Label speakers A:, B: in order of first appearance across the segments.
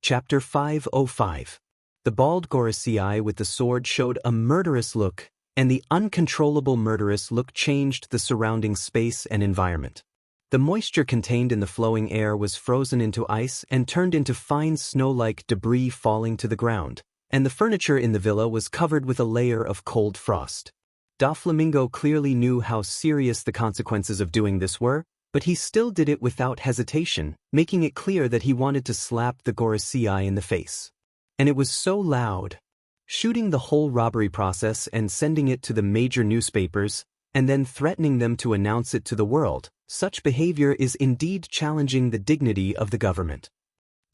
A: Chapter 505. The bald Gorosei with the sword showed a murderous look, and the uncontrollable murderous look changed the surrounding space and environment. The moisture contained in the flowing air was frozen into ice and turned into fine snow-like debris falling to the ground, and the furniture in the villa was covered with a layer of cold frost. Doflamingo clearly knew how serious the consequences of doing this were, but he still did it without hesitation, making it clear that he wanted to slap the Gorosei in the face. And it was so loud. Shooting the whole robbery process and sending it to the major newspapers, and then threatening them to announce it to the world, such behavior is indeed challenging the dignity of the government.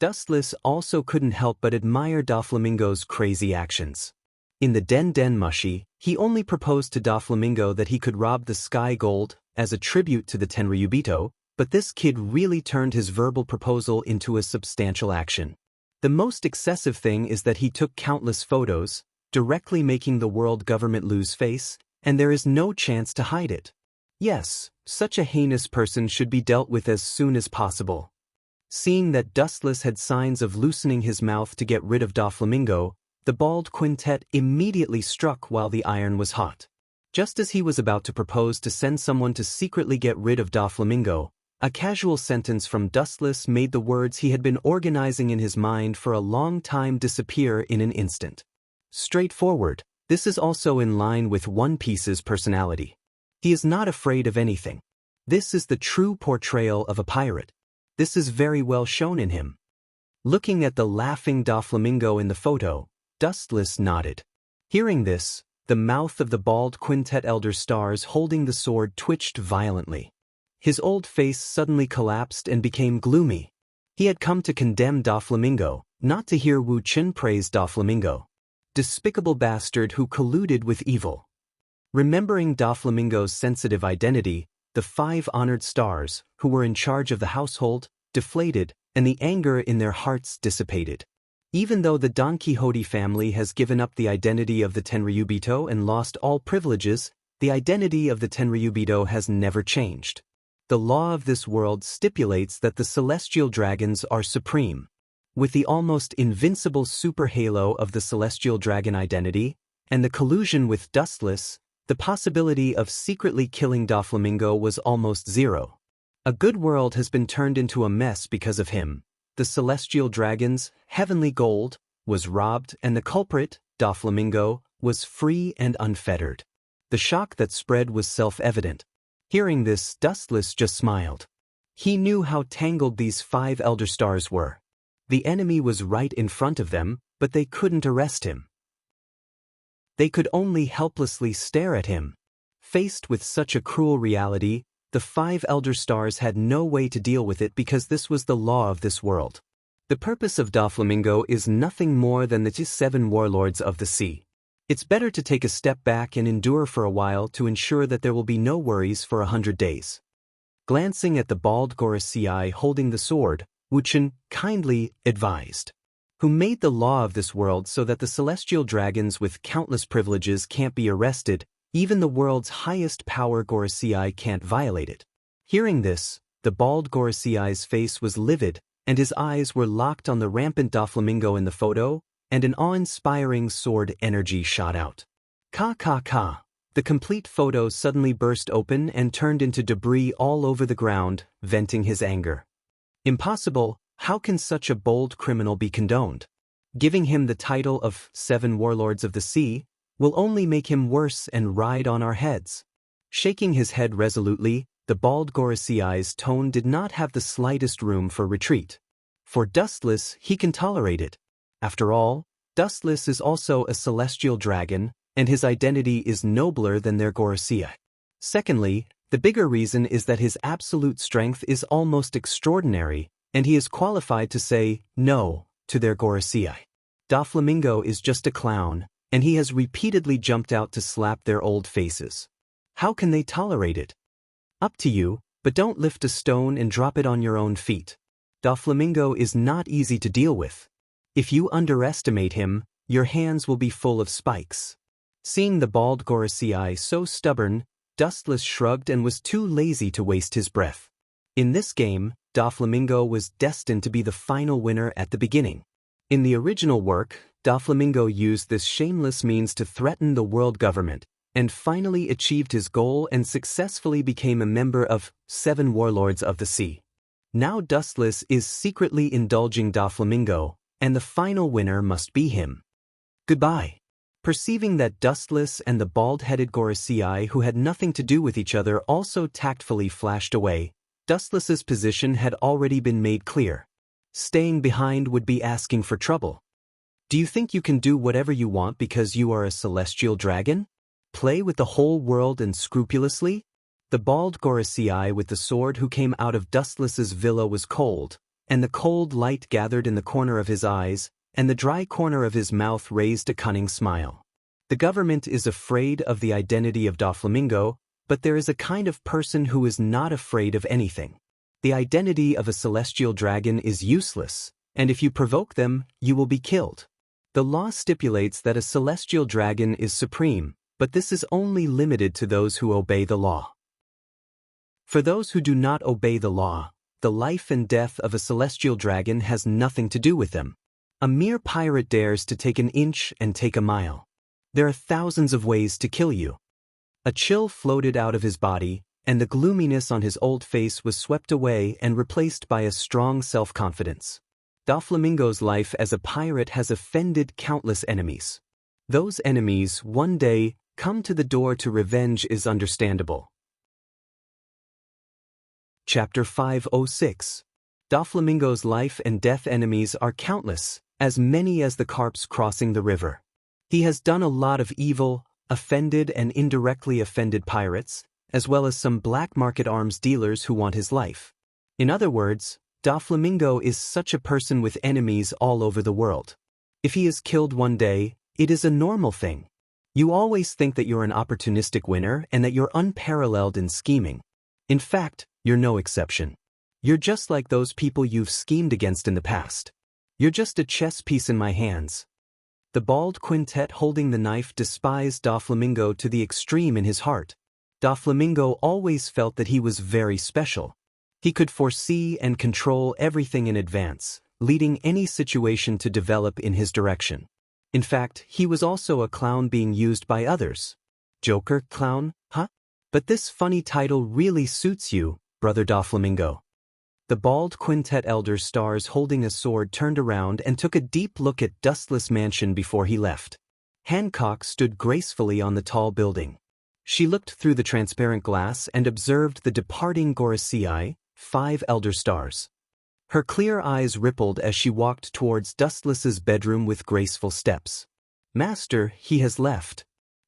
A: Dustless also couldn't help but admire Doflamingo's crazy actions. In the Den Mushi, he only proposed to Doflamingo that he could rob the sky gold as a tribute to the Tenryubito, but this kid really turned his verbal proposal into a substantial action. The most excessive thing is that he took countless photos, directly making the world government lose face, and there is no chance to hide it. Yes, such a heinous person should be dealt with as soon as possible. Seeing that Dustless had signs of loosening his mouth to get rid of Doflamingo, the bald quintet immediately struck while the iron was hot. Just as he was about to propose to send someone to secretly get rid of Doflamingo, a casual sentence from Dustless made the words he had been organizing in his mind for a long time disappear in an instant. Straightforward, this is also in line with One Piece's personality. He is not afraid of anything. This is the true portrayal of a pirate. This is very well shown in him. Looking at the laughing Doflamingo in the photo, Dustless nodded. Hearing this, the mouth of the bald quintet elder stars holding the sword twitched violently. His old face suddenly collapsed and became gloomy. He had come to condemn Doflamingo, not to hear Wu Qin praise Doflamingo. Despicable bastard who colluded with evil. Remembering Doflamingo's sensitive identity, the 5 honored stars, who were in charge of the household, deflated, and the anger in their hearts dissipated. Even though the Don Quixote family has given up the identity of the Tenryubito and lost all privileges, the identity of the Tenryubito has never changed. The law of this world stipulates that the celestial dragons are supreme. With the almost invincible super halo of the celestial dragon identity, and the collusion with Dustless, the possibility of secretly killing Doflamingo was almost zero. A good world has been turned into a mess because of him. The celestial dragon's heavenly gold was robbed, and the culprit, Doflamingo, was free and unfettered. The shock that spread was self-evident. Hearing this, Dustless just smiled. He knew how tangled these 5 elder stars were. The enemy was right in front of them, but they couldn't arrest him. They could only helplessly stare at him. Faced with such a cruel reality, the 5 elder stars had no way to deal with it because this was the law of this world. The purpose of Doflamingo is nothing more than the 7 warlords of the sea. It's better to take a step back and endure for a while to ensure that there will be no worries for 100 days. Glancing at the bald Gorosei holding the sword, Wu Qin kindly advised. Who made the law of this world so that the celestial dragons with countless privileges can't be arrested, even the world's highest power Gorosei can't violate it. Hearing this, the bald Gorosei's face was livid, and his eyes were locked on the rampant Doflamingo in the photo, and an awe-inspiring sword energy shot out. Ka. The complete photo suddenly burst open and turned into debris all over the ground, venting his anger. Impossible, how can such a bold criminal be condoned? Giving him the title of 7 warlords of the sea will only make him worse and ride on our heads. Shaking his head resolutely, the bald Gorosei's tone did not have the slightest room for retreat. For Dustless, he can tolerate it. After all, Dustless is also a celestial dragon, and his identity is nobler than their Gorosei. Secondly, the bigger reason is that his absolute strength is almost extraordinary, and he is qualified to say no to their Gorosei. Doflamingo is just a clown, and he has repeatedly jumped out to slap their old faces. How can they tolerate it? Up to you, but don't lift a stone and drop it on your own feet. Doflamingo is not easy to deal with. If you underestimate him, your hands will be full of spikes. Seeing the bald Gorosei so stubborn, Dustless shrugged and was too lazy to waste his breath. In this game, Doflamingo was destined to be the final winner at the beginning. In the original work, Doflamingo used this shameless means to threaten the world government, and finally achieved his goal and successfully became a member of 7 Warlords of the Sea. Now Dustless is secretly indulging Doflamingo, and the final winner must be him. Goodbye. Perceiving that Dustless and the bald-headed Gorosei, who had nothing to do with each other, also tactfully flashed away, Dustless's position had already been made clear. Staying behind would be asking for trouble. Do you think you can do whatever you want because you are a celestial dragon? Play with the whole world and scrupulously? The bald Gorosei with the sword who came out of Dustless's villa was cold, and the cold light gathered in the corner of his eyes, and the dry corner of his mouth raised a cunning smile. The government is afraid of the identity of Doflamingo, but there is a kind of person who is not afraid of anything. The identity of a celestial dragon is useless, and if you provoke them, you will be killed. The law stipulates that a celestial dragon is supreme, but this is only limited to those who obey the law. For those who do not obey the law, the life and death of a celestial dragon has nothing to do with them. A mere pirate dares to take an inch and take a mile. There are thousands of ways to kill you. A chill floated out of his body, and the gloominess on his old face was swept away and replaced by a strong self-confidence. Doflamingo's life as a pirate has offended countless enemies. Those enemies one day come to the door to revenge is understandable. Chapter 506. Doflamingo's life and death enemies are countless, as many as the carps crossing the river. He has done a lot of evil, offended and indirectly offended pirates, as well as some black market arms dealers who want his life. In other words, Doflamingo is such a person with enemies all over the world. If he is killed one day, it is a normal thing. You always think that you're an opportunistic winner and that you're unparalleled in scheming. In fact, you're no exception. You're just like those people you've schemed against in the past. You're just a chess piece in my hands. The bald quintet holding the knife despised Doflamingo to the extreme in his heart. Doflamingo always felt that he was very special. He could foresee and control everything in advance, leading any situation to develop in his direction. In fact, he was also a clown being used by others. Joker, clown, huh? But this funny title really suits you, Brother Doflamingo. The bald quintet elder stars holding a sword turned around and took a deep look at Dustless Mansion before he left. Hancock stood gracefully on the tall building. She looked through the transparent glass and observed the departing Gorosei, 5 elder stars. Her clear eyes rippled as she walked towards Dustless's bedroom with graceful steps. Master, he has left.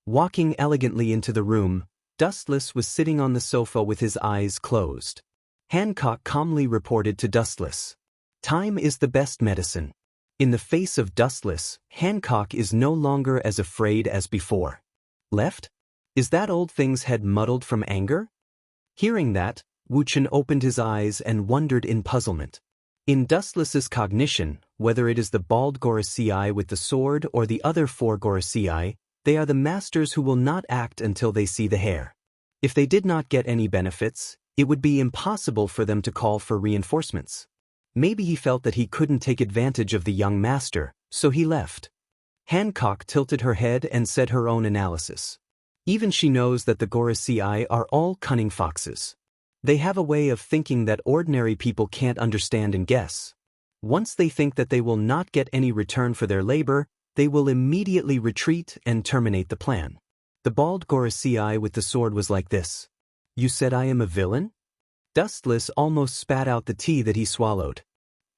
A: Walking elegantly into the room, Dustless was sitting on the sofa with his eyes closed. Hancock calmly reported to Dustless. Time is the best medicine. In the face of Dustless, Hancock is no longer as afraid as before. Left? Is that old thing's head muddled from anger? Hearing that, Wuchen opened his eyes and wondered in puzzlement. In Dustless's cognition, whether it is the bald Gorosei with the sword or the other 4 Gorosei, they are the masters who will not act until they see the hair. If they did not get any benefits, it would be impossible for them to call for reinforcements. Maybe he felt that he couldn't take advantage of the young master, so he left. Hancock tilted her head and said her own analysis. Even she knows that the Gorosei are all cunning foxes. They have a way of thinking that ordinary people can't understand and guess. Once they think that they will not get any return for their labor, they will immediately retreat and terminate the plan. The bald Gorosei with the sword was like this. You said I am a villain? Dustless almost spat out the tea that he swallowed.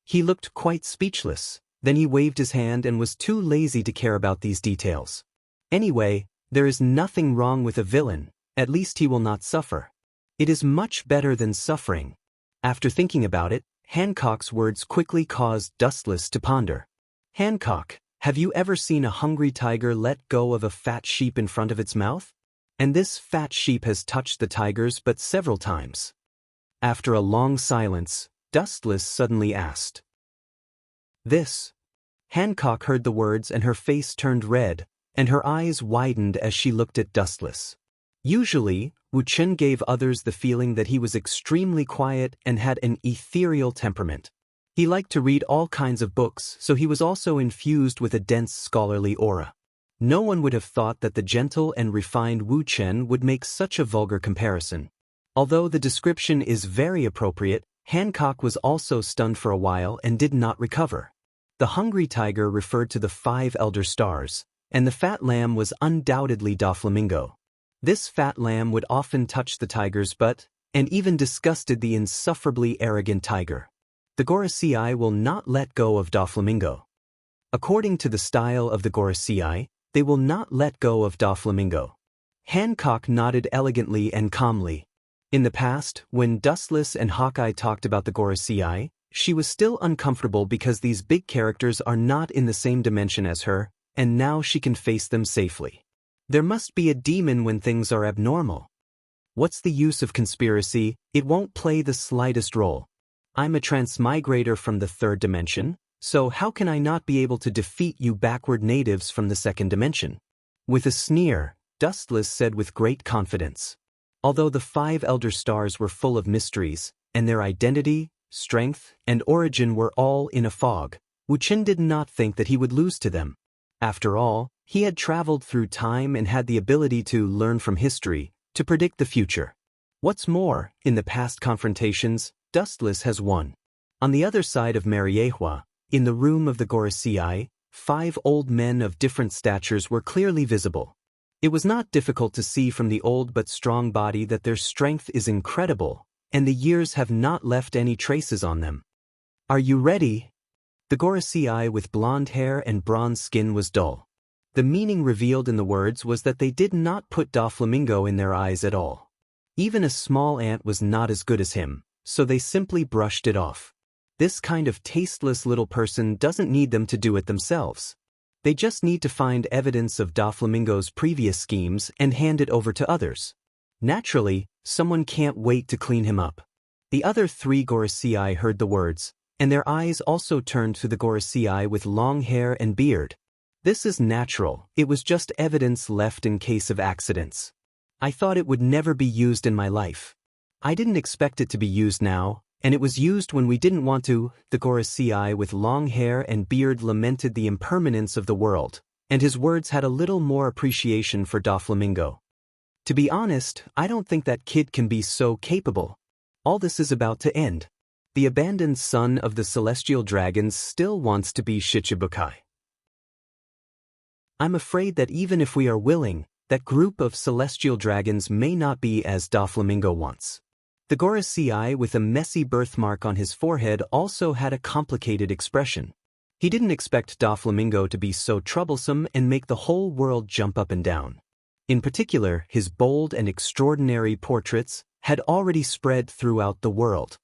A: He looked quite speechless, then he waved his hand and was too lazy to care about these details. Anyway, there is nothing wrong with a villain, at least he will not suffer. It is much better than suffering. After thinking about it, Hancock's words quickly caused Dustless to ponder. Hancock, have you ever seen a hungry tiger let go of a fat sheep in front of its mouth? And this fat sheep has touched the tigers but several times. After a long silence, Dustless suddenly asked. This. Hancock heard the words and her face turned red, and her eyes widened as she looked at Dustless. Usually, Wuchen gave others the feeling that he was extremely quiet and had an ethereal temperament. He liked to read all kinds of books, so he was also infused with a dense scholarly aura. No one would have thought that the gentle and refined Wu Chen would make such a vulgar comparison. Although the description is very appropriate, Hancock was also stunned for a while and did not recover. The hungry tiger referred to the 5 elder stars, and the fat lamb was undoubtedly Doflamingo. This fat lamb would often touch the tiger's butt, and even disgusted the insufferably arrogant tiger. The Gorosei will not let go of Doflamingo. According to the style of the Gorosei, they will not let go of Doflamingo. Hancock nodded elegantly and calmly. In the past, when Dustless and Hawkeye talked about the Gorosei, she was still uncomfortable because these big characters are not in the same dimension as her, and now she can face them safely. There must be a demon when things are abnormal. What's the use of conspiracy? It won't play the slightest role. I'm a transmigrator from the 3rd dimension, so how can I not be able to defeat you backward natives from the 2nd dimension? With a sneer, Dustless said with great confidence. Although the 5 elder stars were full of mysteries, and their identity, strength, and origin were all in a fog, Wu Chen did not think that he would lose to them. After all, he had traveled through time and had the ability to learn from history, to predict the future. What's more, in the past confrontations, Dustless has won. On the other side of Mariehua, in the room of the Gorosei, 5 old men of different statures were clearly visible. It was not difficult to see from the old but strong body that their strength is incredible, and the years have not left any traces on them. Are you ready? The Gorosei with blonde hair and bronze skin was dull. The meaning revealed in the words was that they did not put Doflamingo in their eyes at all. Even a small ant was not as good as him, so they simply brushed it off. This kind of tasteless little person doesn't need them to do it themselves. They just need to find evidence of Doflamingo's previous schemes and hand it over to others. Naturally, someone can't wait to clean him up. The other 3 Gorosei heard the words, and their eyes also turned to the Gorosei with long hair and beard. This is natural, it was just evidence left in case of accidents. I thought it would never be used in my life. I didn't expect it to be used now, and it was used when we didn't want to. The Gorosei with long hair and beard lamented the impermanence of the world, and his words had a little more appreciation for Doflamingo. To be honest, I don't think that kid can be so capable. All this is about to end. The abandoned son of the celestial dragons still wants to be Shichibukai. I'm afraid that even if we are willing, that group of celestial dragons may not be as Doflamingo wants. The Gorosei with a messy birthmark on his forehead also had a complicated expression. He didn't expect Doflamingo to be so troublesome and make the whole world jump up and down. In particular, his bold and extraordinary portraits had already spread throughout the world.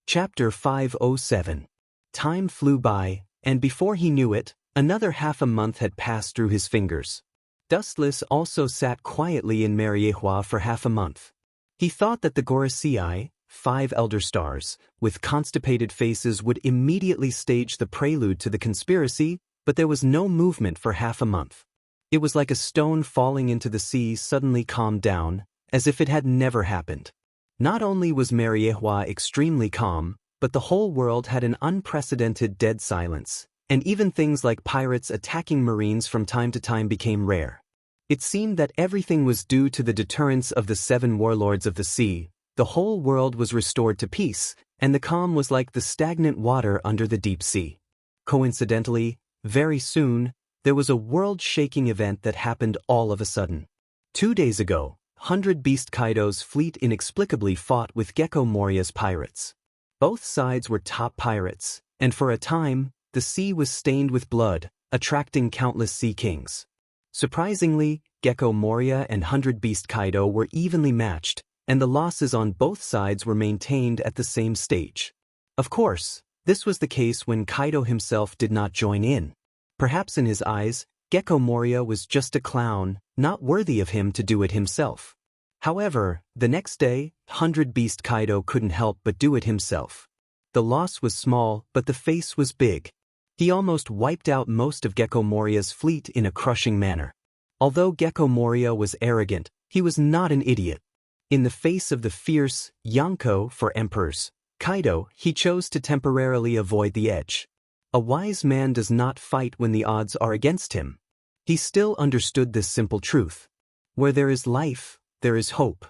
A: Chapter 507. Time flew by, and before he knew it, another half a month had passed through his fingers. Dustless also sat quietly in Mariehua for half a month. He thought that the Gorosei, 5 elder stars, with constipated faces would immediately stage the prelude to the conspiracy, but there was no movement for half a month. It was like a stone falling into the sea suddenly calmed down, as if it had never happened. Not only was Mariehua extremely calm, but the whole world had an unprecedented dead silence, and even things like pirates attacking marines from time to time became rare. It seemed that everything was due to the deterrence of the 7 warlords of the sea. The whole world was restored to peace, and the calm was like the stagnant water under the deep sea. Coincidentally, very soon, there was a world-shaking event that happened all of a sudden. 2 days ago, 100 Beast Kaido's fleet inexplicably fought with Gecko Moria's pirates. Both sides were top pirates, and for a time, the sea was stained with blood, attracting countless sea kings. Surprisingly, Gecko Moria and 100 Beast Kaido were evenly matched, and the losses on both sides were maintained at the same stage. Of course, this was the case when Kaido himself did not join in. Perhaps in his eyes, Gecko Moria was just a clown, not worthy of him to do it himself. However, the next day, 100 Beast Kaido couldn't help but do it himself. The loss was small, but the face was big. He almost wiped out most of Gecko Moria's fleet in a crushing manner. Although Gecko Moria was arrogant, he was not an idiot. In the face of the fierce Yonko for emperors, Kaido, he chose to temporarily avoid the edge. A wise man does not fight when the odds are against him. He still understood this simple truth. Where there is life, there is hope.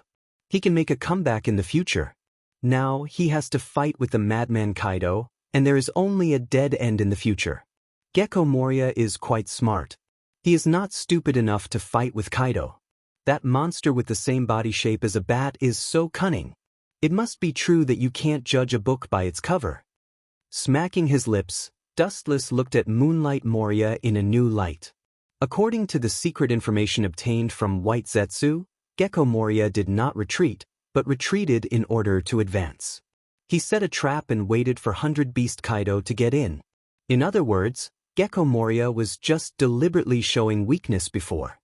A: He can make a comeback in the future. Now he has to fight with the madman Kaido, and there is only a dead end in the future. Gecko Moria is quite smart. He is not stupid enough to fight with Kaido. That monster with the same body shape as a bat is so cunning. It must be true that you can't judge a book by its cover. Smacking his lips, Dustless looked at Moonlight Moria in a new light. According to the secret information obtained from White Zetsu, Gecko Moria did not retreat, but retreated in order to advance. He set a trap and waited for 100 Beast Kaido to get in. In other words, Gecko Moria was just deliberately showing weakness before.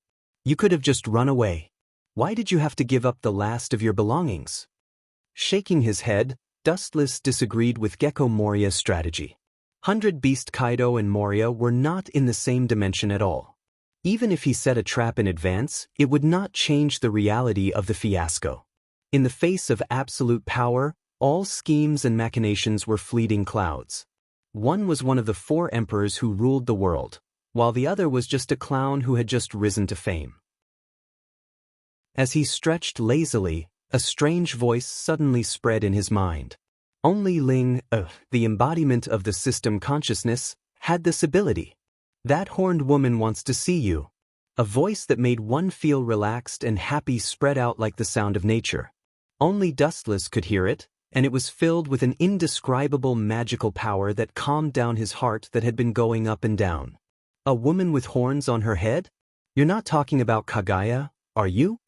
A: You could have just run away. Why did you have to give up the last of your belongings? Shaking his head, Dustless disagreed with Gecko Moria's strategy. 100 Beast Kaido and Moria were not in the same dimension at all. Even if he set a trap in advance, it would not change the reality of the fiasco. In the face of absolute power, all schemes and machinations were fleeting clouds. One was one of the 4 emperors who ruled the world, while the other was just a clown who had just risen to fame. As he stretched lazily, a strange voice suddenly spread in his mind. Only Ling, the embodiment of the system consciousness, had this ability. That horned woman wants to see you. A voice that made one feel relaxed and happy spread out like the sound of nature. Only Dustless could hear it, and it was filled with an indescribable magical power that calmed down his heart that had been going up and down. A woman with horns on her head? You're not talking about Kagaya, are you?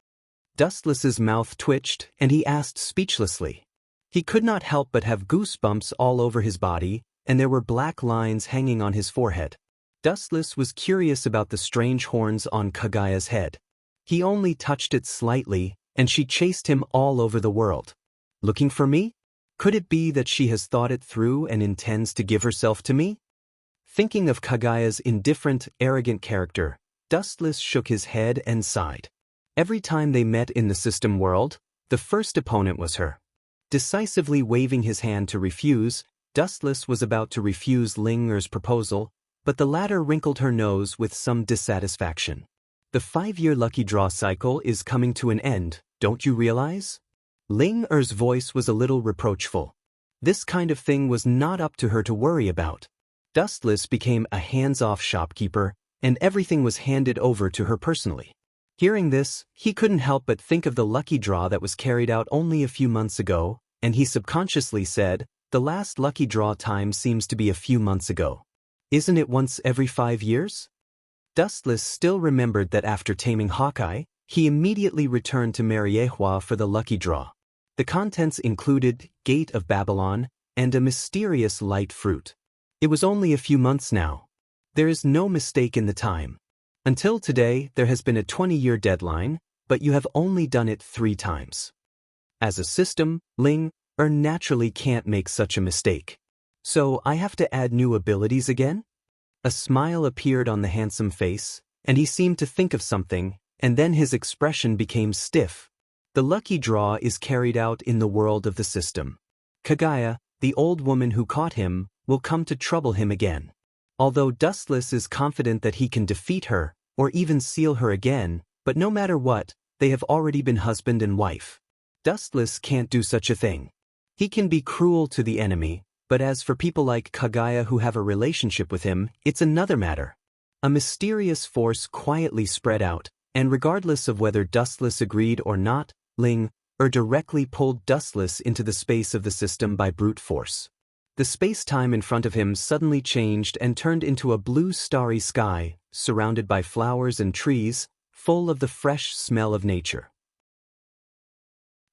A: Dustless's mouth twitched, and he asked speechlessly. He could not help but have goosebumps all over his body, and there were black lines hanging on his forehead. Dustless was curious about the strange horns on Kagaya's head. He only touched it slightly, and she chased him all over the world. Looking for me? Could it be that she has thought it through and intends to give herself to me? Thinking of Kagaya's indifferent, arrogant character, Dustless shook his head and sighed. Every time they met in the system world, the first opponent was her. Decisively waving his hand to refuse, Dustless was about to refuse Ling Er's proposal, but the latter wrinkled her nose with some dissatisfaction. The 5-year lucky draw cycle is coming to an end, don't you realize? Ling Er's voice was a little reproachful. This kind of thing was not up to her to worry about. Dustless became a hands-off shopkeeper, and everything was handed over to her personally. Hearing this, he couldn't help but think of the lucky draw that was carried out only a few months ago, and he subconsciously said, the last lucky draw time seems to be a few months ago. Isn't it once every 5 years? Dustless still remembered that after taming Hawkeye, he immediately returned to Mariehua for the lucky draw. The contents included Gate of Babylon and a mysterious light fruit. It was only a few months now. There is no mistake in the time. Until today, there has been a 20-year deadline, but you have only done it 3 times. As a system, Ling Er naturally can't make such a mistake. So I have to add new abilities again? A smile appeared on the handsome face, and he seemed to think of something, and then his expression became stiff. The lucky draw is carried out in the world of the system. Kagaya, the old woman who caught him, will come to trouble him again. Although Dustless is confident that he can defeat her, or even seal her again, but no matter what, they have already been husband and wife. Dustless can't do such a thing. He can be cruel to the enemy, but as for people like Kagaya who have a relationship with him, it's another matter. A mysterious force quietly spread out, and regardless of whether Dustless agreed or not, Ling Er directly pulled Dustless into the space of the system by brute force. The space-time in front of him suddenly changed and turned into a blue starry sky, surrounded by flowers and trees, full of the fresh smell of nature.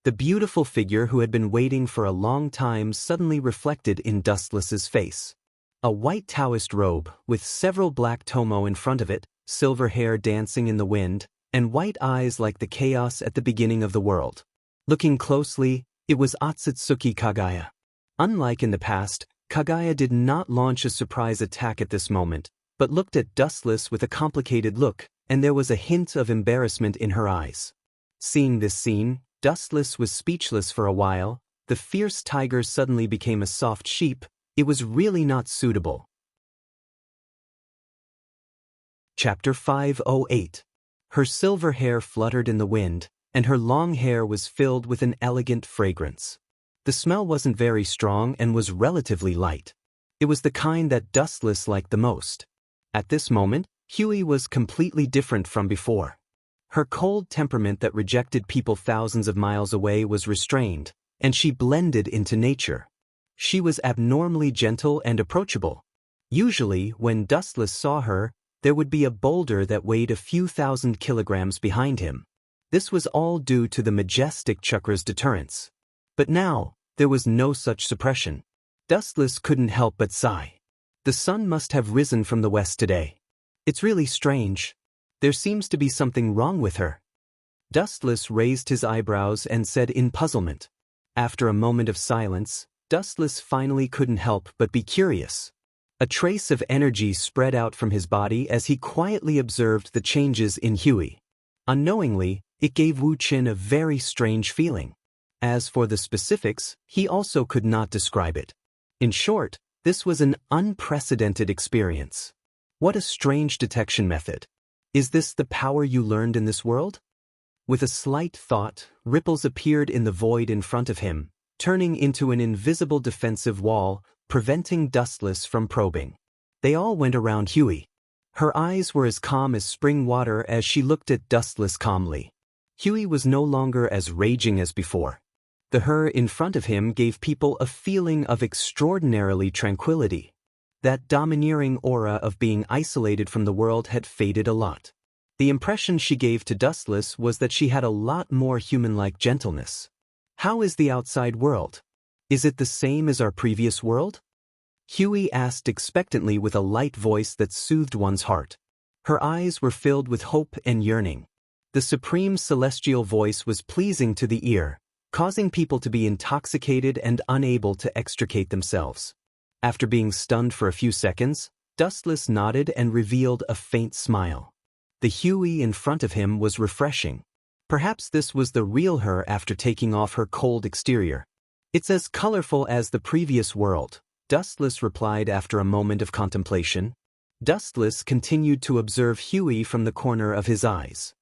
A: The beautiful figure who had been waiting for a long time suddenly reflected in Dustless's face. A white Taoist robe, with several black tomo in front of it, silver hair dancing in the wind, and white eyes like the chaos at the beginning of the world. Looking closely, it was Otsutsuki Kagaya. Unlike in the past, Kagaya did not launch a surprise attack at this moment, but looked at Dustless with a complicated look, and there was a hint of embarrassment in her eyes. Seeing this scene, Dustless was speechless for a while, The fierce tiger suddenly became a soft sheep. It was really not suitable. Chapter 508. Her silver hair fluttered in the wind, and her long hair was filled with an elegant fragrance. The smell wasn't very strong and was relatively light. It was the kind that Dustless liked the most. At this moment, Huey was completely different from before. Her cold temperament that rejected people thousands of miles away was restrained, and she blended into nature. She was abnormally gentle and approachable. Usually, when Dustless saw her, there would be a boulder that weighed a few thousand kilograms behind him. This was all due to the majestic chakra's deterrence. But now, there was no such suppression. Dustless couldn't help but sigh. The sun must have risen from the west today. It's really strange. There seems to be something wrong with her. Dustless raised his eyebrows and said in puzzlement. After a moment of silence, Dustless finally couldn't help but be curious. A trace of energy spread out from his body as he quietly observed the changes in Huey. Unknowingly, it gave Wu Qin a very strange feeling. As for the specifics, he also could not describe it. In short, this was an unprecedented experience. What a strange detection method. Is this the power you learned in this world? With a slight thought, ripples appeared in the void in front of him, turning into an invisible defensive wall, preventing Dustless from probing. They all went around Huey. Her eyes were as calm as spring water as she looked at Dustless calmly. Huey was no longer as raging as before. The her in front of him gave people a feeling of extraordinarily tranquility. That domineering aura of being isolated from the world had faded a lot. The impression she gave to Dustless was that she had a lot more human-like gentleness. How is the outside world? Is it the same as our previous world? Huey asked expectantly with a light voice that soothed one's heart. Her eyes were filled with hope and yearning. The supreme celestial voice was pleasing to the ear, causing people to be intoxicated and unable to extricate themselves. After being stunned for a few seconds, Dustless nodded and revealed a faint smile. The Huey in front of him was refreshing. Perhaps this was the real her after taking off her cold exterior. It's as colorful as the previous world, Dustless replied after a moment of contemplation. Dustless continued to observe Huey from the corner of his eyes.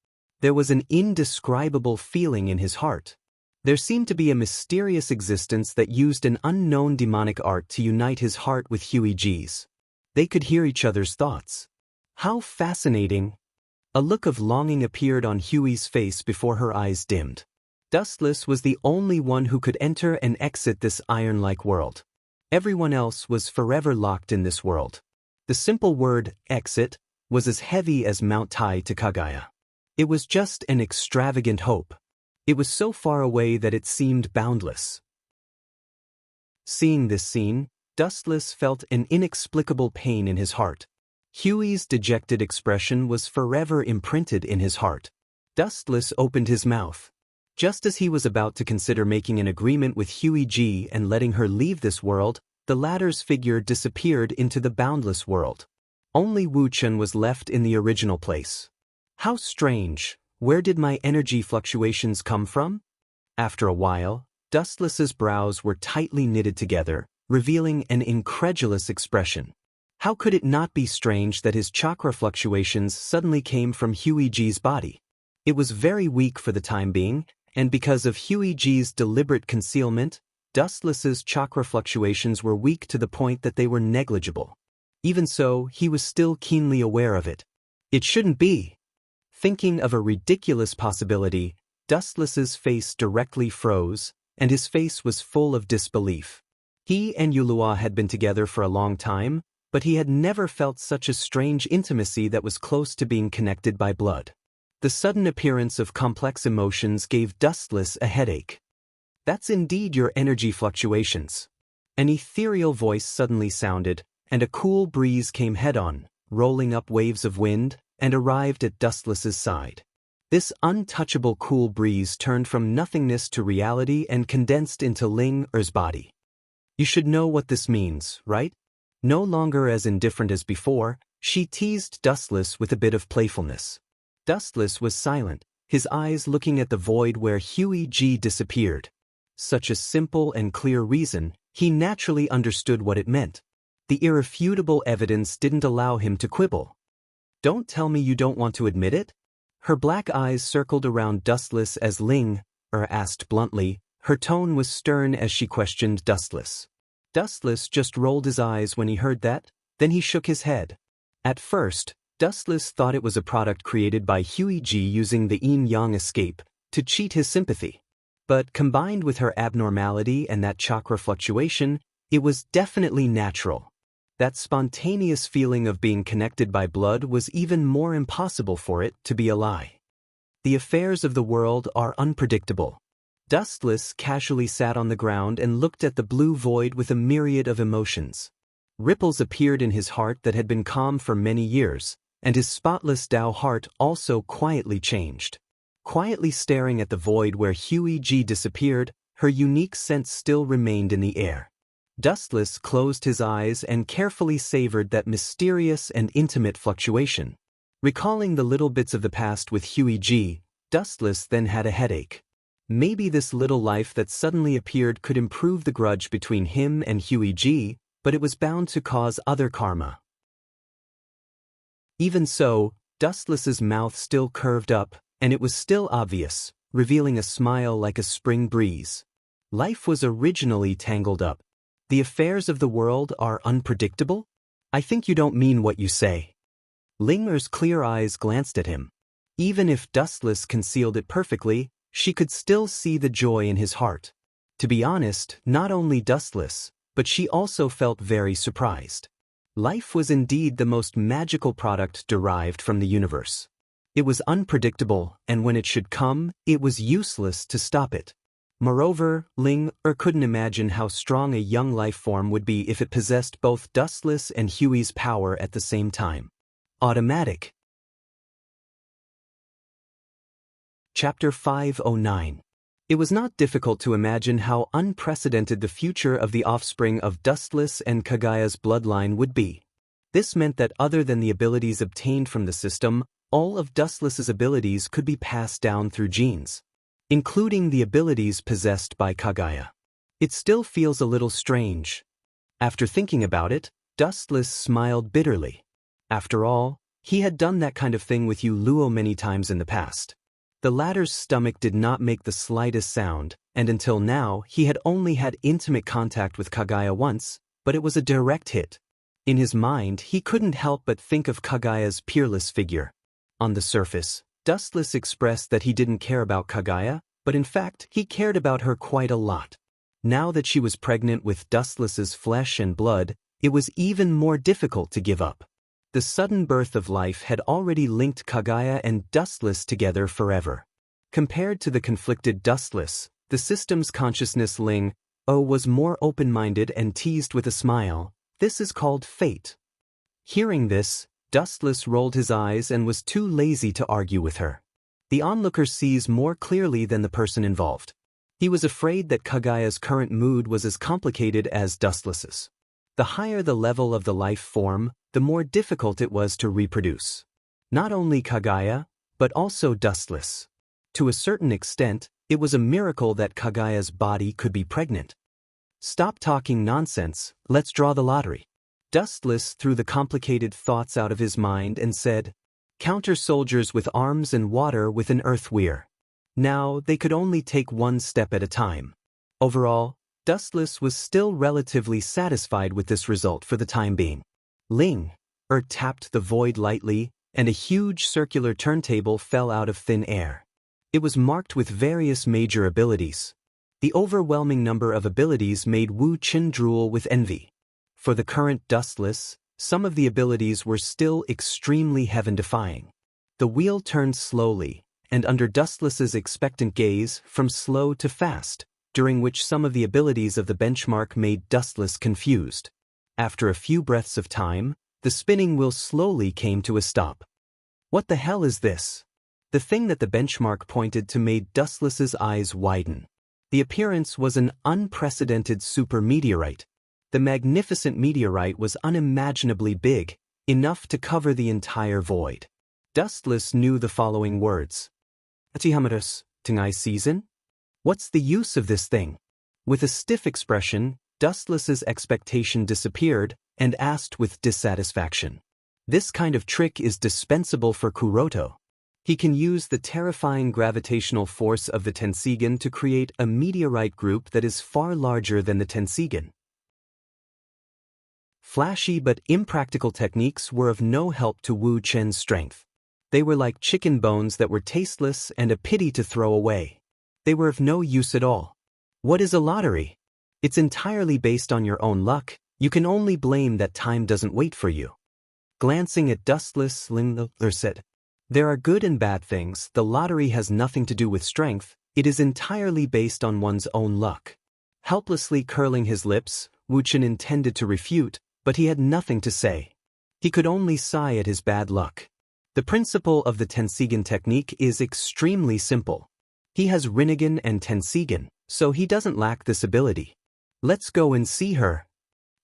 A: There was an indescribable feeling in his heart. There seemed to be a mysterious existence that used an unknown demonic art to unite his heart with Huey G's. They could hear each other's thoughts. How fascinating! A look of longing appeared on Huey's face before her eyes dimmed. Dustless was the only one who could enter and exit this iron-like world. Everyone else was forever locked in this world. The simple word, exit, was as heavy as Mount Tai to Kagaya. It was just an extravagant hope. It was so far away that it seemed boundless. Seeing this scene, Dustless felt an inexplicable pain in his heart. Huey's dejected expression was forever imprinted in his heart. Dustless opened his mouth. Just as he was about to consider making an agreement with Huey G and letting her leave this world, the latter's figure disappeared into the boundless world. Only Wu Chen was left in the original place. How strange! Where did my energy fluctuations come from? After a while, Dustless's brows were tightly knitted together, revealing an incredulous expression. How could it not be strange that his chakra fluctuations suddenly came from Huey G's body? It was very weak for the time being, and because of Huey G's deliberate concealment, Dustless's chakra fluctuations were weak to the point that they were negligible. Even so, he was still keenly aware of it. It shouldn't be. Thinking of a ridiculous possibility, Dustless's face directly froze, and his face was full of disbelief. He and Yulua had been together for a long time, but he had never felt such a strange intimacy that was close to being connected by blood. The sudden appearance of complex emotions gave Dustless a headache. That's indeed your energy fluctuations. An ethereal voice suddenly sounded, and a cool breeze came head-on, rolling up waves of wind, and arrived at Dustless's side. This untouchable cool breeze turned from nothingness to reality and condensed into Ling Er's body. You should know what this means, right? No longer as indifferent as before, she teased Dustless with a bit of playfulness. Dustless was silent, his eyes looking at the void where Huey G disappeared. Such a simple and clear reason, he naturally understood what it meant. The irrefutable evidence didn't allow him to quibble. Don't tell me you don't want to admit it? Her black eyes circled around Dustless as Ling asked bluntly. Her tone was stern as she questioned Dustless. Dustless just rolled his eyes when he heard that, then he shook his head. At first, Dustless thought it was a product created by Huiji using the yin-yang escape to cheat his sympathy. But combined with her abnormality and that chakra fluctuation, it was definitely natural. That spontaneous feeling of being connected by blood was even more impossible for it to be a lie. The affairs of the world are unpredictable. Dustless casually sat on the ground and looked at the blue void with a myriad of emotions. Ripples appeared in his heart that had been calm for many years, and his spotless Dao heart also quietly changed. Quietly staring at the void where Huiji disappeared, her unique sense still remained in the air. Dustless closed his eyes and carefully savored that mysterious and intimate fluctuation. Recalling the little bits of the past with Huiji, Dustless then had a headache. Maybe this little life that suddenly appeared could improve the grudge between him and Huiji, but it was bound to cause other karma. Even so, Dustless's mouth still curved up, and it was still obvious, revealing a smile like a spring breeze. Life was originally tangled up. The affairs of the world are unpredictable? I think you don't mean what you say. Linger's clear eyes glanced at him. Even if Dustless concealed it perfectly, she could still see the joy in his heart. To be honest, not only Dustless, but she also felt very surprised. Life was indeed the most magical product derived from the universe. It was unpredictable, and when it should come, it was useless to stop it. Moreover, Ling couldn't imagine how strong a young life form would be if it possessed both Dustless and Huey's power at the same time. Automatic. Chapter 509. It was not difficult to imagine how unprecedented the future of the offspring of Dustless and Kagaya's bloodline would be. This meant that other than the abilities obtained from the system, all of Dustless's abilities could be passed down through genes, including the abilities possessed by Kagaya. It still feels a little strange. After thinking about it, Dustless smiled bitterly. After all, he had done that kind of thing with Yu Luo many times in the past. The latter's stomach did not make the slightest sound, and until now he had only had intimate contact with Kagaya once, but it was a direct hit. In his mind, he couldn't help but think of Kagaya's peerless figure. On the surface, Dustless expressed that he didn't care about Kagaya, but in fact, he cared about her quite a lot. Now that she was pregnant with Dustless's flesh and blood, it was even more difficult to give up. The sudden birth of life had already linked Kagaya and Dustless together forever. Compared to the conflicted Dustless, the system's consciousness Ling was more open-minded and teased with a smile. This is called fate. Hearing this, Dustless rolled his eyes and was too lazy to argue with her. The onlooker sees more clearly than the person involved. He was afraid that Kagaya's current mood was as complicated as Dustless's. The higher the level of the life form, the more difficult it was to reproduce. Not only Kagaya, but also Dustless. To a certain extent, it was a miracle that Kagaya's body could be pregnant. Stop talking nonsense, let's draw the lottery. Dustless threw the complicated thoughts out of his mind and said, "Counter soldiers with arms and water with an earth weir." Now, they could only take one step at a time. Overall, Dustless was still relatively satisfied with this result for the time being. Ling tapped the void lightly, and a huge circular turntable fell out of thin air. It was marked with various major abilities. The overwhelming number of abilities made Wu Qin drool with envy. For the current Dustless, some of the abilities were still extremely heaven-defying. The wheel turned slowly, and under Dustless's expectant gaze, from slow to fast, during which some of the abilities of the benchmark made Dustless confused. After a few breaths of time, the spinning wheel slowly came to a stop. What the hell is this? The thing that the benchmark pointed to made Dustless's eyes widen. The appearance was an unprecedented super meteorite. The magnificent meteorite was unimaginably big, enough to cover the entire void. Dustless knew the following words. Atihamarus, Tengai season? What's the use of this thing? With a stiff expression, Dustless's expectation disappeared and asked with dissatisfaction. This kind of trick is dispensable for Kuroto. He can use the terrifying gravitational force of the Tensigen to create a meteorite group that is far larger than the Tensigen. Flashy but impractical techniques were of no help to Wu Chen's strength. They were like chicken bones that were tasteless and a pity to throw away. They were of no use at all. What is a lottery? It's entirely based on your own luck. You can only blame that time doesn't wait for you. Glancing at Dustless, Lindler said, "There are good and bad things. The lottery has nothing to do with strength. It is entirely based on one's own luck." Helplessly curling his lips, Wu Chen intended to refute, but he had nothing to say. He could only sigh at his bad luck. The principle of the Tensigen technique is extremely simple. He has Rinnegan and Tensigen, so he doesn't lack this ability. Let's go and see her.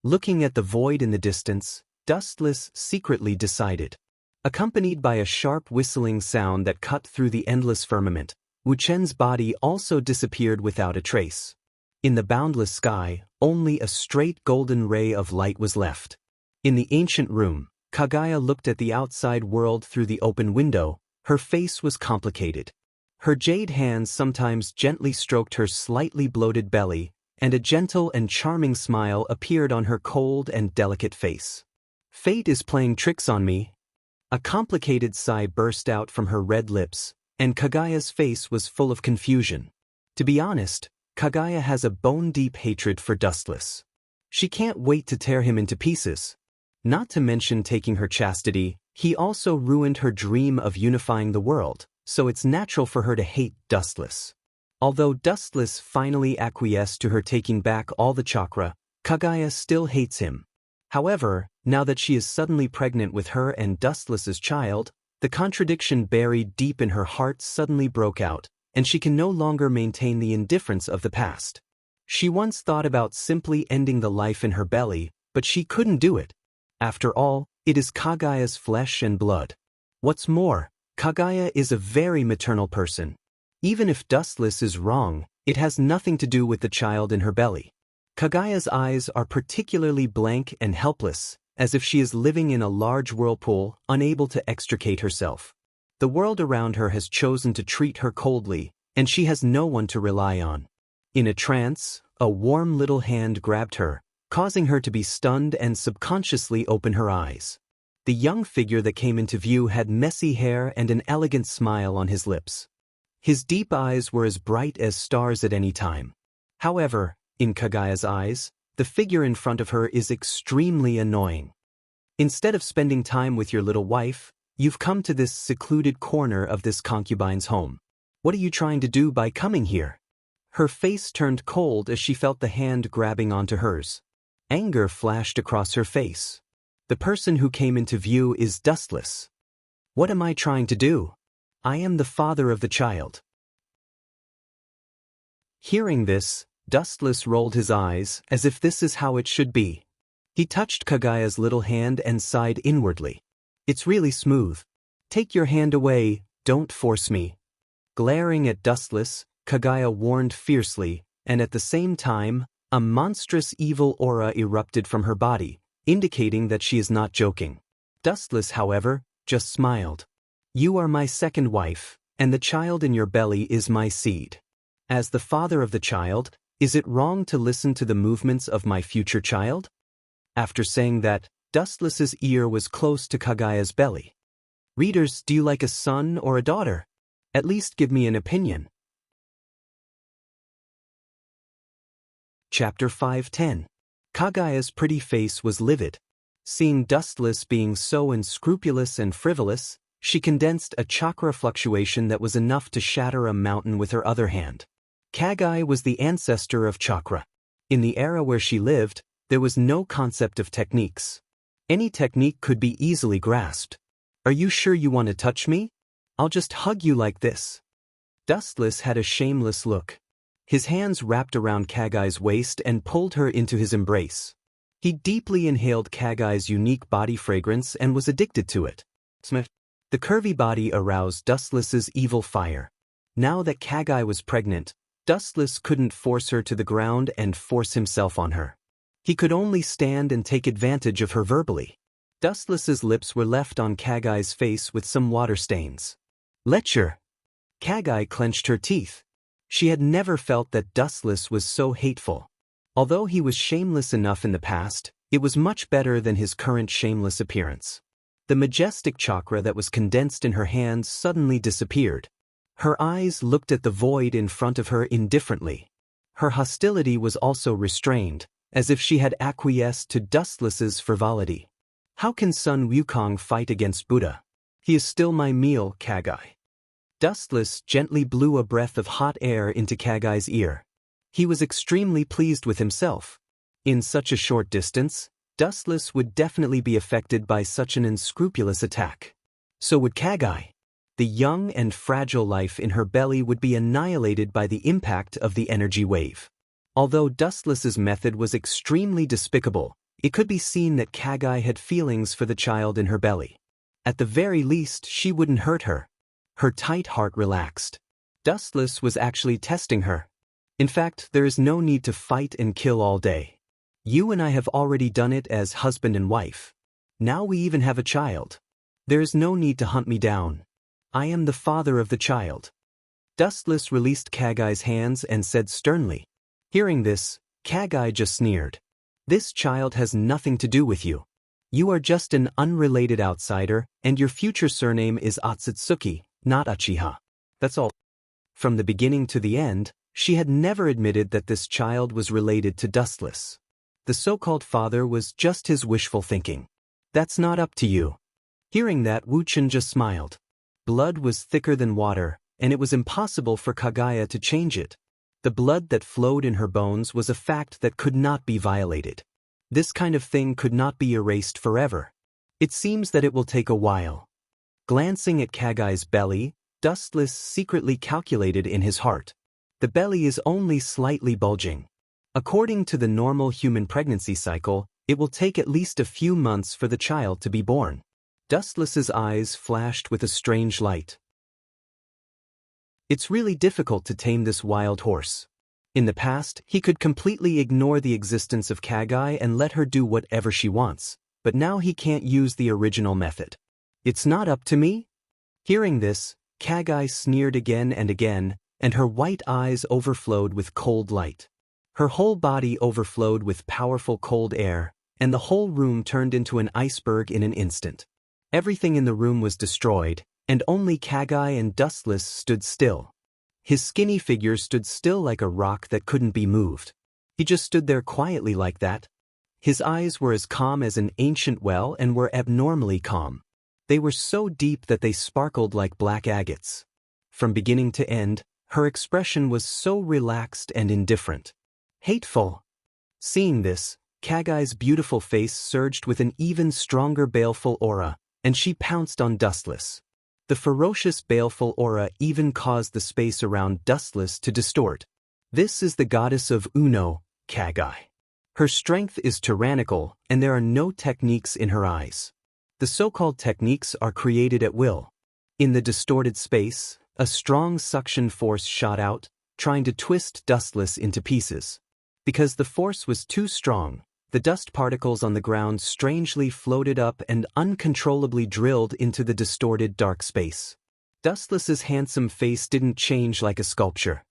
A: Looking at the void in the distance, Dustless secretly decided. Accompanied by a sharp whistling sound that cut through the endless firmament, Wu Chen's body also disappeared without a trace. In the boundless sky, only a straight golden ray of light was left. In the ancient room, Kaguya looked at the outside world through the open window. Her face was complicated. Her jade hands sometimes gently stroked her slightly bloated belly, and a gentle and charming smile appeared on her cold and delicate face. "Fate is playing tricks on me." A complicated sigh burst out from her red lips, and Kaguya's face was full of confusion. To be honest, Kaguya has a bone-deep hatred for Dustless. She can't wait to tear him into pieces. Not to mention taking her chastity, he also ruined her dream of unifying the world, so it's natural for her to hate Dustless. Although Dustless finally acquiesced to her taking back all the chakra, Kaguya still hates him. However, now that she is suddenly pregnant with her and Dustless's child, the contradiction buried deep in her heart suddenly broke out, and she can no longer maintain the indifference of the past. She once thought about simply ending the life in her belly, but she couldn't do it. After all, it is Kaguya's flesh and blood. What's more, Kaguya is a very maternal person. Even if Dustless is wrong, it has nothing to do with the child in her belly. Kaguya's eyes are particularly blank and helpless, as if she is living in a large whirlpool, unable to extricate herself. The world around her has chosen to treat her coldly, and she has no one to rely on. In a trance, a warm little hand grabbed her, causing her to be stunned and subconsciously open her eyes. The young figure that came into view had messy hair and an elegant smile on his lips. His deep eyes were as bright as stars at any time. However, in Kaguya's eyes, the figure in front of her is extremely annoying. Instead of spending time with your little wife, you've come to this secluded corner of this concubine's home. What are you trying to do by coming here? Her face turned cold as she felt the hand grabbing onto hers. Anger flashed across her face. The person who came into view is Dustless. What am I trying to do? I am the father of the child. Hearing this, Dustless rolled his eyes as if this is how it should be. He touched Kaguya's little hand and sighed inwardly. It's really smooth. Take your hand away, don't force me. Glaring at Dustless, Kaguya warned fiercely, and at the same time, a monstrous evil aura erupted from her body, indicating that she is not joking. Dustless, however, just smiled. You are my second wife, and the child in your belly is my seed. As the father of the child, is it wrong to listen to the movements of my future child? After saying that, Dustless's ear was close to Kaguya's belly. Readers, do you like a son or a daughter? At least give me an opinion. Chapter 5:10. Kaguya's pretty face was livid. Seeing Dustless being so unscrupulous and frivolous, she condensed a chakra fluctuation that was enough to shatter a mountain with her other hand. Kaguya was the ancestor of chakra. In the era where she lived, there was no concept of techniques. Any technique could be easily grasped. Are you sure you want to touch me? I'll just hug you like this. Dustless had a shameless look. His hands wrapped around Kaguya's waist and pulled her into his embrace. He deeply inhaled Kaguya's unique body fragrance and was addicted to it. The curvy body aroused Dustless's evil fire. Now that Kaguya was pregnant, Dustless couldn't force her to the ground and force himself on her. He could only stand and take advantage of her verbally. Dustless's lips were left on Kagai's face with some water stains. Lecher! Kagai clenched her teeth. She had never felt that Dustless was so hateful. Although he was shameless enough in the past, it was much better than his current shameless appearance. The majestic chakra that was condensed in her hands suddenly disappeared. Her eyes looked at the void in front of her indifferently. Her hostility was also restrained, as if she had acquiesced to Dustless's frivolity. How can Sun Wukong fight against Buddha? He is still my meal, Kagai. Dustless gently blew a breath of hot air into Kagai's ear. He was extremely pleased with himself. In such a short distance, Dustless would definitely be affected by such an unscrupulous attack. So would Kagai. The young and fragile life in her belly would be annihilated by the impact of the energy wave. Although Dustless's method was extremely despicable, it could be seen that Kagai had feelings for the child in her belly. At the very least, she wouldn't hurt her. Her tight heart relaxed. Dustless was actually testing her. In fact, there is no need to fight and kill all day. You and I have already done it as husband and wife. Now we even have a child. There is no need to hunt me down. I am the father of the child. Dustless released Kagai's hands and said sternly. Hearing this, Kagai just sneered. This child has nothing to do with you. You are just an unrelated outsider, and your future surname is Otsutsuki, not Uchiha. That's all. From the beginning to the end, she had never admitted that this child was related to Dustless. The so-called father was just his wishful thinking. That's not up to you. Hearing that, Wuchen just smiled. Blood was thicker than water, and it was impossible for Kagaya to change it. The blood that flowed in her bones was a fact that could not be violated. This kind of thing could not be erased forever. It seems that it will take a while. Glancing at Kagai's belly, Dustless secretly calculated in his heart. The belly is only slightly bulging. According to the normal human pregnancy cycle, it will take at least a few months for the child to be born. Dustless's eyes flashed with a strange light. It's really difficult to tame this wild horse. In the past, he could completely ignore the existence of Kagai and let her do whatever she wants, but now he can't use the original method. It's not up to me? Hearing this, Kagai sneered again, and her white eyes overflowed with cold light. Her whole body overflowed with powerful cold air, and the whole room turned into an iceberg in an instant. Everything in the room was destroyed, and only Kagai and Dustless stood still. His skinny figure stood still like a rock that couldn't be moved. He just stood there quietly like that. His eyes were as calm as an ancient well and were abnormally calm. They were so deep that they sparkled like black agates. From beginning to end, her expression was so relaxed and indifferent. Hateful. Seeing this, Kagai's beautiful face surged with an even stronger baleful aura, and she pounced on Dustless. The ferocious baleful aura even caused the space around Dustless to distort. This is the goddess of Uno, Kagai. Her strength is tyrannical, and there are no techniques in her eyes. The so-called techniques are created at will. In the distorted space, a strong suction force shot out, trying to twist Dustless into pieces. Because the force was too strong, the dust particles on the ground strangely floated up and uncontrollably drilled into the distorted dark space. Dustless's handsome face didn't change like a sculpture.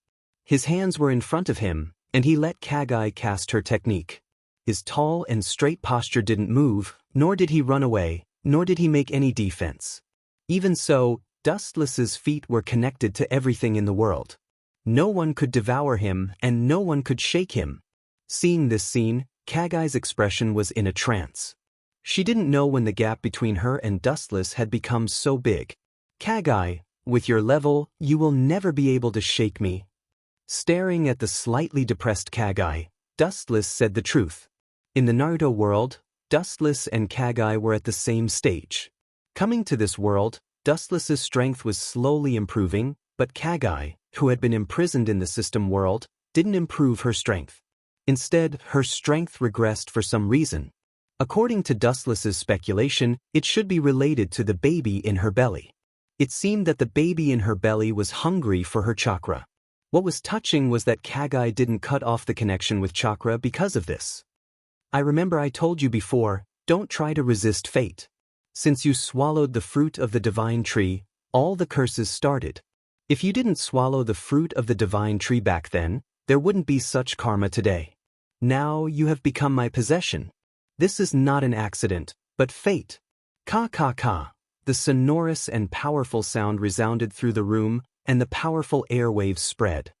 A: His hands were in front of him, and he let Kagai cast her technique. His tall and straight posture didn't move, nor did he run away, nor did he make any defense. Even so, Dustless's feet were connected to everything in the world. No one could devour him, and no one could shake him. Seeing this scene, Kagai's expression was in a trance. She didn't know when the gap between her and Dustless had become so big. Kagai, with your level, you will never be able to shake me. Staring at the slightly depressed Kagai, Dustless said the truth. In the Naruto world, Dustless and Kagai were at the same stage. Coming to this world, Dustless's strength was slowly improving, but Kagai, who had been imprisoned in the system world, didn't improve her strength. Instead, her strength regressed for some reason. According to Dustless's speculation, it should be related to the baby in her belly. It seemed that the baby in her belly was hungry for her chakra. What was touching was that Kagai didn't cut off the connection with chakra because of this. I remember I told you before, don't try to resist fate. Since you swallowed the fruit of the divine tree, all the curses started. If you didn't swallow the fruit of the divine tree back then, there wouldn't be such karma today. Now you have become my possession. This is not an accident, but fate. Ka ka ka. The sonorous and powerful sound resounded through the room, and the powerful airwaves spread.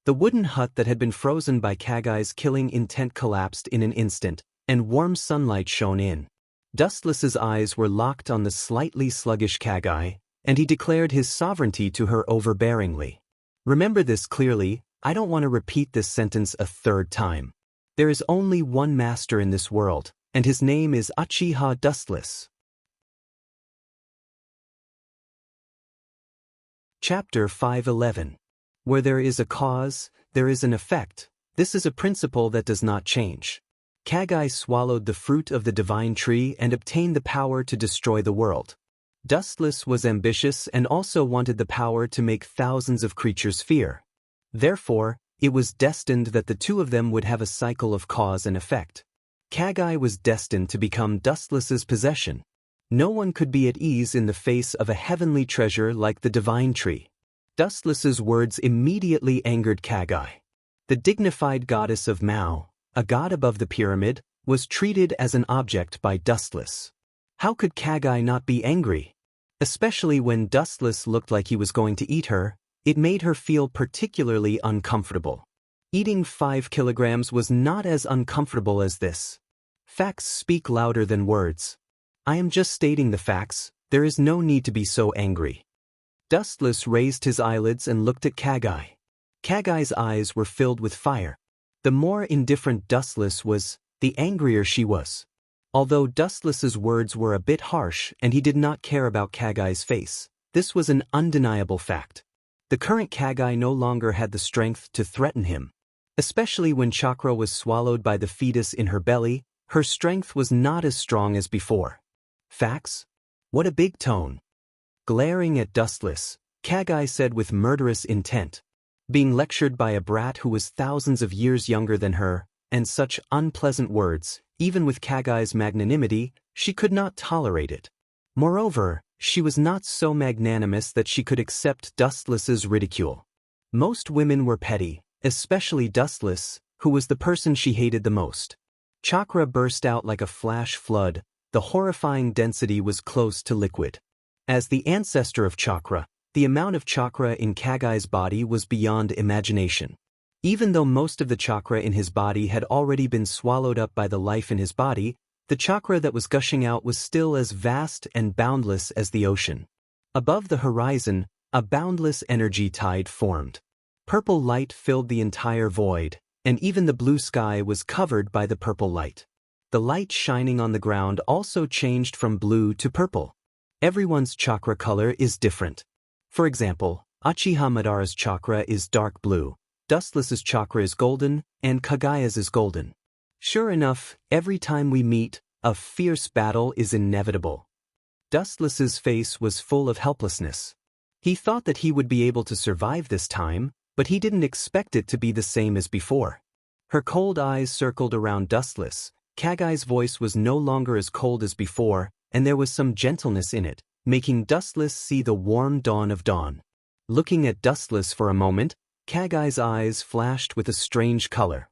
A: The wooden hut that had been frozen by Kagai's killing intent collapsed in an instant, and warm sunlight shone in. Dustless's eyes were locked on the slightly sluggish Kagai, and he declared his sovereignty to her overbearingly. Remember this clearly, I don't want to repeat this sentence a third time. There is only one master in this world, and his name is Uchiha Dustless. Chapter 511. Where there is a cause, there is an effect. This is a principle that does not change. Kagai swallowed the fruit of the divine tree and obtained the power to destroy the world. Dustless was ambitious and also wanted the power to make thousands of creatures fear. Therefore, it was destined that the two of them would have a cycle of cause and effect. Kagai was destined to become Dustless's possession. No one could be at ease in the face of a heavenly treasure like the divine tree. Dustless's words immediately angered Kagai. The dignified goddess of Mao, a god above the pyramid, was treated as an object by Dustless. How could Kagai not be angry? Especially when Dustless looked like he was going to eat her, it made her feel particularly uncomfortable. Eating 5 kilograms was not as uncomfortable as this. Facts speak louder than words. I am just stating the facts, there is no need to be so angry. Dustless raised his eyelids and looked at Kagai. Kagai's eyes were filled with fire. The more indifferent Dustless was, the angrier she was. Although Dustless's words were a bit harsh and he did not care about Kagai's face, this was an undeniable fact. The current Kagai no longer had the strength to threaten him. Especially when chakra was swallowed by the fetus in her belly, her strength was not as strong as before. Facts? What a big tone. Glaring at Dustless, Kagai said with murderous intent. Being lectured by a brat who was thousands of years younger than her, and such unpleasant words, even with Kagai's magnanimity, she could not tolerate it. Moreover, she was not so magnanimous that she could accept Dustless's ridicule. Most women were petty, especially Dustless, who was the person she hated the most. Chakra burst out like a flash flood, the horrifying density was close to liquid. As the ancestor of chakra, the amount of chakra in Kagai's body was beyond imagination. Even though most of the chakra in his body had already been swallowed up by the life in his body, the chakra that was gushing out was still as vast and boundless as the ocean. Above the horizon, a boundless energy tide formed. Purple light filled the entire void, and even the blue sky was covered by the purple light. The light shining on the ground also changed from blue to purple. Everyone's chakra color is different. For example, Uchiha Madara's chakra is dark blue, Dustless's chakra is golden, and Kagai's is golden. Sure enough, every time we meet, a fierce battle is inevitable. Dustless's face was full of helplessness. He thought that he would be able to survive this time, but he didn't expect it to be the same as before. Her cold eyes circled around Dustless. Kagai's voice was no longer as cold as before, and there was some gentleness in it, making Dustless see the warm dawn of dawn. Looking at Dustless for a moment, Kagai's eyes flashed with a strange color.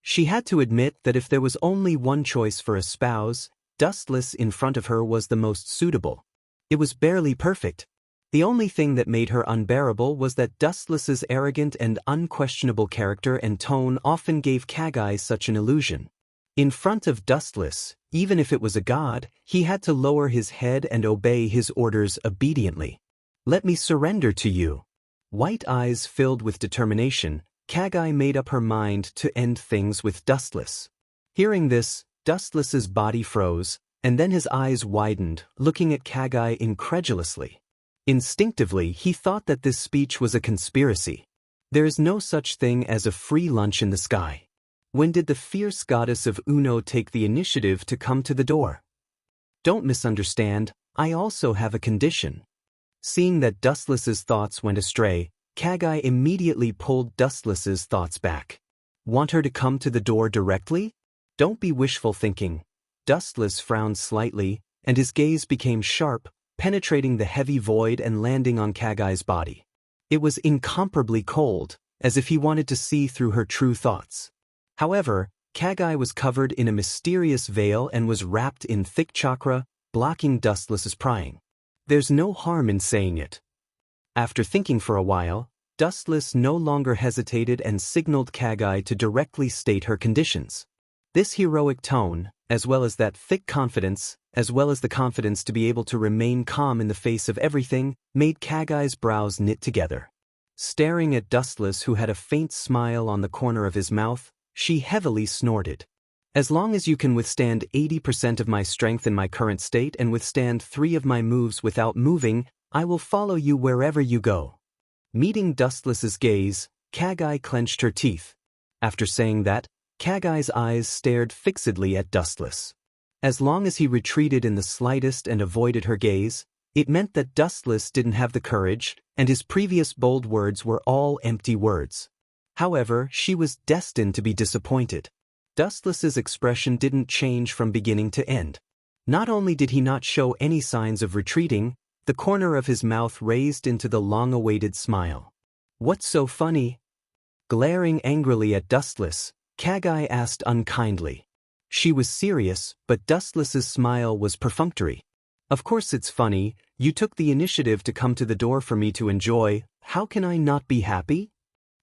A: She had to admit that if there was only one choice for a spouse, Dustless in front of her was the most suitable. It was barely perfect. The only thing that made her unbearable was that Dustless's arrogant and unquestionable character and tone often gave Kagai such an illusion. In front of Dustless, even if it was a god, he had to lower his head and obey his orders obediently. Let me surrender to you. White eyes filled with determination, Kagai made up her mind to end things with Dustless. Hearing this, Dustless's body froze, and then his eyes widened, looking at Kagai incredulously. Instinctively, he thought that this speech was a conspiracy. There is no such thing as a free lunch in the sky. When did the fierce goddess of Uno take the initiative to come to the door? Don't misunderstand, I also have a condition. Seeing that Dustless's thoughts went astray, Kagai immediately pulled Dustless's thoughts back. Want her to come to the door directly? Don't be wishful thinking. Dustless frowned slightly, and his gaze became sharp, penetrating the heavy void and landing on Kagai's body. It was incomparably cold, as if he wanted to see through her true thoughts. However, Kagai was covered in a mysterious veil and was wrapped in thick chakra, blocking Dustless's prying. There's no harm in saying it. After thinking for a while, Dustless no longer hesitated and signaled Kagai to directly state her conditions. This heroic tone, as well as that thick confidence, as well as the confidence to be able to remain calm in the face of everything, made Kagai's brows knit together. Staring at Dustless, who had a faint smile on the corner of his mouth, she heavily snorted. As long as you can withstand 80% of my strength in my current state and withstand 3 of my moves without moving, I will follow you wherever you go. Meeting Dustless's gaze, Kagai clenched her teeth. After saying that, Kagai's eyes stared fixedly at Dustless. As long as he retreated in the slightest and avoided her gaze, it meant that Dustless didn't have the courage, and his previous bold words were all empty words. However, she was destined to be disappointed. Dustless's expression didn't change from beginning to end. Not only did he not show any signs of retreating, the corner of his mouth raised into the long-awaited smile. What's so funny? Glaring angrily at Dustless, Kagai asked unkindly. She was serious, but Dustless's smile was perfunctory. Of course it's funny, you took the initiative to come to the door for me to enjoy, how can I not be happy?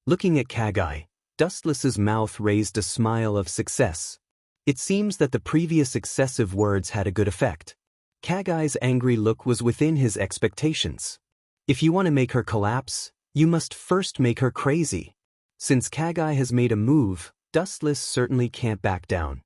A: Looking at Kagai, Dustless's mouth raised a smile of success. It seems that the previous excessive words had a good effect. Kagai's angry look was within his expectations. If you want to make her collapse, you must first make her crazy. Since Kagai has made a move, Dustless certainly can't back down.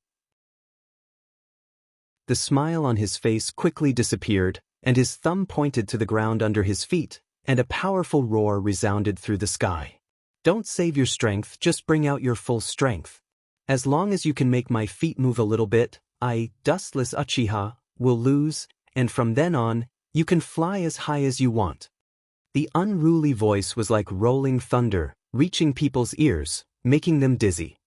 A: The smile on his face quickly disappeared, and his thumb pointed to the ground under his feet, and a powerful roar resounded through the sky. Don't save your strength, just bring out your full strength. As long as you can make my feet move a little bit, I, Dustless Uchiha, will lose, and from then on, you can fly as high as you want. The unruly voice was like rolling thunder, reaching people's ears, making them dizzy.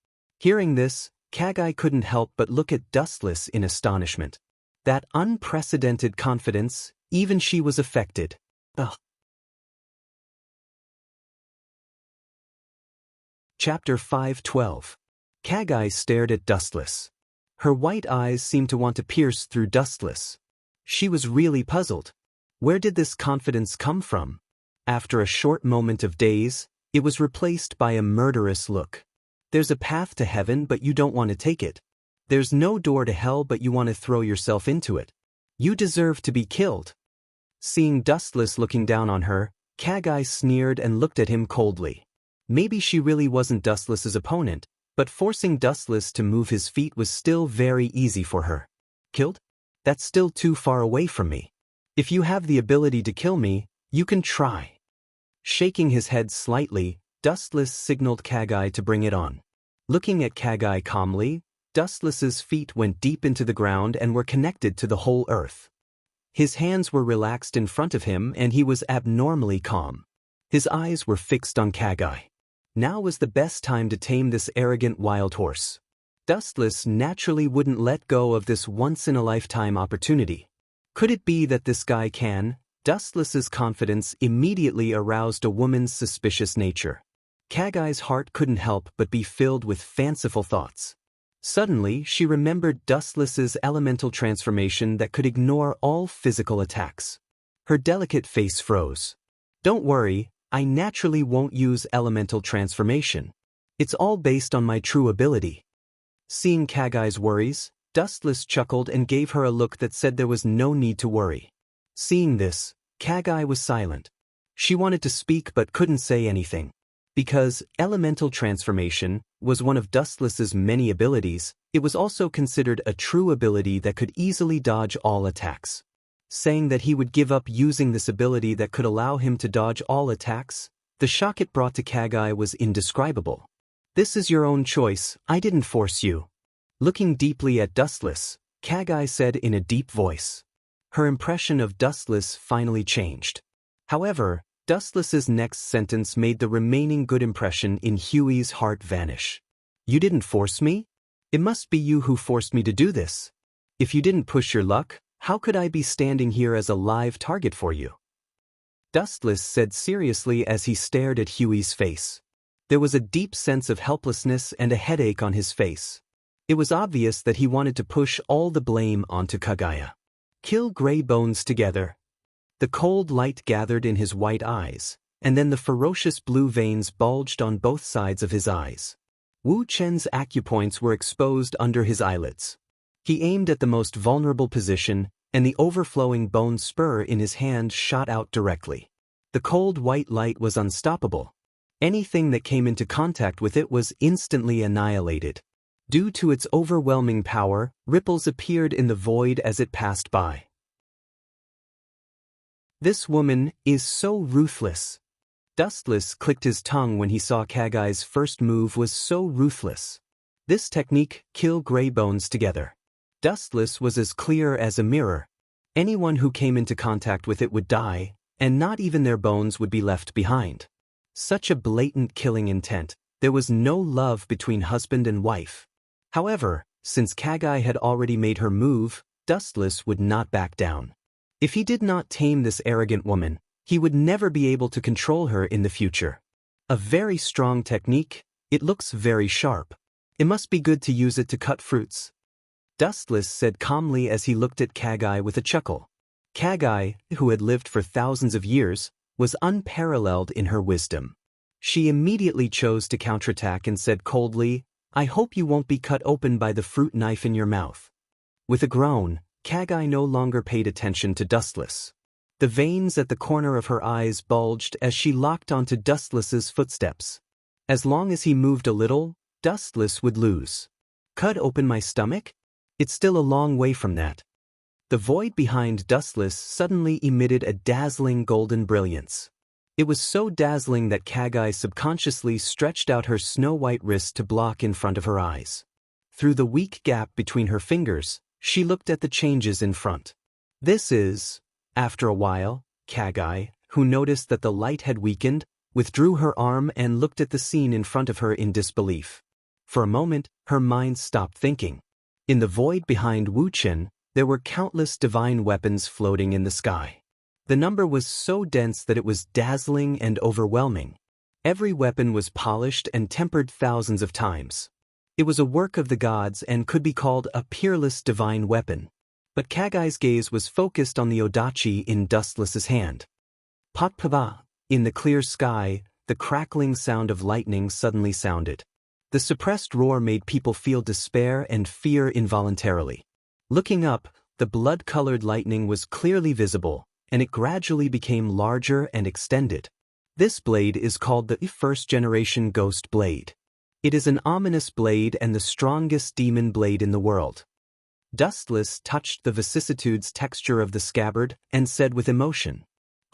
A: Hearing this, Kagai couldn't help but look at Dustless in astonishment. That unprecedented confidence, even she was affected. Ugh. Chapter 5:12. Kagai stared at Dustless. Her white eyes seemed to want to pierce through Dustless. She was really puzzled. Where did this confidence come from? After a short moment of daze, it was replaced by a murderous look. There's a path to heaven, but you don't want to take it. There's no door to hell, but you want to throw yourself into it. You deserve to be killed. Seeing Dustless looking down on her, Kagai sneered and looked at him coldly. Maybe she really wasn't Dustless's opponent, but forcing Dustless to move his feet was still very easy for her. Killed? That's still too far away from me. If you have the ability to kill me, you can try. Shaking his head slightly, Dustless signaled Kagai to bring it on. Looking at Kagai calmly, Dustless's feet went deep into the ground and were connected to the whole earth. His hands were relaxed in front of him and he was abnormally calm. His eyes were fixed on Kagai. Now was the best time to tame this arrogant wild horse. Dustless naturally wouldn't let go of this once-in-a-lifetime opportunity. Could it be that this guy can? Dustless's confidence immediately aroused a woman's suspicious nature. Kagai's heart couldn't help but be filled with fanciful thoughts. Suddenly, she remembered Dustless's elemental transformation that could ignore all physical attacks. Her delicate face froze. Don't worry, I naturally won't use elemental transformation. It's all based on my true ability. Seeing Kagai's worries, Dustless chuckled and gave her a look that said there was no need to worry. Seeing this, Kagai was silent. She wanted to speak but couldn't say anything. Because elemental transformation was one of Dustless's many abilities, it was also considered a true ability that could easily dodge all attacks. Saying that he would give up using this ability that could allow him to dodge all attacks, the shock it brought to Kagai was indescribable. This is your own choice, I didn't force you. Looking deeply at Dustless, Kagai said in a deep voice. Her impression of Dustless finally changed. However, Dustless's next sentence made the remaining good impression in Huey's heart vanish. "You didn't force me? It must be you who forced me to do this. If you didn't push your luck, how could I be standing here as a live target for you?" Dustless said seriously as he stared at Huey's face. There was a deep sense of helplessness and a headache on his face. It was obvious that he wanted to push all the blame onto Kagaya. "Kill gray bones together." The cold light gathered in his white eyes, and then the ferocious blue veins bulged on both sides of his eyes. Wu Chen's acupoints were exposed under his eyelids. He aimed at the most vulnerable position, and the overflowing bone spur in his hand shot out directly. The cold white light was unstoppable. Anything that came into contact with it was instantly annihilated. Due to its overwhelming power, ripples appeared in the void as it passed by. "This woman is so ruthless." Dustless clicked his tongue when he saw Kagai's first move was so ruthless. This technique, kill gray bones together. Dustless was as clear as a mirror. Anyone who came into contact with it would die, and not even their bones would be left behind. Such a blatant killing intent, there was no love between husband and wife. However, since Kagai had already made her move, Dustless would not back down. If he did not tame this arrogant woman, he would never be able to control her in the future. A very strong technique, it looks very sharp. It must be good to use it to cut fruits. Dustless said calmly as he looked at Kagai with a chuckle. Kagai, who had lived for thousands of years, was unparalleled in her wisdom. She immediately chose to counterattack and said coldly, "I hope you won't be cut open by the fruit knife in your mouth." With a groan, Kagai no longer paid attention to Dustless. The veins at the corner of her eyes bulged as she locked onto Dustless's footsteps. As long as he moved a little, Dustless would lose. "Cut open my stomach? It's still a long way from that." The void behind Dustless suddenly emitted a dazzling golden brilliance. It was so dazzling that Kagai subconsciously stretched out her snow-white wrist to block in front of her eyes. Through the weak gap between her fingers, she looked at the changes in front. This is... After a while, Kagai, who noticed that the light had weakened, withdrew her arm and looked at the scene in front of her in disbelief. For a moment, her mind stopped thinking. In the void behind Wu Chen, there were countless divine weapons floating in the sky. The number was so dense that it was dazzling and overwhelming. Every weapon was polished and tempered thousands of times. It was a work of the gods and could be called a peerless divine weapon. But Kagai's gaze was focused on the odachi in Dustless's hand. Pat-pa-ba! In the clear sky, the crackling sound of lightning suddenly sounded. The suppressed roar made people feel despair and fear involuntarily. Looking up, the blood-colored lightning was clearly visible, and it gradually became larger and extended. This blade is called the first-generation ghost blade. It is an ominous blade and the strongest demon blade in the world. Dustless touched the vicissitudes texture of the scabbard and said with emotion,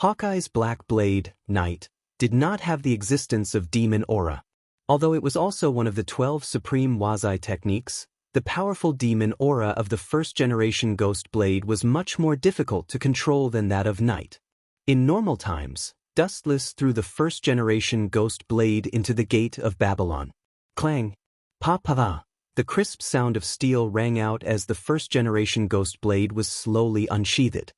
A: "Hawkeye's black blade, Knight, did not have the existence of demon aura. Although it was also one of the 12 supreme Wazai techniques, the powerful demon aura of the first-generation ghost blade was much more difficult to control than that of Knight. In normal times, Dustless threw the first-generation ghost blade into the gate of Babylon. Clang! Pa-pa-va! The crisp sound of steel rang out as the first-generation ghost blade was slowly unsheathed.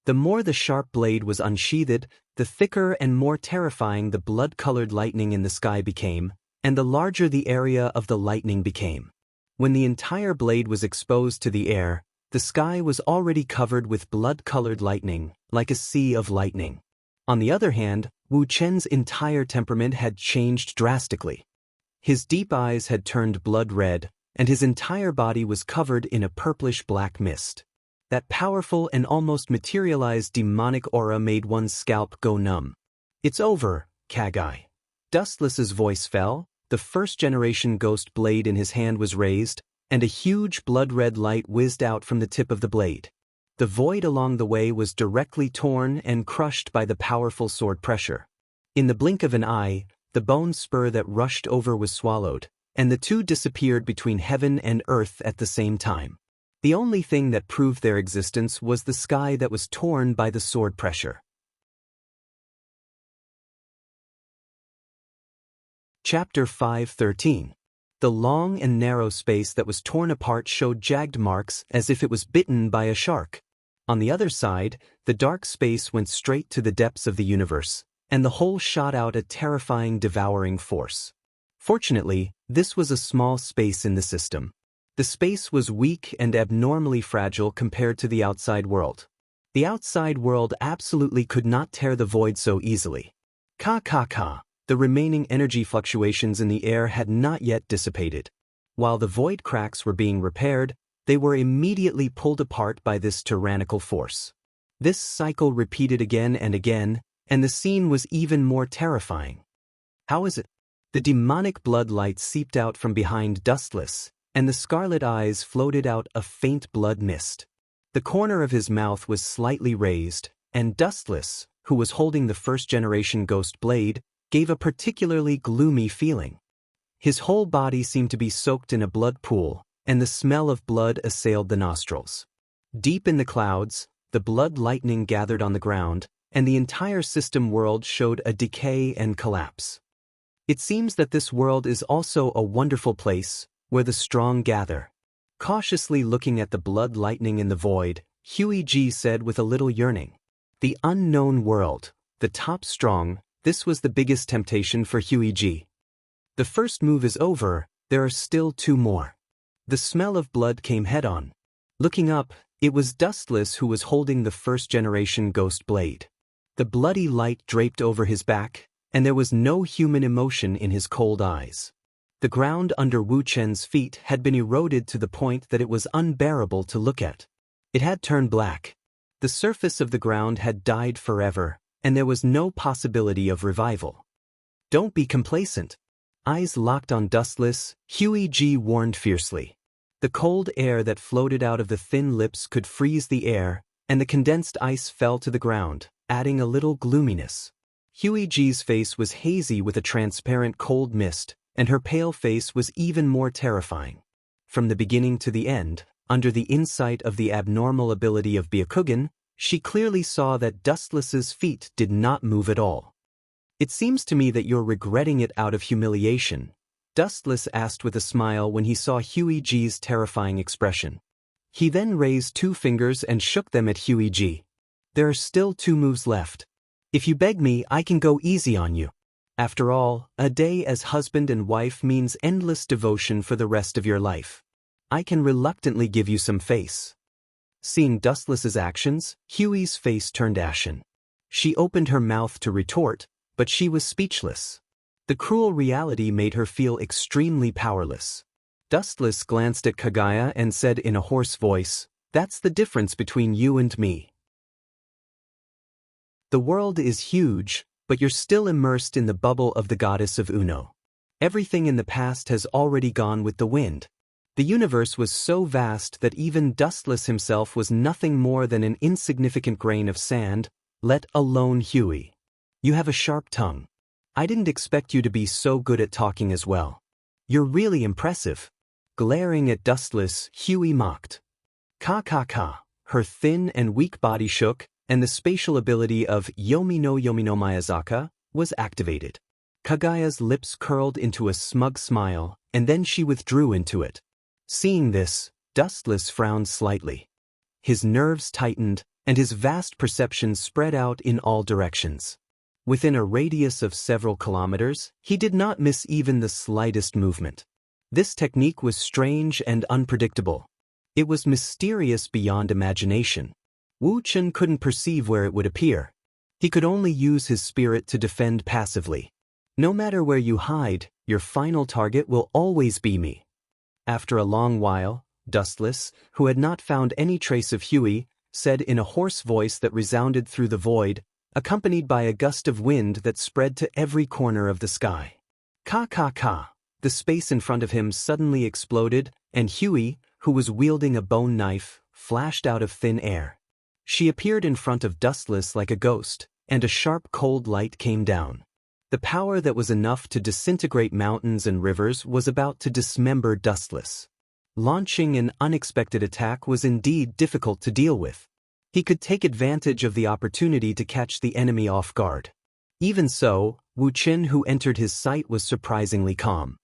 A: The more the sharp blade was unsheathed, the thicker and more terrifying the blood-colored lightning in the sky became, and the larger the area of the lightning became. When the entire blade was exposed to the air, the sky was already covered with blood-colored lightning, like a sea of lightning. On the other hand, Wu Chen's entire temperament had changed drastically. His deep eyes had turned blood red, and his entire body was covered in a purplish-black mist. That powerful and almost materialized demonic aura made one's scalp go numb. "It's over, Kagai." Dustless's voice fell, the first-generation ghost blade in his hand was raised, and a huge blood-red light whizzed out from the tip of the blade. The void along the way was directly torn and crushed by the powerful sword pressure. In the blink of an eye, the bone spur that rushed over was swallowed, and the two disappeared between heaven and earth at the same time. The only thing that proved their existence was the sky that was torn by the sword pressure. Chapter 5:13. The long and narrow space that was torn apart showed jagged marks as if it was bitten by a shark. On the other side, the dark space went straight to the depths of the universe, and the whole shot out a terrifying, devouring force. Fortunately, this was a small space in the system. The space was weak and abnormally fragile compared to the outside world. The outside world absolutely could not tear the void so easily. The remaining energy fluctuations in the air had not yet dissipated. While the void cracks were being repaired, they were immediately pulled apart by this tyrannical force. This cycle repeated again and again, and the scene was even more terrifying. How is it? The demonic blood light seeped out from behind Dustless, and the scarlet eyes floated out a faint blood mist. The corner of his mouth was slightly raised, and Dustless, who was holding the first-generation ghost blade, gave a particularly gloomy feeling. His whole body seemed to be soaked in a blood pool, and the smell of blood assailed the nostrils. Deep in the clouds, the blood lightning gathered on the ground, and the entire system world showed a decay and collapse. It seems that this world is also a wonderful place, where the strong gather. Cautiously looking at the blood lightning in the void, Huey G said with a little yearning. The unknown world, the top strong, this was the biggest temptation for Huey G. The first move is over, there are still two more. The smell of blood came head-on. Looking up, it was Dustless who was holding the first-generation ghost blade. The bloody light draped over his back, and there was no human emotion in his cold eyes. The ground under Wu Chen's feet had been eroded to the point that it was unbearable to look at. It had turned black. The surface of the ground had died forever, and there was no possibility of revival. Don't be complacent. Eyes locked on Dustless, Huey G warned fiercely. The cold air that floated out of the thin lips could freeze the air, and the condensed ice fell to the ground, adding a little gloominess. Huey G's face was hazy with a transparent cold mist, and her pale face was even more terrifying. From the beginning to the end, under the insight of the abnormal ability of Byakugan, she clearly saw that Dustless's feet did not move at all. It seems to me that you're regretting it out of humiliation, Dustless asked with a smile when he saw Huey G's terrifying expression. He then raised two fingers and shook them at Huey G. There are still two moves left. If you beg me, I can go easy on you. After all, a day as husband and wife means endless devotion for the rest of your life. I can reluctantly give you some face. Seeing Dustless's actions, Huey's face turned ashen. She opened her mouth to retort, but she was speechless. The cruel reality made her feel extremely powerless. Dustless glanced at Kagaya and said in a hoarse voice, "That's the difference between you and me. The world is huge, but you're still immersed in the bubble of the goddess of Uno. Everything in the past has already gone with the wind. The universe was so vast that even Dustless himself was nothing more than an insignificant grain of sand, let alone Huey. You have a sharp tongue. I didn't expect you to be so good at talking as well. You're really impressive." Glaring at Dustless, Huey mocked. Ka. Her thin and weak body shook, and the spatial ability of Yomi no Miyazaka was activated. Kagaya's lips curled into a smug smile, and then she withdrew into it. Seeing this, Dustless frowned slightly. His nerves tightened, and his vast perception spread out in all directions. Within a radius of several kilometers, he did not miss even the slightest movement. This technique was strange and unpredictable. It was mysterious beyond imagination. Wu Chen couldn't perceive where it would appear. He could only use his spirit to defend passively. No matter where you hide, your final target will always be me. After a long while, Dustless, who had not found any trace of Huey, said in a hoarse voice that resounded through the void, accompanied by a gust of wind that spread to every corner of the sky. Ka. The space in front of him suddenly exploded, and Huey, who was wielding a bone knife, flashed out of thin air. She appeared in front of Dustless like a ghost, and a sharp cold light came down. The power that was enough to disintegrate mountains and rivers was about to dismember Dustless. Launching an unexpected attack was indeed difficult to deal with. He could take advantage of the opportunity to catch the enemy off guard. Even so, Wu Qin, who entered his sight, was surprisingly calm.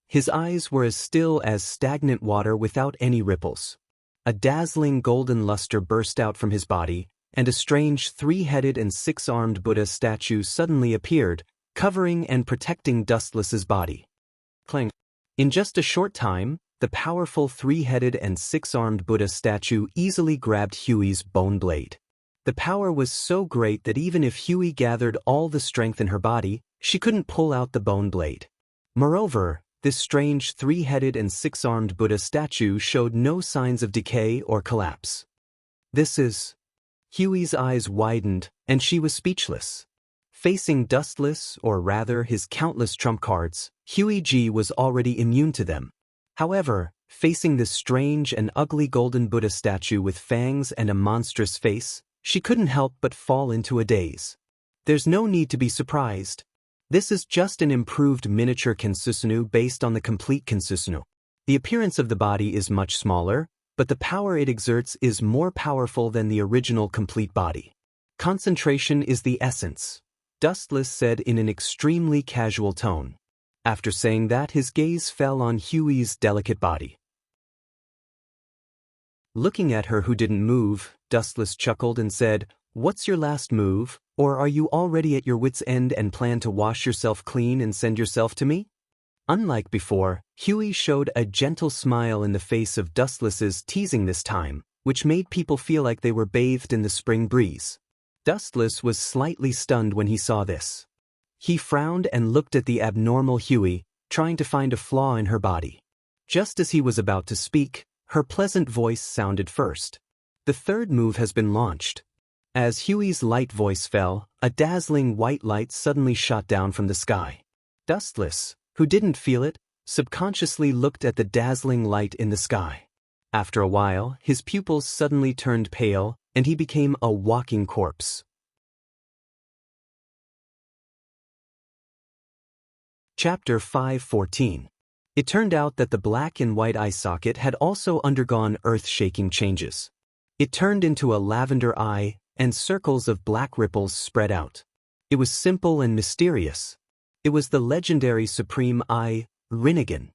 A: His eyes were as still as stagnant water without any ripples. A dazzling golden luster burst out from his body, and a strange three-headed and six-armed Buddha statue suddenly appeared, covering and protecting Dustless's body. Clang. In just a short time, the powerful three-headed and six-armed Buddha statue easily grabbed Huey's bone blade. The power was so great that even if Huey gathered all the strength in her body, she couldn't pull out the bone blade. Moreover, this strange three-headed and six-armed Buddha statue showed no signs of decay or collapse. This is... Huey's eyes widened, and she was speechless. Facing Dustless, or rather his countless trump cards, Huey G was already immune to them. However, facing this strange and ugly golden Buddha statue with fangs and a monstrous face, she couldn't help but fall into a daze. There's no need to be surprised. This is just an improved miniature Kensusunu based on the complete Kensusunu. The appearance of the body is much smaller, but the power it exerts is more powerful than the original complete body. Concentration is the essence, Dustless said in an extremely casual tone. After saying that, his gaze fell on Huey's delicate body. Looking at her who didn't move, Dustless chuckled and said, "What's your last move, or are you already at your wit's end and plan to wash yourself clean and send yourself to me?" Unlike before, Huey showed a gentle smile in the face of Dustless's teasing this time, which made people feel like they were bathed in the spring breeze. Dustless was slightly stunned when he saw this. He frowned and looked at the abnormal Huey, trying to find a flaw in her body. Just as he was about to speak, her pleasant voice sounded first. "The third move has been launched." As Huey's light voice fell, a dazzling white light suddenly shot down from the sky. Dustless, who didn't feel it, subconsciously looked at the dazzling light in the sky. After a while, his pupils suddenly turned pale, and he became a walking corpse. Chapter 5:14. It turned out that the black and white eye socket had also undergone earth-shaking changes. It turned into a lavender eye, and circles of black ripples spread out. It was simple and mysterious. It was the legendary Supreme Eye, Rinnegan.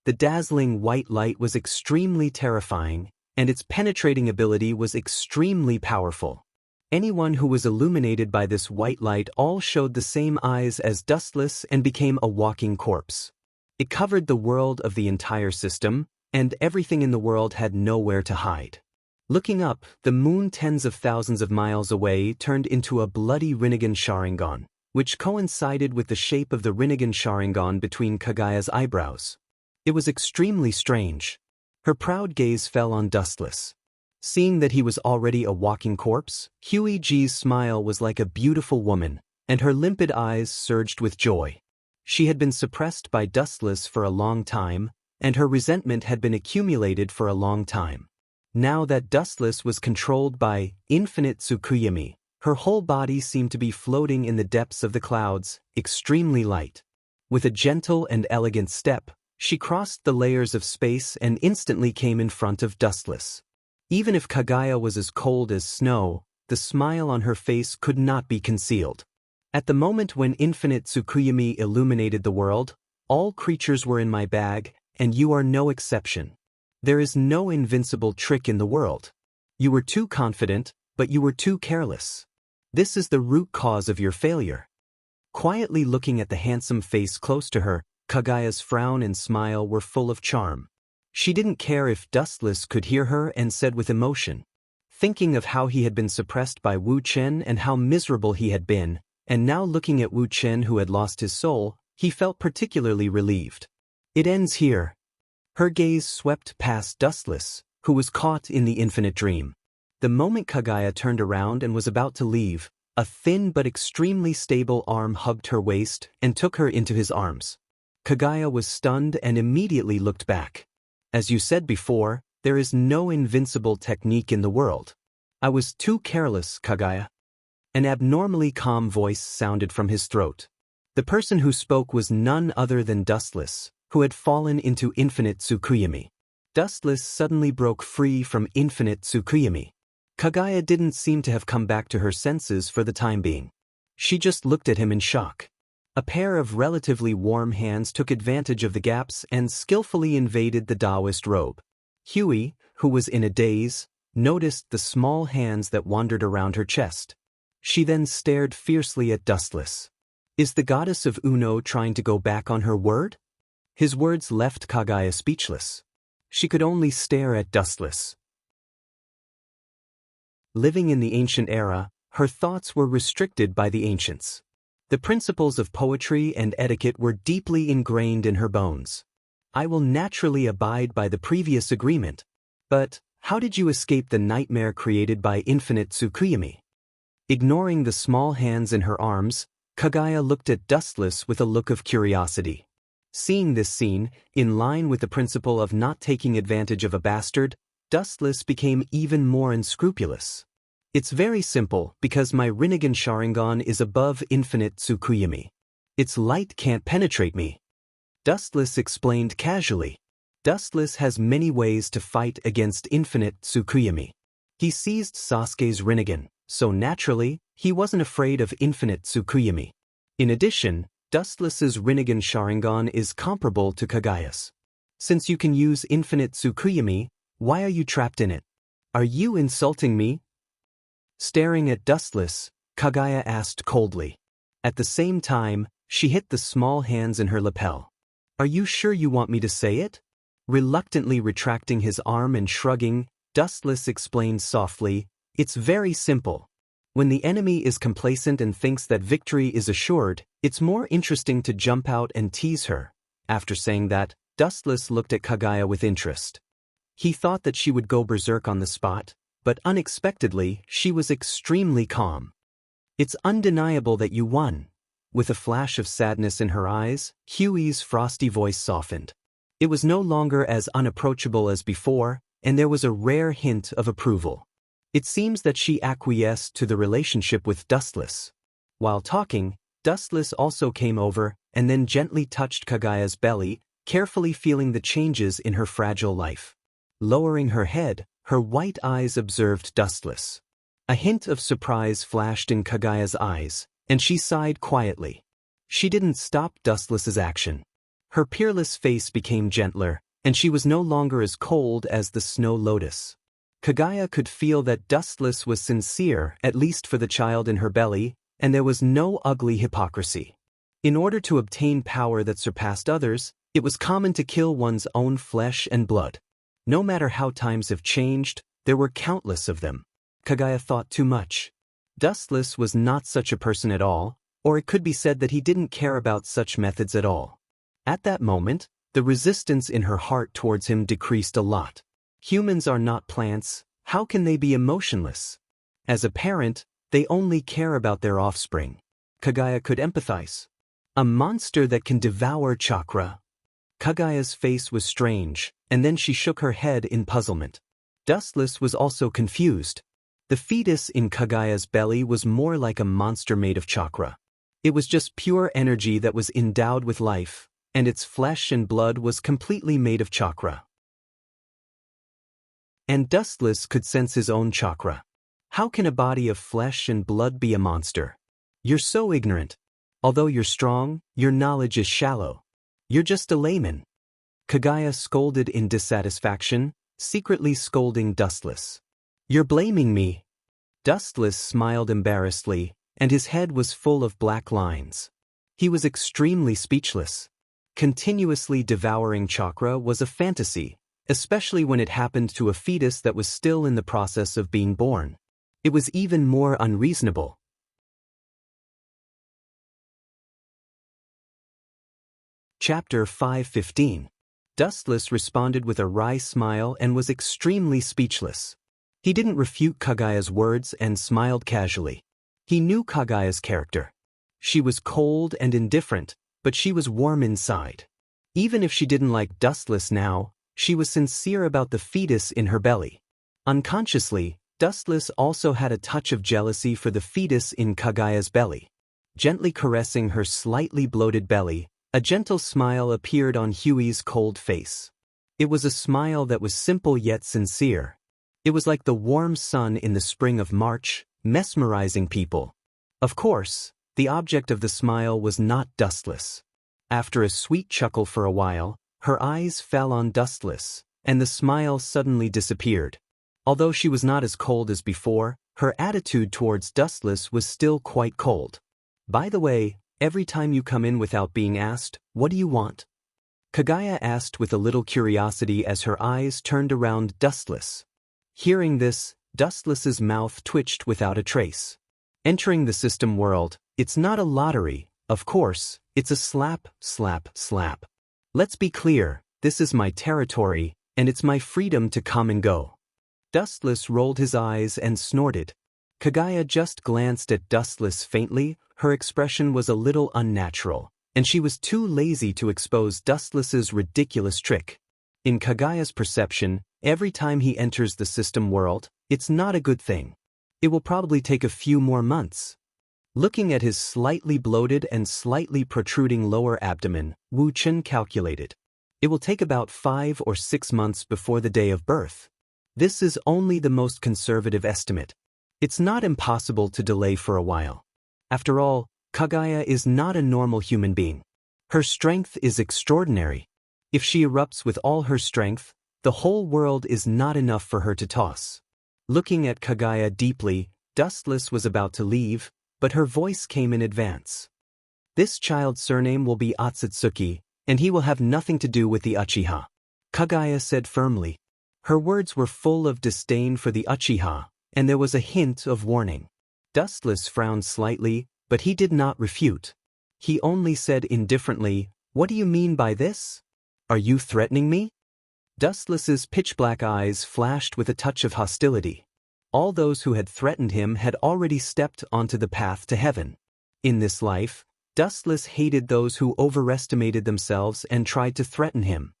A: The dazzling white light was extremely terrifying, and its penetrating ability was extremely powerful. Anyone who was illuminated by this white light all showed the same eyes as Dustless and became a walking corpse. It covered the world of the entire system, and everything in the world had nowhere to hide. Looking up, the moon tens of thousands of miles away turned into a bloody Rinnegan Sharingan, which coincided with the shape of the Rinnegan Sharingan between Kagaya's eyebrows. It was extremely strange. Her proud gaze fell on Dustless. Seeing that he was already a walking corpse, Huey G's smile was like a beautiful woman, and her limpid eyes surged with joy. She had been suppressed by Dustless for a long time, and her resentment had been accumulated for a long time. Now that Dustless was controlled by Infinite Tsukuyami, her whole body seemed to be floating in the depths of the clouds, extremely light. With a gentle and elegant step, she crossed the layers of space and instantly came in front of Dustless. Even if Kagaya was as cold as snow, the smile on her face could not be concealed. At the moment when Infinite Tsukuyami illuminated the world, all creatures were in my bag, and you are no exception. There is no invincible trick in the world. You were too confident, but you were too careless. This is the root cause of your failure. Quietly looking at the handsome face close to her, Kagaya's frown and smile were full of charm. She didn't care if Dustless could hear her and said with emotion. Thinking of how he had been suppressed by Wu Chen and how miserable he had been, and now looking at Wu Chen who had lost his soul, he felt particularly relieved. It ends here. Her gaze swept past Dustless, who was caught in the infinite dream. The moment Kagaya turned around and was about to leave, a thin but extremely stable arm hugged her waist and took her into his arms. Kagaya was stunned and immediately looked back. As you said before, there is no invincible technique in the world. I was too careless, Kagaya. An abnormally calm voice sounded from his throat. The person who spoke was none other than Dustless, who had fallen into Infinite Tsukuyami. Dustless suddenly broke free from infinite Tsukuyami. Kagaya didn't seem to have come back to her senses for the time being. She just looked at him in shock. A pair of relatively warm hands took advantage of the gaps and skillfully invaded the Taoist robe. Huey, who was in a daze, noticed the small hands that wandered around her chest. She then stared fiercely at Dustless. Is the goddess of Uno trying to go back on her word? His words left Kagaya speechless. She could only stare at Dustless. Living in the ancient era, her thoughts were restricted by the ancients. The principles of poetry and etiquette were deeply ingrained in her bones. I will naturally abide by the previous agreement. But, how did you escape the nightmare created by infinite Tsukuyami? Ignoring the small hands in her arms, Kagaya looked at Dustless with a look of curiosity. Seeing this scene, in line with the principle of not taking advantage of a bastard, Dustless became even more unscrupulous. It's very simple because my Rinnegan Sharingan is above infinite Tsukuyami. Its light can't penetrate me. Dustless explained casually. Dustless has many ways to fight against infinite Tsukuyami. He seized Sasuke's Rinnegan, so naturally, he wasn't afraid of infinite Tsukuyami. In addition, Dustless's Rinnegan Sharingan is comparable to Kagaya's. Since you can use infinite Tsukuyami, why are you trapped in it? Are you insulting me? Staring at Dustless, Kagaya asked coldly. At the same time, she hit the small hands in her lapel. Are you sure you want me to say it? Reluctantly retracting his arm and shrugging, Dustless explained softly, it's very simple. When the enemy is complacent and thinks that victory is assured, it's more interesting to jump out and tease her. After saying that, Dustless looked at Kagaya with interest. He thought that she would go berserk on the spot, but unexpectedly, she was extremely calm. It's undeniable that you won. With a flash of sadness in her eyes, Huey's frosty voice softened. It was no longer as unapproachable as before, and there was a rare hint of approval. It seems that she acquiesced to the relationship with Dustless. While talking, Dustless also came over and then gently touched Kagaya's belly, carefully feeling the changes in her fragile life. Lowering her head, her white eyes observed Dustless. A hint of surprise flashed in Kagaya's eyes, and she sighed quietly. She didn't stop Dustless's action. Her peerless face became gentler, and she was no longer as cold as the snow lotus. Kagaya could feel that Dustless was sincere, at least for the child in her belly, and there was no ugly hypocrisy. In order to obtain power that surpassed others, it was common to kill one's own flesh and blood. No matter how times have changed, there were countless of them. Kagaya thought too much. Dustless was not such a person at all, or it could be said that he didn't care about such methods at all. At that moment, the resistance in her heart towards him decreased a lot. Humans are not plants, how can they be emotionless? As a parent, they only care about their offspring. Kagaya could empathize. A monster that can devour chakra. Kagaya's face was strange, and then she shook her head in puzzlement. Dustless was also confused. The fetus in Kagaya's belly was more like a monster made of chakra. It was just pure energy that was endowed with life, and its flesh and blood was completely made of chakra. And Dustless could sense his own chakra. How can a body of flesh and blood be a monster? You're so ignorant. Although you're strong, your knowledge is shallow. You're just a layman. Kagaya scolded in dissatisfaction, secretly scolding Dustless. You're blaming me. Dustless smiled embarrassedly, and his head was full of black lines. He was extremely speechless. Continuously devouring chakra was a fantasy, especially when it happened to a fetus that was still in the process of being born. It was even more unreasonable. Chapter 5:15. Dustless responded with a wry smile and was extremely speechless. He didn't refute Kagaya's words and smiled casually. He knew Kagaya's character. She was cold and indifferent, but she was warm inside. Even if she didn't like Dustless now, she was sincere about the fetus in her belly. Unconsciously, Dustless also had a touch of jealousy for the fetus in Kagaya's belly. Gently caressing her slightly bloated belly, a gentle smile appeared on Huey's cold face. It was a smile that was simple yet sincere. It was like the warm sun in the spring of March, mesmerizing people. Of course, the object of the smile was not Dustless. After a sweet chuckle for a while, her eyes fell on Dustless, and the smile suddenly disappeared. Although she was not as cold as before, her attitude towards Dustless was still quite cold. "By the way, every time you come in without being asked, what do you want?" Kaguya asked with a little curiosity as her eyes turned around Dustless. Hearing this, Dustless's mouth twitched without a trace. Entering the system world, it's not a lottery, of course, it's a slap, slap, slap. Let's be clear, this is my territory, and it's my freedom to come and go. Dustless rolled his eyes and snorted. Kaguya just glanced at Dustless faintly. Her expression was a little unnatural, and she was too lazy to expose Dustless's ridiculous trick. In Kaguya's perception, every time he enters the system world, it's not a good thing. It will probably take a few more months. Looking at his slightly bloated and slightly protruding lower abdomen, Wu Chen calculated. It will take about 5 or 6 months before the day of birth. This is only the most conservative estimate. It's not impossible to delay for a while. After all, Kaguya is not a normal human being. Her strength is extraordinary. If she erupts with all her strength, the whole world is not enough for her to toss. Looking at Kaguya deeply, Dustless was about to leave, but her voice came in advance. "This child's surname will be Otsutsuki, and he will have nothing to do with the Uchiha," Kaguya said firmly. Her words were full of disdain for the Uchiha, and there was a hint of warning. Dustless frowned slightly, but he did not refute. He only said indifferently, "What do you mean by this? Are you threatening me?" Dustless's pitch-black eyes flashed with a touch of hostility. All those who had threatened him had already stepped onto the path to heaven. In this life, Dustless hated those who overestimated themselves and tried to threaten him.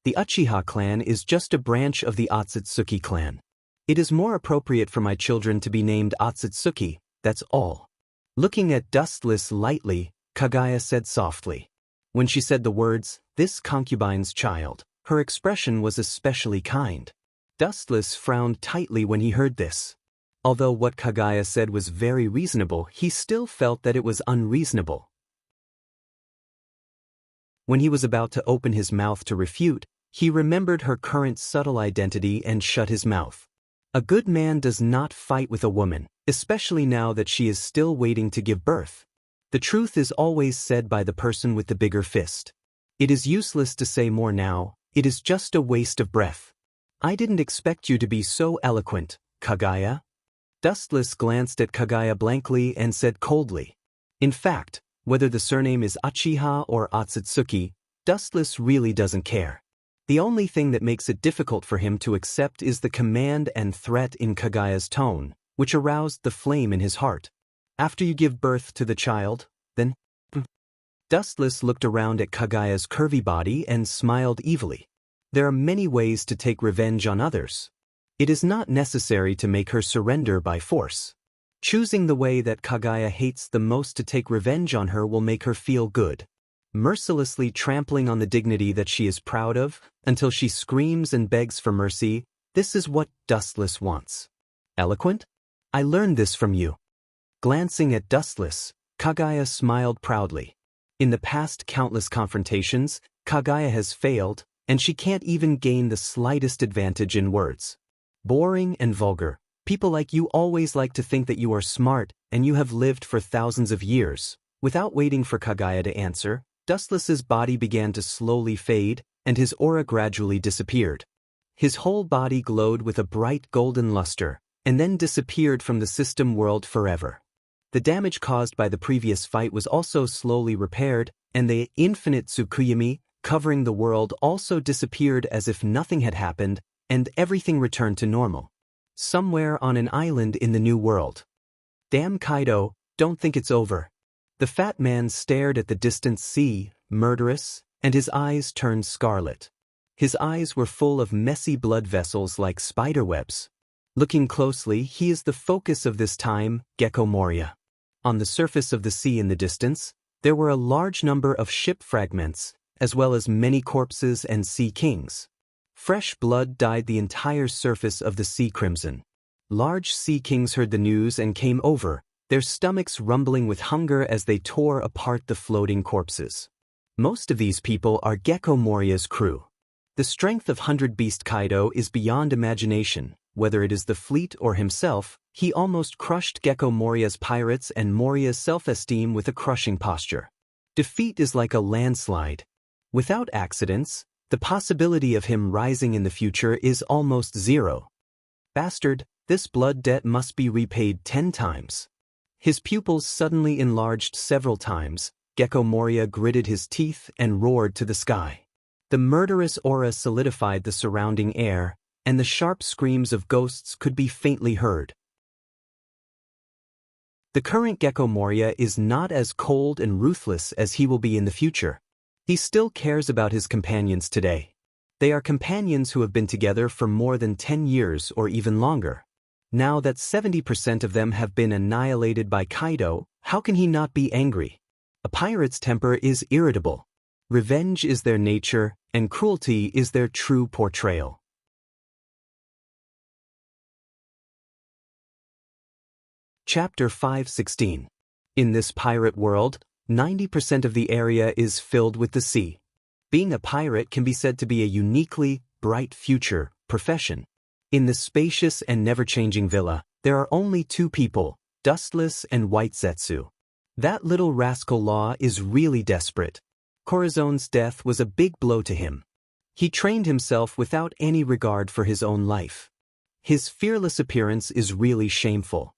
A: The Uchiha clan is just a branch of the Otsutsuki clan. It is more appropriate for my children to be named Otsutsuki, that's all. Looking at Dustless lightly, Kaguya said softly. When she said the words, "this concubine's child," her expression was especially kind. Dustless frowned tightly when he heard this. Although what Kaguya said was very reasonable, he still felt that it was unreasonable. When he was about to open his mouth to refute, he remembered her current subtle identity and shut his mouth. A good man does not fight with a woman, especially now that she is still waiting to give birth. The truth is always said by the person with the bigger fist. It is useless to say more now, it is just a waste of breath. "I didn't expect you to be so eloquent, Kaguya." Dustless glanced at Kaguya blankly and said coldly. In fact, whether the surname is Uchiha or Otsutsuki, Dustless really doesn't care. The only thing that makes it difficult for him to accept is the command and threat in Kaguya's tone, which aroused the flame in his heart. "After you give birth to the child, then?" Dustless looked around at Kaguya's curvy body and smiled evilly. There are many ways to take revenge on others. It is not necessary to make her surrender by force. Choosing the way that Kaguya hates the most to take revenge on her will make her feel good. Mercilessly trampling on the dignity that she is proud of, until she screams and begs for mercy, this is what Dustless wants. "Eloquent? I learned this from you." Glancing at Dustless, Kaguya smiled proudly. In the past countless confrontations, Kaguya has failed, and she can't even gain the slightest advantage in words. Boring and vulgar. People like you always like to think that you are smart, and you have lived for thousands of years. Without waiting for Kaguya to answer, Dustless's body began to slowly fade, and his aura gradually disappeared. His whole body glowed with a bright golden luster, and then disappeared from the system world forever. The damage caused by the previous fight was also slowly repaired, and the infinite Tsukuyami, covering the world, also disappeared as if nothing had happened, and everything returned to normal. Somewhere on an island in the new world. "Damn Kaido, don't think it's over." The fat man stared at the distant sea, murderous, and his eyes turned scarlet. His eyes were full of messy blood vessels like spiderwebs. Looking closely, he is the focus of this time, Gecko Moria. On the surface of the sea in the distance, there were a large number of ship fragments, as well as many corpses and sea kings. Fresh blood dyed the entire surface of the sea crimson. Large sea kings heard the news and came over, their stomachs rumbling with hunger as they tore apart the floating corpses. Most of these people are Gecko Moria's crew. The strength of 100-beast Kaido is beyond imagination. Whether it is the fleet or himself, he almost crushed Gecko Moria's pirates and Moria's self-esteem with a crushing posture. Defeat is like a landslide. Without accidents, the possibility of him rising in the future is almost zero. Bastard, this blood debt must be repaid 10 times. His pupils suddenly enlarged several times. Gecko Moria gritted his teeth and roared to the sky. The murderous aura solidified the surrounding air, and the sharp screams of ghosts could be faintly heard. The current Gecko Moria is not as cold and ruthless as he will be in the future. He still cares about his companions today. They are companions who have been together for more than 10 years or even longer. Now that 70% of them have been annihilated by Kaido, how can he not be angry? A pirate's temper is irritable. Revenge is their nature, and cruelty is their true portrayal. Chapter 5:16. In this pirate world, 90% of the area is filled with the sea. Being a pirate can be said to be a uniquely bright future profession. In the spacious and never-changing villa, there are only two people, Dustless and White Zetsu. That little rascal Law is really desperate. Corazone's death was a big blow to him. He trained himself without any regard for his own life. His fearless appearance is really shameful.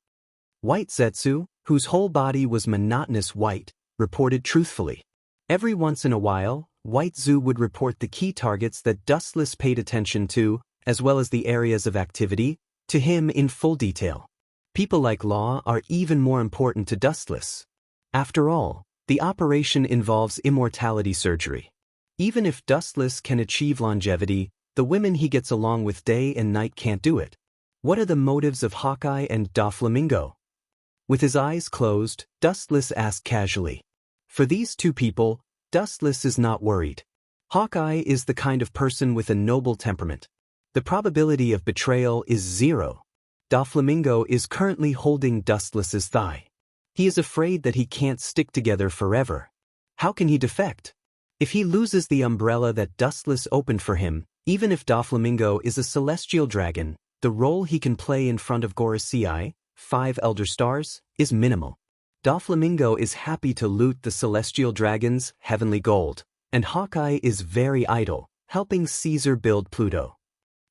A: White Zetsu, whose whole body was monotonous white, reported truthfully. Every once in a while, White Zu would report the key targets that Dustless paid attention to, as well as the areas of activity, to him in full detail. People like Law are even more important to Dustless. After all, the operation involves immortality surgery. Even if Dustless can achieve longevity, the women he gets along with day and night can't do it. What are the motives of Hawkeye and Doflamingo? With his eyes closed, Dustless asked casually. For these two people, Dustless is not worried. Hawkeye is the kind of person with a noble temperament. The probability of betrayal is 0. Doflamingo is currently holding Dustless's thigh. He is afraid that he can't stick together forever. How can he defect? If he loses the umbrella that Dustless opened for him, even if Doflamingo is a celestial dragon, the role he can play in front of Gorosei, 5 Elder Stars, is minimal. Doflamingo is happy to loot the celestial dragon's heavenly gold, and Hawkeye is very idle, helping Caesar build Pluto.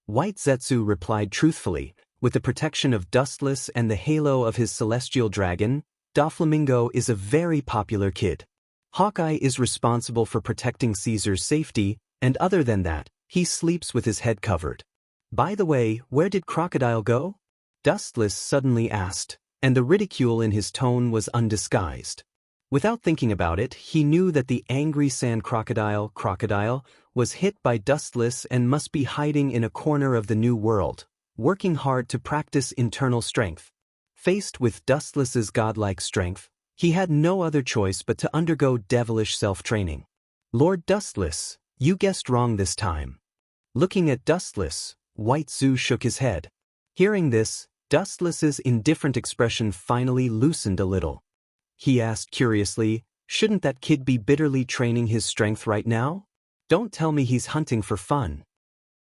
A: White Zetsu replied truthfully, with the protection of Dustless and the halo of his celestial dragon, Doflamingo is a very popular kid. Hawkeye is responsible for protecting Caesar's safety, and other than that, he sleeps with his head covered. By the way, where did Crocodile go? Dustless suddenly asked, and the ridicule in his tone was undisguised. Without thinking about it, he knew that the angry sand crocodile, was hit by Dustless and must be hiding in a corner of the new world, working hard to practice internal strength. Faced with Dustless's godlike strength, he had no other choice but to undergo devilish self-training. Lord Dustless, you guessed wrong this time. Looking at Dustless, White Zu shook his head. Hearing this, Dustless's indifferent expression finally loosened a little. He asked curiously, shouldn't that kid be bitterly training his strength right now? Don't tell me he's hunting for fun.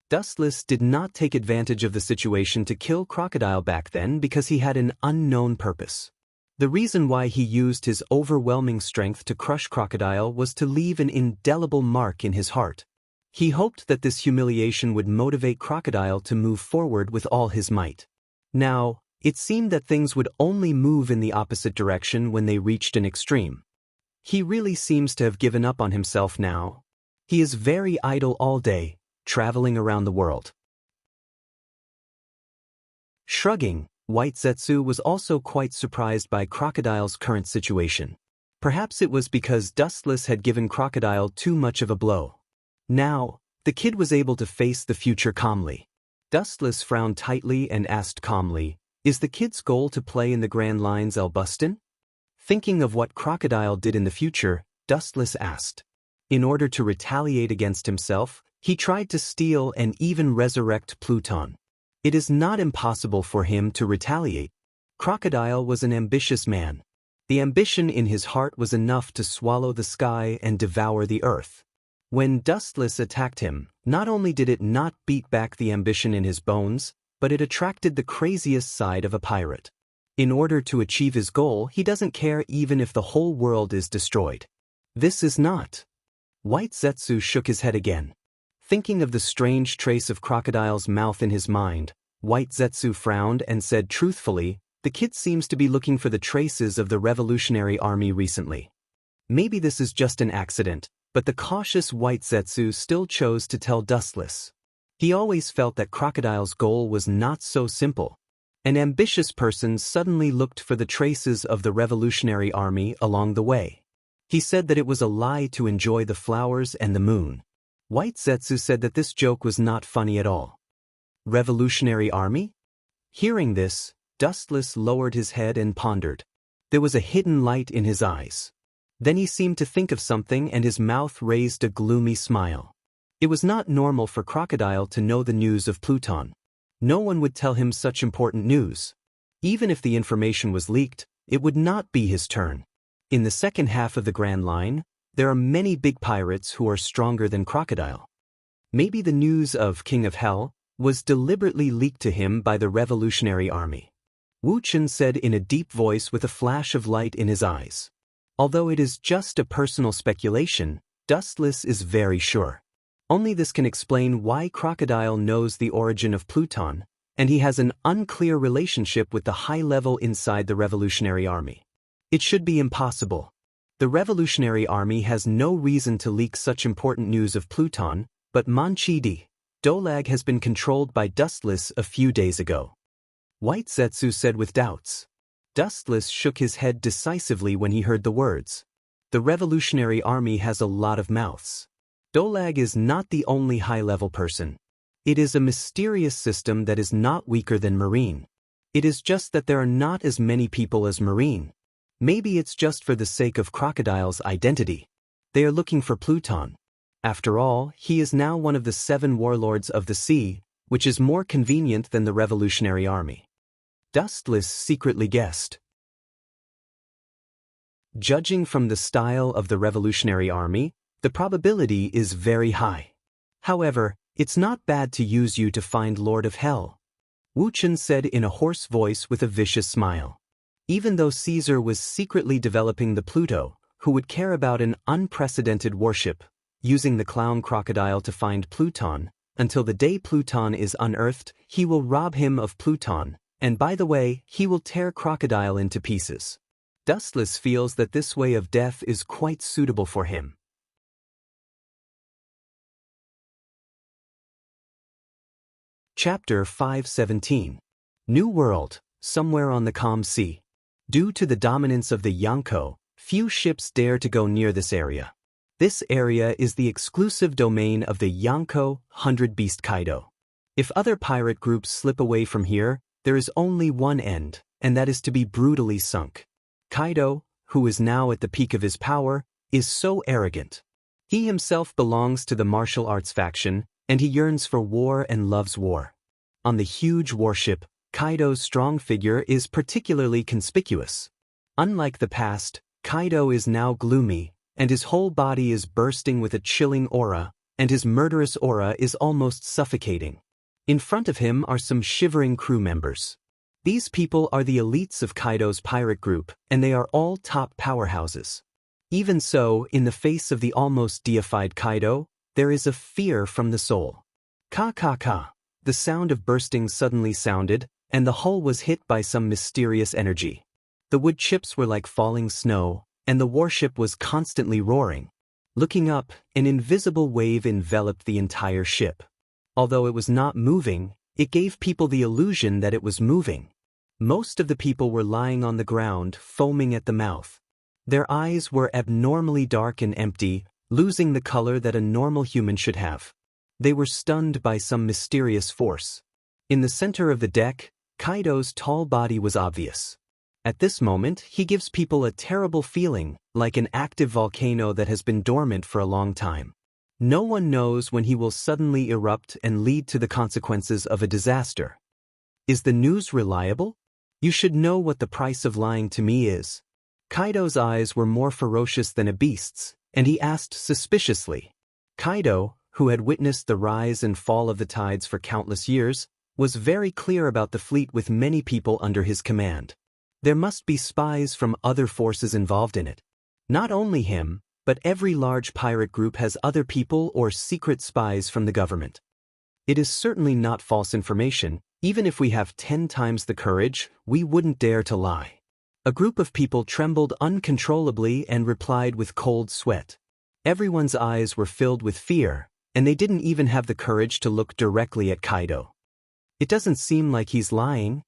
A: Dustless did not take advantage of the situation to kill Crocodile back then because he had an unknown purpose. The reason why he used his overwhelming strength to crush Crocodile was to leave an indelible mark in his heart. He hoped that this humiliation would motivate Crocodile to move forward with all his might. Now, it seemed that things would only move in the opposite direction when they reached an extreme. He really seems to have given up on himself now. He is very idle all day, traveling around the world. Shrugging, White Zetsu was also quite surprised by Crocodile's current situation. Perhaps it was because Dustless had given Crocodile too much of a blow. Now, the kid was able to face the future calmly. Dustless frowned tightly and asked calmly, is the kid's goal to play in the Grand Lines El Bustin? Thinking of what Crocodile did in the future, Dustless asked. In order to retaliate against himself, He tried to steal and even resurrect Pluton. It is not impossible for him to retaliate. Crocodile was an ambitious man. The ambition in his heart was enough to swallow the sky and devour the earth. When Dustless attacked him, not only did it not beat back the ambition in his bones, but it attracted the craziest side of a pirate. In order to achieve his goal, he doesn't care even if the whole world is destroyed. This is not. White Zetsu shook his head again. Thinking of the strange trace of Crocodile's mouth in his mind, White Zetsu frowned and said truthfully, "The kid seems to be looking for the traces of the Revolutionary Army recently. Maybe this is just an accident," but the cautious White Zetsu still chose to tell Dustless. He always felt that Crocodile's goal was not so simple. An ambitious person suddenly looked for the traces of the Revolutionary Army along the way. He said that it was a lie to enjoy the flowers and the moon. White Zetsu said that this joke was not funny at all. Revolutionary Army? Hearing this, Dustless lowered his head and pondered. There was a hidden light in his eyes. Then he seemed to think of something and his mouth raised a gloomy smile. It was not normal for Crocodile to know the news of Pluton. No one would tell him such important news. Even if the information was leaked, it would not be his turn. In the second half of the Grand Line, there are many big pirates who are stronger than Crocodile. Maybe the news of King of Hell was deliberately leaked to him by the Revolutionary Army. Wu Chen said in a deep voice with a flash of light in his eyes. Although it is just a personal speculation, Dustless is very sure. Only this can explain why Crocodile knows the origin of Pluton, and he has an unclear relationship with the high level inside the Revolutionary Army. It should be impossible. The Revolutionary Army has no reason to leak such important news of Pluton, but Manchidi, Dolag has been controlled by Dustless a few days ago. White Zetsu said with doubts. Dustless shook his head decisively when he heard the words. The Revolutionary Army has a lot of mouths. Dolag is not the only high-level person. It is a mysterious system that is not weaker than Marine. It is just that there are not as many people as Marine. Maybe it's just for the sake of Crocodile's identity. They are looking for Pluton. After all, he is now one of the 7 warlords of the sea, which is more convenient than the Revolutionary Army. Dustless secretly guessed. Judging from the style of the Revolutionary Army, the probability is very high. However, it's not bad to use you to find Lord of Hell. Wu Chen said in a hoarse voice with a vicious smile. Even though Caesar was secretly developing the Pluto, who would care about an unprecedented warship, using the clown crocodile to find Pluton, until the day Pluton is unearthed, he will rob him of Pluton, and by the way, he will tear Crocodile into pieces. Dustless feels that this way of death is quite suitable for him. Chapter 517. New World, somewhere on the calm sea. Due to the dominance of the Yonko, few ships dare to go near this area. This area is the exclusive domain of the Yonko 100-Beast Kaido. If other pirate groups slip away from here, there is only one end, and that is to be brutally sunk. Kaido, who is now at the peak of his power, is so arrogant. He himself belongs to the martial arts faction, and he yearns for war and loves war. On the huge warship, Kaido's strong figure is particularly conspicuous. Unlike the past, Kaido is now gloomy, and his whole body is bursting with a chilling aura, and his murderous aura is almost suffocating. In front of him are some shivering crew members. These people are the elites of Kaido's pirate group, and they are all top powerhouses. Even so, in the face of the almost deified Kaido, there is a fear from the soul. Ka ka ka. The sound of bursting suddenly sounded, and the hull was hit by some mysterious energy. The wood chips were like falling snow, and the warship was constantly roaring. Looking up, an invisible wave enveloped the entire ship. Although it was not moving, it gave people the illusion that it was moving. Most of the people were lying on the ground, foaming at the mouth. Their eyes were abnormally dark and empty, losing the color that a normal human should have. They were stunned by some mysterious force. In the center of the deck, Kaido's tall body was obvious. At this moment, he gives people a terrible feeling, like an active volcano that has been dormant for a long time. No one knows when he will suddenly erupt and lead to the consequences of a disaster. Is the news reliable? You should know what the price of lying to me is. Kaido's eyes were more ferocious than a beast's, and he asked suspiciously. Kaido, who had witnessed the rise and fall of the tides for countless years, was very clear about the fleet with many people under his command. There must be spies from other forces involved in it. Not only him, but every large pirate group has other people or secret spies from the government. It is certainly not false information. Even if we have 10 times the courage, we wouldn't dare to lie. A group of people trembled uncontrollably and replied with cold sweat. Everyone's eyes were filled with fear, and they didn't even have the courage to look directly at Kaido. It doesn't seem like he's lying.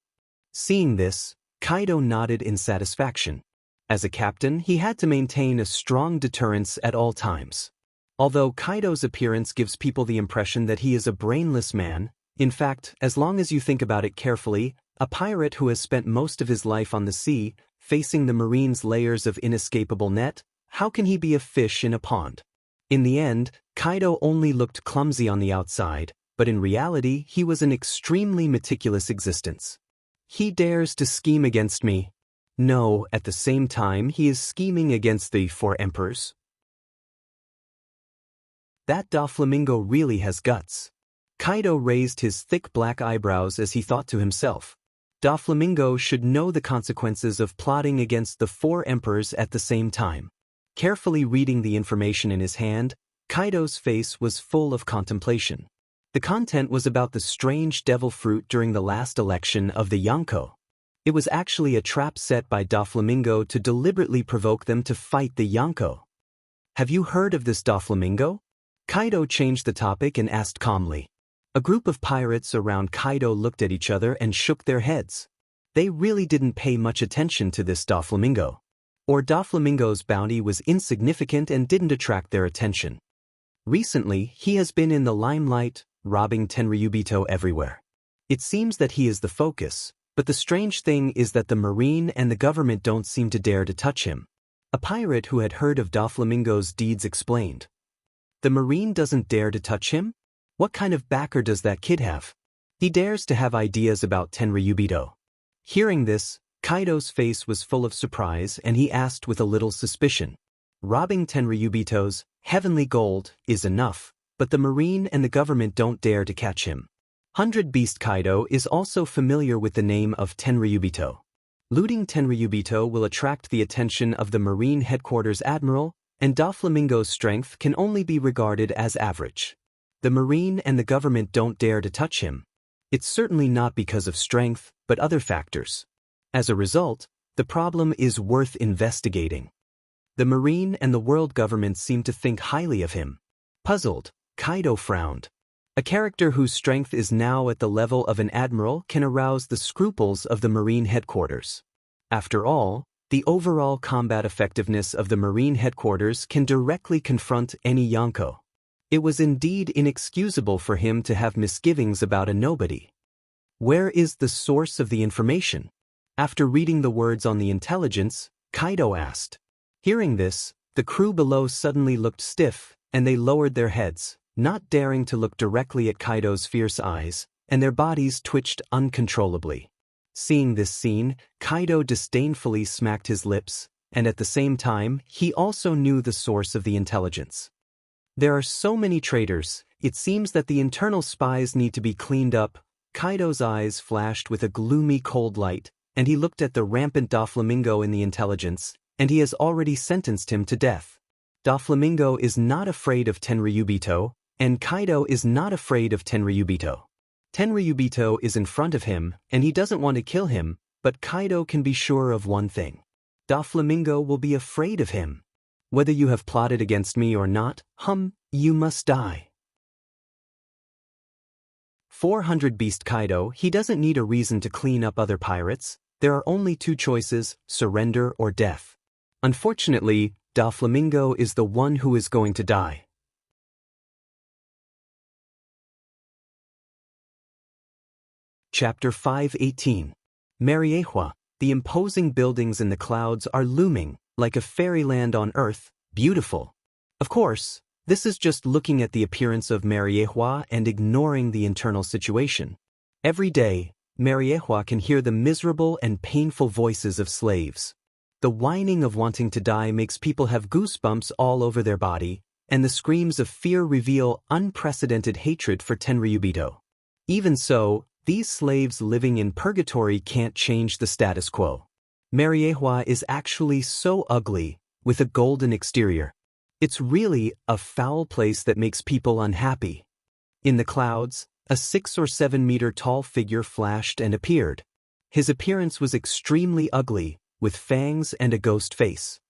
A: Seeing this, Kaido nodded in satisfaction. As a captain, he had to maintain a strong deterrence at all times. Although Kaido's appearance gives people the impression that he is a brainless man, in fact, as long as you think about it carefully, a pirate who has spent most of his life on the sea, facing the marine's layers of inescapable net, how can he be a fish in a pond? In the end, Kaido only looked clumsy on the outside, but in reality he was an extremely meticulous existence. He dares to scheme against me. No, at the same time he is scheming against the 4 emperors. That Doflamingo really has guts. Kaido raised his thick black eyebrows as he thought to himself. Doflamingo should know the consequences of plotting against the 4 emperors at the same time. Carefully reading the information in his hand, Kaido's face was full of contemplation. The content was about the strange devil fruit during the last election of the Yonko. It was actually a trap set by Doflamingo to deliberately provoke them to fight the Yonko. Have you heard of this Doflamingo? Kaido changed the topic and asked calmly. A group of pirates around Kaido looked at each other and shook their heads. They really didn't pay much attention to this Doflamingo. Or Doflamingo's bounty was insignificant and didn't attract their attention. Recently, he has been in the limelight, robbing Tenryubito everywhere. It seems that he is the focus, but the strange thing is that the marine and the government don't seem to dare to touch him. A pirate who had heard of Doflamingo's deeds explained. The marine doesn't dare to touch him? What kind of backer does that kid have? He dares to have ideas about Tenryubito. Hearing this, Kaido's face was full of surprise and he asked with a little suspicion. Robbing Tenryubito's heavenly gold is enough, but the marine and the government don't dare to catch him. 100 Beast Kaido is also familiar with the name of Tenryubito. Looting Tenryubito will attract the attention of the Marine Headquarters Admiral, and Doflamingo's strength can only be regarded as average. The Marine and the government don't dare to touch him. It's certainly not because of strength, but other factors. As a result, the problem is worth investigating. The Marine and the world government seem to think highly of him. Puzzled, Kaido frowned. A character whose strength is now at the level of an admiral can arouse the scruples of the Marine headquarters. After all, the overall combat effectiveness of the Marine headquarters can directly confront any Yonko. It was indeed inexcusable for him to have misgivings about a nobody. Where is the source of the information? After reading the words on the intelligence, Kaido asked. Hearing this, the crew below suddenly looked stiff, and they lowered their heads, not daring to look directly at Kaido's fierce eyes, and their bodies twitched uncontrollably. Seeing this scene, Kaido disdainfully smacked his lips, and at the same time, he also knew the source of the intelligence. There are so many traitors, it seems that the internal spies need to be cleaned up. Kaido's eyes flashed with a gloomy cold light, and he looked at the rampant Doflamingo in the intelligence, and he has already sentenced him to death. Doflamingo is not afraid of Tenryubito, and Kaido is not afraid of Tenryubito. Tenryubito is in front of him, and he doesn't want to kill him, but Kaido can be sure of one thing. Doflamingo will be afraid of him. Whether you have plotted against me or not, you must die. 400 Beast Kaido, he doesn't need a reason to clean up other pirates. There are only 2 choices, surrender or death. Unfortunately, Doflamingo is the one who is going to die. Chapter 518. Mariehua. The imposing buildings in the clouds are looming, like a fairyland on earth, beautiful. Of course, This is just looking at the appearance of Mariehua and ignoring the internal situation. Every day, Mariehua can hear the miserable and painful voices of slaves. The whining of wanting to die makes people have goosebumps all over their body, and the screams of fear reveal unprecedented hatred for Tenryubito. Even so, these slaves living in purgatory can't change the status quo. Mariehua is actually so ugly, with a golden exterior. It's really a foul place that makes people unhappy. In the clouds, a 6 or 7 meter tall figure flashed and appeared. His appearance was extremely ugly, with fangs and a ghost face.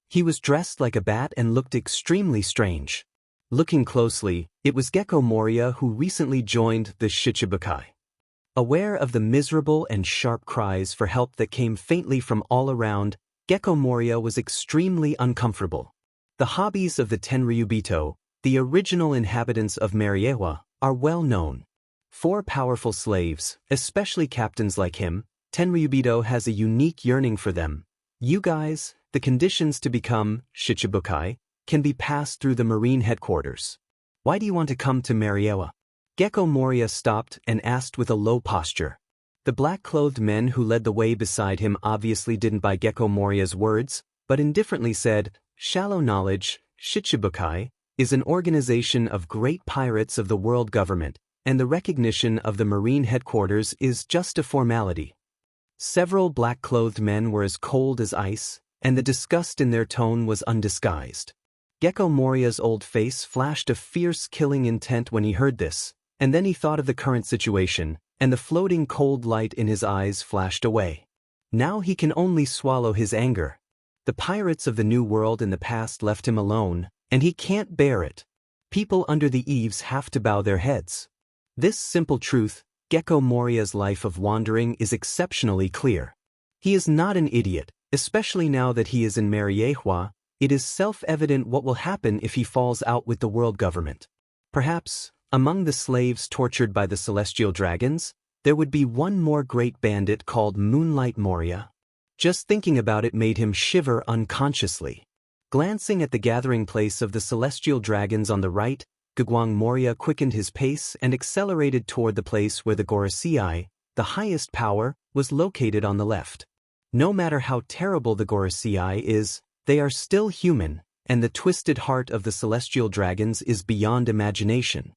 A: He was dressed like a bat and looked extremely strange. Looking closely, it was Gecko Moria who recently joined the Shichibukai. Aware of the miserable and sharp cries for help that came faintly from all around, Gecko Moria was extremely uncomfortable. The hobbies of the Tenryubito, the original inhabitants of Mariehua, are well known. For powerful slaves, especially captains like him, Tenryubito has a unique yearning for them. You guys, the conditions to become Shichibukai can be passed through the marine headquarters. Why do you want to come to Mariehua? Gecko Moria stopped and asked with a low posture. The black-clothed men who led the way beside him obviously didn't buy Gecko Moria's words, but indifferently said, "Shallow knowledge, Shichibukai, is an organization of great pirates of the world government, and the recognition of the marine headquarters is just a formality." Several black-clothed men were as cold as ice, and the disgust in their tone was undisguised. Gecko Moria's old face flashed a fierce killing intent when he heard this, and then he thought of the current situation, and the floating cold light in his eyes flashed away. Now he can only swallow his anger. The pirates of the New World in the past left him alone, and he can't bear it. People under the eaves have to bow their heads. This simple truth, Gecko Moria's life of wandering, is exceptionally clear. He is not an idiot, especially now that he is in Mariehua. It is self-evident what will happen if he falls out with the world government. Perhaps, among the slaves tortured by the celestial dragons, there would be one more great bandit called Moonlight Moria. Just thinking about it made him shiver unconsciously. Glancing at the gathering place of the celestial dragons on the right, Gugwang Moria quickened his pace and accelerated toward the place where the Gorosei, the highest power, was located on the left. No matter how terrible the Gorosei is, they are still human, and the twisted heart of the celestial dragons is beyond imagination.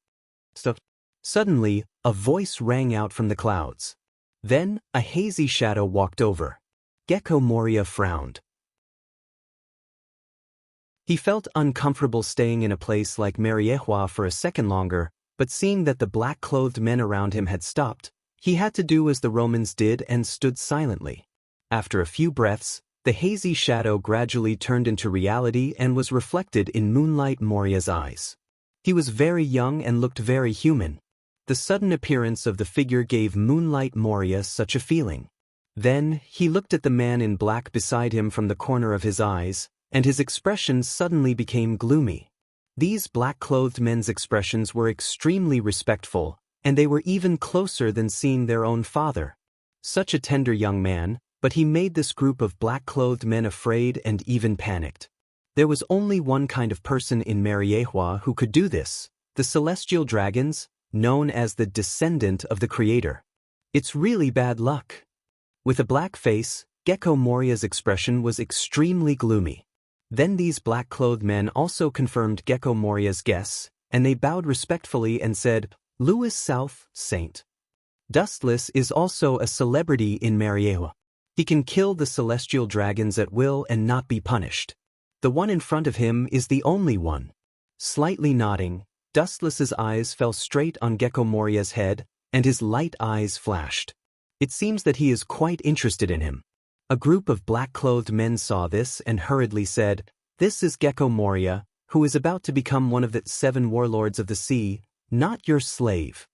A: Suddenly, a voice rang out from the clouds. Then, a hazy shadow walked over. Gecko Moria frowned. He felt uncomfortable staying in a place like Mariehua for a second longer, but seeing that the black-clothed men around him had stopped, he had to do as the Romans did and stood silently. After a few breaths, the hazy shadow gradually turned into reality and was reflected in Moonlight Moria's eyes. He was very young and looked very human. The sudden appearance of the figure gave Moonlight Moria such a feeling. Then, he looked at the man in black beside him from the corner of his eyes, and his expression suddenly became gloomy. These black-clothed men's expressions were extremely respectful, and they were even closer than seeing their own father. Such a tender young man, but he made this group of black-clothed men afraid and even panicked. There was only one kind of person in Mariehua who could do this, the celestial dragons, known as the descendant of the creator. It's really bad luck. With a black face, Gecko Moria's expression was extremely gloomy. Then these black-clothed men also confirmed Gecko Moria's guess, and they bowed respectfully and said, "Louis South, Saint. Dustless is also a celebrity in Mariehua. He can kill the celestial dragons at will and not be punished. The one in front of him is the only one." Slightly nodding, Dustless's eyes fell straight on Gecko Moria's head, and his light eyes flashed. It seems that he is quite interested in him. A group of black-clothed men saw this and hurriedly said, "This is Gecko Moria, who is about to become one of the 7 warlords of the sea, not your slave."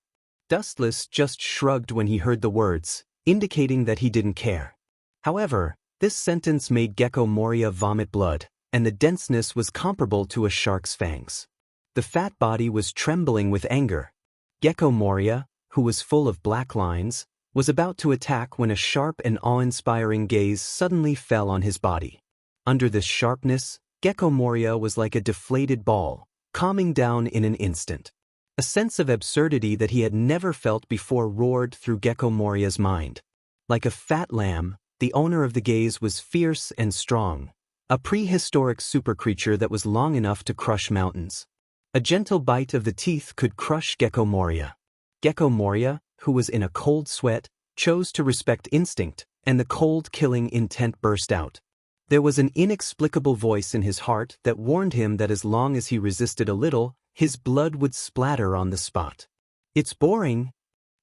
A: Dustless just shrugged when he heard the words, indicating that he didn't care. However, this sentence made Gecko Moria vomit blood, and the denseness was comparable to a shark's fangs. The fat body was trembling with anger. Gecko Moria, who was full of black lines, was about to attack when a sharp and awe-inspiring gaze suddenly fell on his body. Under this sharpness, Gecko Moria was like a deflated ball, calming down in an instant. A sense of absurdity that he had never felt before roared through Gecko Moria's mind. Like a fat lamb, the owner of the gaze was fierce and strong, a prehistoric supercreature that was long enough to crush mountains. A gentle bite of the teeth could crush Gecko Moria. Gecko Moria, who was in a cold sweat, chose to respect instinct, and the cold killing intent burst out. There was an inexplicable voice in his heart that warned him that as long as he resisted a little, his blood would splatter on the spot. "It's boring."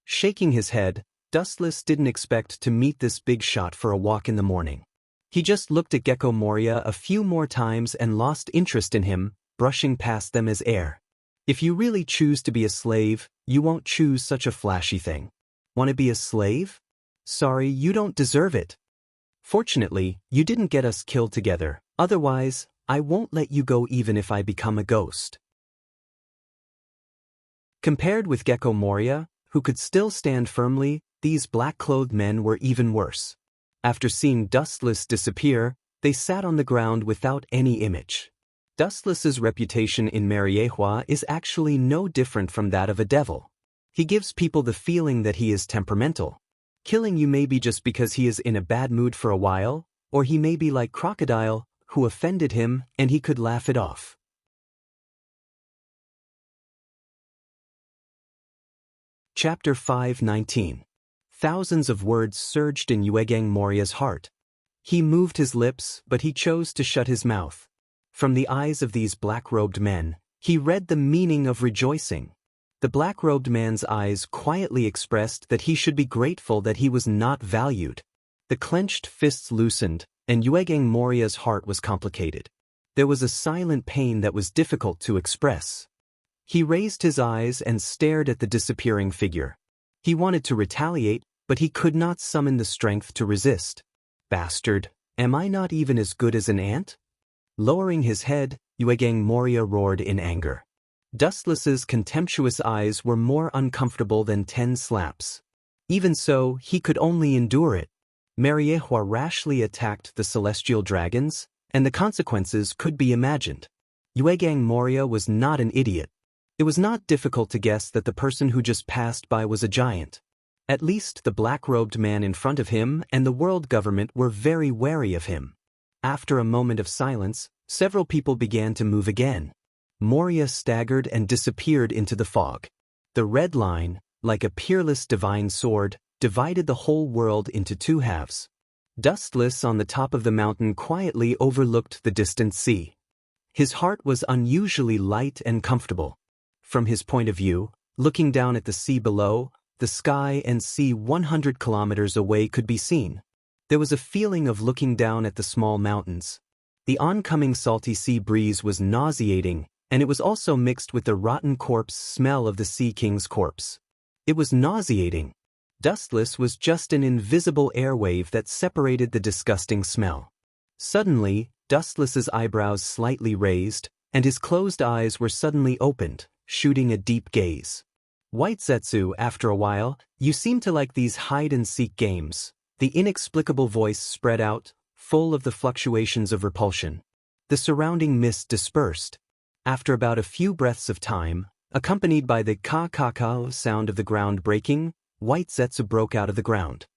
A: Shaking his head, Dustless didn't expect to meet this big shot for a walk in the morning. He just looked at Gecko Moria a few more times and lost interest in him, brushing past them as air. If you really choose to be a slave, you won't choose such a flashy thing. Want to be a slave? Sorry, you don't deserve it. Fortunately, you didn't get us killed together, otherwise, I won't let you go even if I become a ghost. Compared with Gecko Moria, who could still stand firmly, these black-clothed men were even worse. After seeing Dustless disappear, they sat on the ground without any image. Dustless's reputation in Mariehua is actually no different from that of a devil. He gives people the feeling that he is temperamental. Killing you may be just because he is in a bad mood for a while, or he may be like Crocodile, who offended him and he could laugh it off. Chapter 5:19. Thousands of words surged in Yuegang Moria's heart. He moved his lips, but he chose to shut his mouth. From the eyes of these black-robed men, he read the meaning of rejoicing. The black-robed man's eyes quietly expressed that he should be grateful that he was not valued. The clenched fists loosened, and Yuegang Moria's heart was complicated. There was a silent pain that was difficult to express. He raised his eyes and stared at the disappearing figure. He wanted to retaliate, but he could not summon the strength to resist. "Bastard, am I not even as good as an ant?" Lowering his head, Yuegang Moria roared in anger. Dustless's contemptuous eyes were more uncomfortable than 10 slaps. Even so, he could only endure it. Mariehua rashly attacked the celestial dragons, and the consequences could be imagined. Yuegang Moria was not an idiot. It was not difficult to guess that the person who just passed by was a giant. At least the black-robed man in front of him and the world government were very wary of him. After a moment of silence, several people began to move again. Moria staggered and disappeared into the fog. The red line, like a peerless divine sword, divided the whole world into two halves. Dustless on the top of the mountain quietly overlooked the distant sea. His heart was unusually light and comfortable. From his point of view, looking down at the sea below, the sky and sea 100 kilometers away could be seen. There was a feeling of looking down at the small mountains. The oncoming salty sea breeze was nauseating, and it was also mixed with the rotten corpse smell of the Sea King's corpse. It was nauseating. Dustless was just an invisible airwave that separated the disgusting smell. Suddenly, Dustless's eyebrows slightly raised, and his closed eyes were suddenly opened, shooting a deep gaze. "White Zetsu, after a while, you seem to like these hide-and-seek games." The inexplicable voice spread out, full of the fluctuations of repulsion. The surrounding mist dispersed. After about a few breaths of time, accompanied by the ka-ka-ka sound of the ground breaking, White Zetsu broke out of the ground.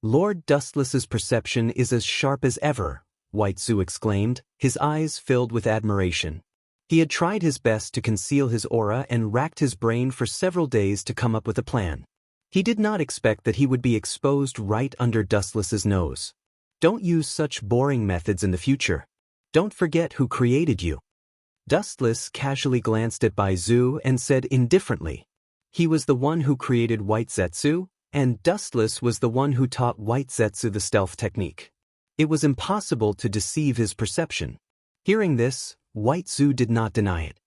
A: "Lord Dustless's perception is as sharp as ever," White Zetsu exclaimed, his eyes filled with admiration. He had tried his best to conceal his aura and racked his brain for several days to come up with a plan. He did not expect that he would be exposed right under Dustless's nose. "Don't use such boring methods in the future. Don't forget who created you." Dustless casually glanced at Baizu and said indifferently, "He was the one who created White Zetsu, and Dustless was the one who taught White Zetsu the stealth technique. It was impossible to deceive his perception." Hearing this, White Zetsu did not deny it.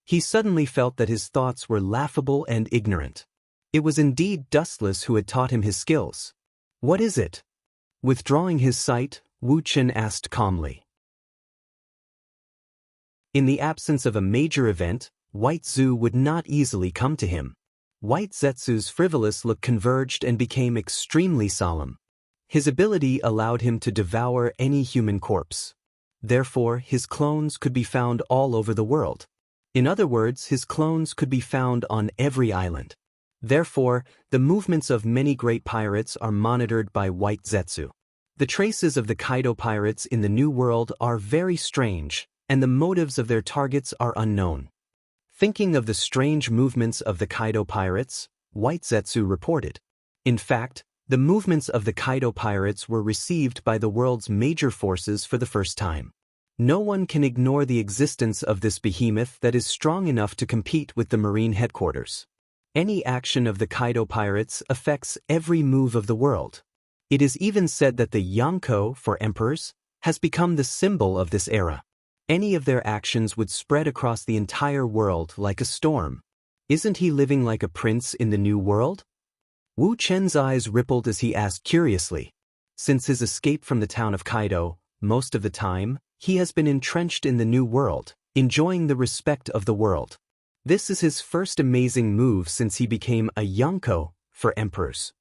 A: He suddenly felt that his thoughts were laughable and ignorant. It was indeed Dustless who had taught him his skills. "What is it?" Withdrawing his sight, Wu Chen asked calmly. In the absence of a major event, White Zetsu would not easily come to him. White Zetsu's frivolous look converged and became extremely solemn. His ability allowed him to devour any human corpse. Therefore, his clones could be found all over the world. In other words, his clones could be found on every island. Therefore, the movements of many great pirates are monitored by White Zetsu. The traces of the Kaido pirates in the New World are very strange, and the motives of their targets are unknown. Thinking of the strange movements of the Kaido pirates, White Zetsu reported. In fact, the movements of the Kaido pirates were received by the world's major forces for the first time. No one can ignore the existence of this behemoth that is strong enough to compete with the Marine headquarters. Any action of the Kaido pirates affects every move of the world. It is even said that the Yonko, for emperors, has become the symbol of this era. Any of their actions would spread across the entire world like a storm. Isn't he living like a prince in the New World? Wu Chen's eyes rippled as he asked curiously. Since his escape from the town of Kaido, most of the time, he has been entrenched in the New World, enjoying the respect of the world. This is his first amazing move since he became a Yonko for emperors.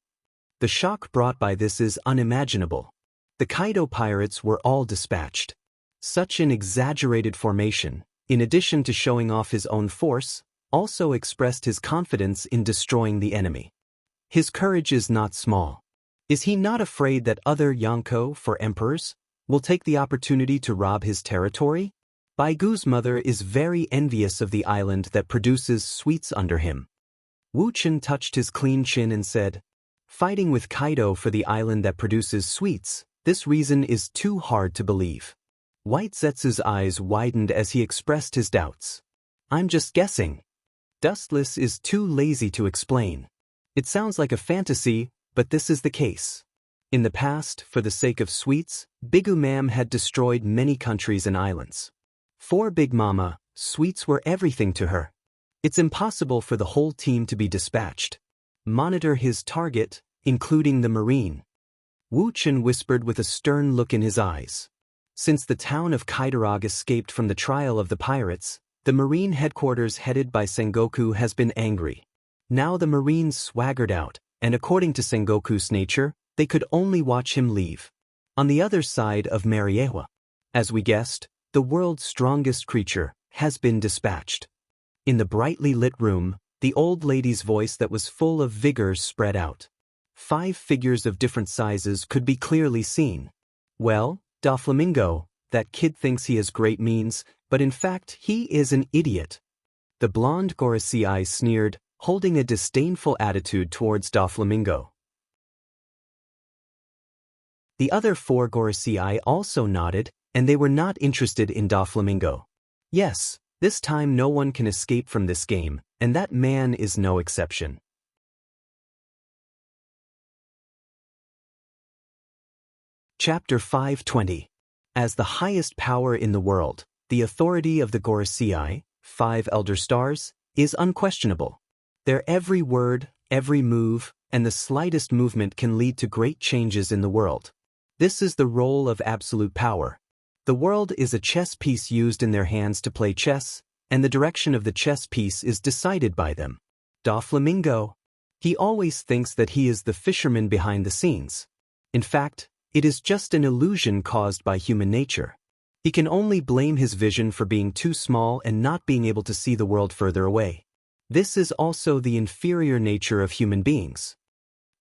A: The shock brought by this is unimaginable. The Kaido pirates were all dispatched. Such an exaggerated formation, in addition to showing off his own force, also expressed his confidence in destroying the enemy. His courage is not small. Is he not afraid that other Yonko for emperors will take the opportunity to rob his territory? Baigu's mother is very envious of the island that produces sweets under him. Wu Chen touched his clean chin and said, "Fighting with Kaido for the island that produces sweets, this reason is too hard to believe." White Zetsu's eyes widened as he expressed his doubts. "I'm just guessing." Dustless is too lazy to explain. It sounds like a fantasy, but this is the case. In the past, for the sake of sweets, Bigu Mam had destroyed many countries and islands. For Big Mama, sweets were everything to her. It's impossible for the whole team to be dispatched. Monitor his target, including the Marine. Wu Chen whispered with a stern look in his eyes. Since the town of Kaidarog escaped from the trial of the pirates, the Marine headquarters headed by Sengoku has been angry. Now the Marines swaggered out, and according to Sengoku's nature, they could only watch him leave. On the other side of Mariewa, as we guessed, the world's strongest creature has been dispatched. In the brightly lit room, the old lady's voice that was full of vigor spread out. 5 figures of different sizes could be clearly seen. Well, Doflamingo, that kid thinks he has great means, but in fact he is an idiot. The blonde Gorosei sneered, holding a disdainful attitude towards Doflamingo. The other 4 Gorosei also nodded, and they were not interested in Doflamingo. Yes, this time no one can escape from this game, and that man is no exception. Chapter 520. As the highest power in the world, the authority of the Gorosei, 5 Elder Stars, is unquestionable. Their every word, every move, and the slightest movement can lead to great changes in the world. This is the role of absolute power. The world is a chess piece used in their hands to play chess, and the direction of the chess piece is decided by them. Doflamingo. He always thinks that he is the fisherman behind the scenes. In fact, it is just an illusion caused by human nature. He can only blame his vision for being too small and not being able to see the world further away. This is also the inferior nature of human beings.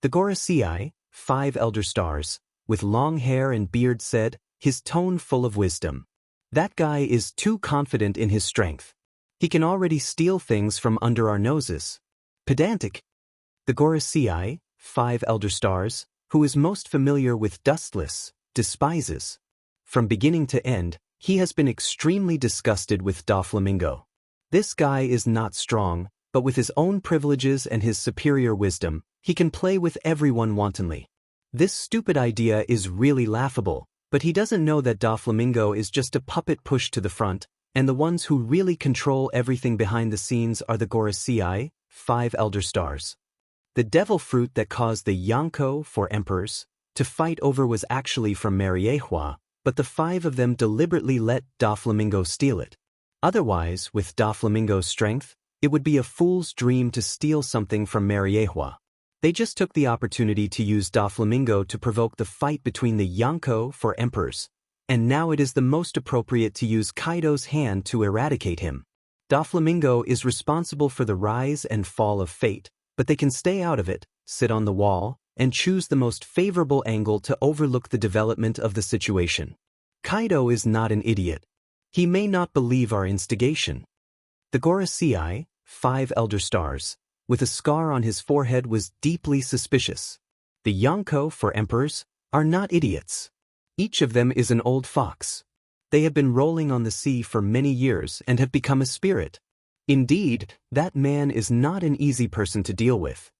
A: The Gorosei, 5 Elder Stars, with long hair and beard said, his tone full of wisdom, "That guy is too confident in his strength. He can already steal things from under our noses." Pedantic. The Gorosei, 5 Elder Stars, who is most familiar with Dustless, despises. From beginning to end, he has been extremely disgusted with Doflamingo. This guy is not strong, but with his own privileges and his superior wisdom, he can play with everyone wantonly. This stupid idea is really laughable, but he doesn't know that Doflamingo is just a puppet pushed to the front, and the ones who really control everything behind the scenes are the Gorosei, 5 Elder Stars. The devil fruit that caused the Yonko, 4 Emperors, to fight over was actually from Mariewa, but the 5 of them deliberately let Doflamingo steal it. Otherwise, with Doflamingo's strength, it would be a fool's dream to steal something from Mariewa. They just took the opportunity to use Doflamingo to provoke the fight between the Yonko, 4 Emperors, and now it is the most appropriate to use Kaido's hand to eradicate him. Doflamingo is responsible for the rise and fall of fate, but they can stay out of it, sit on the wall, and choose the most favorable angle to overlook the development of the situation. Kaido is not an idiot. He may not believe our instigation. The Gorosei, 5 elder stars, with a scar on his forehead was deeply suspicious. The Yonko, 4 emperors, are not idiots. Each of them is an old fox. They have been rolling on the sea for many years and have become a spirit. Indeed, that man is not an easy person to deal with.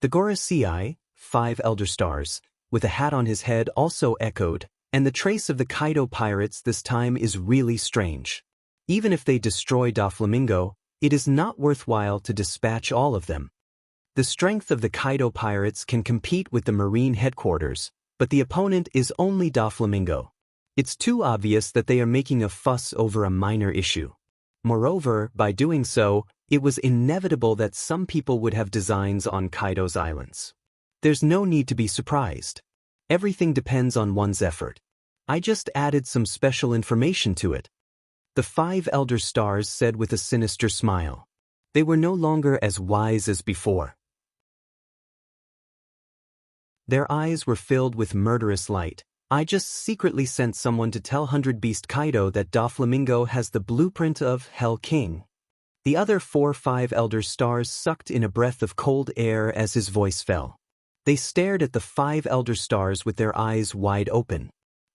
A: The Gorosei, 5 elder stars, with a hat on his head also echoed, and the trace of the Kaido pirates this time is really strange. Even if they destroy Doflamingo, it is not worthwhile to dispatch all of them. The strength of the Kaido pirates can compete with the marine headquarters, but the opponent is only Doflamingo. It's too obvious that they are making a fuss over a minor issue. Moreover, by doing so, it was inevitable that some people would have designs on Kaido's islands. There's no need to be surprised. Everything depends on one's effort. I just added some special information to it. The 5 elder stars said with a sinister smile. They were no longer as wise as before. Their eyes were filled with murderous light. I just secretly sent someone to tell 100 Beast Kaido that Doflamingo has the blueprint of Hell King. The other 5 elder stars sucked in a breath of cold air as his voice fell. They stared at the 5 elder stars with their eyes wide open.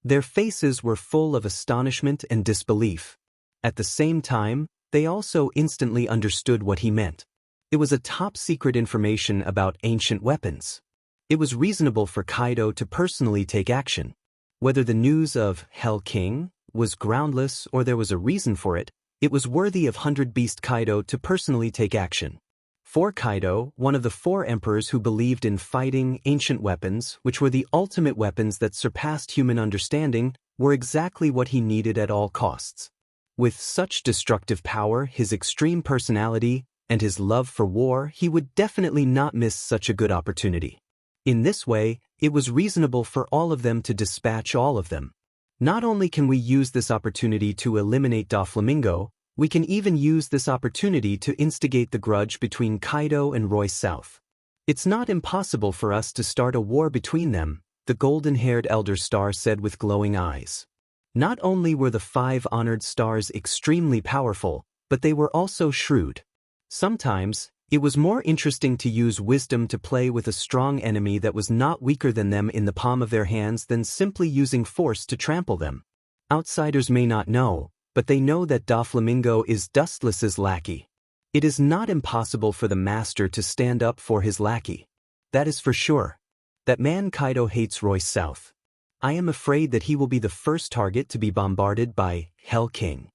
A: Their faces were full of astonishment and disbelief. At the same time, they also instantly understood what he meant. It was a top-secret information about ancient weapons. It was reasonable for Kaido to personally take action. Whether the news of Hell King was groundless or there was a reason for it, it was worthy of 100 Beast Kaido to personally take action. For Kaido, one of the 4 emperors who believed in fighting ancient weapons, which were the ultimate weapons that surpassed human understanding, were exactly what he needed at all costs. With such destructive power, his extreme personality, and his love for war, he would definitely not miss such a good opportunity. In this way, it was reasonable for all of them to dispatch all of them. Not only can we use this opportunity to eliminate Doflamingo, we can even use this opportunity to instigate the grudge between Kaido and Royce South. It's not impossible for us to start a war between them, the golden-haired elder star said with glowing eyes. Not only were the 5 honored stars extremely powerful, but they were also shrewd. Sometimes, it was more interesting to use wisdom to play with a strong enemy that was not weaker than them in the palm of their hands than simply using force to trample them. Outsiders may not know, but they know that Doflamingo is Dustless's lackey. It is not impossible for the master to stand up for his lackey. That is for sure. That man Kaido hates Royce South. I am afraid that he will be the first target to be bombarded by Hell King.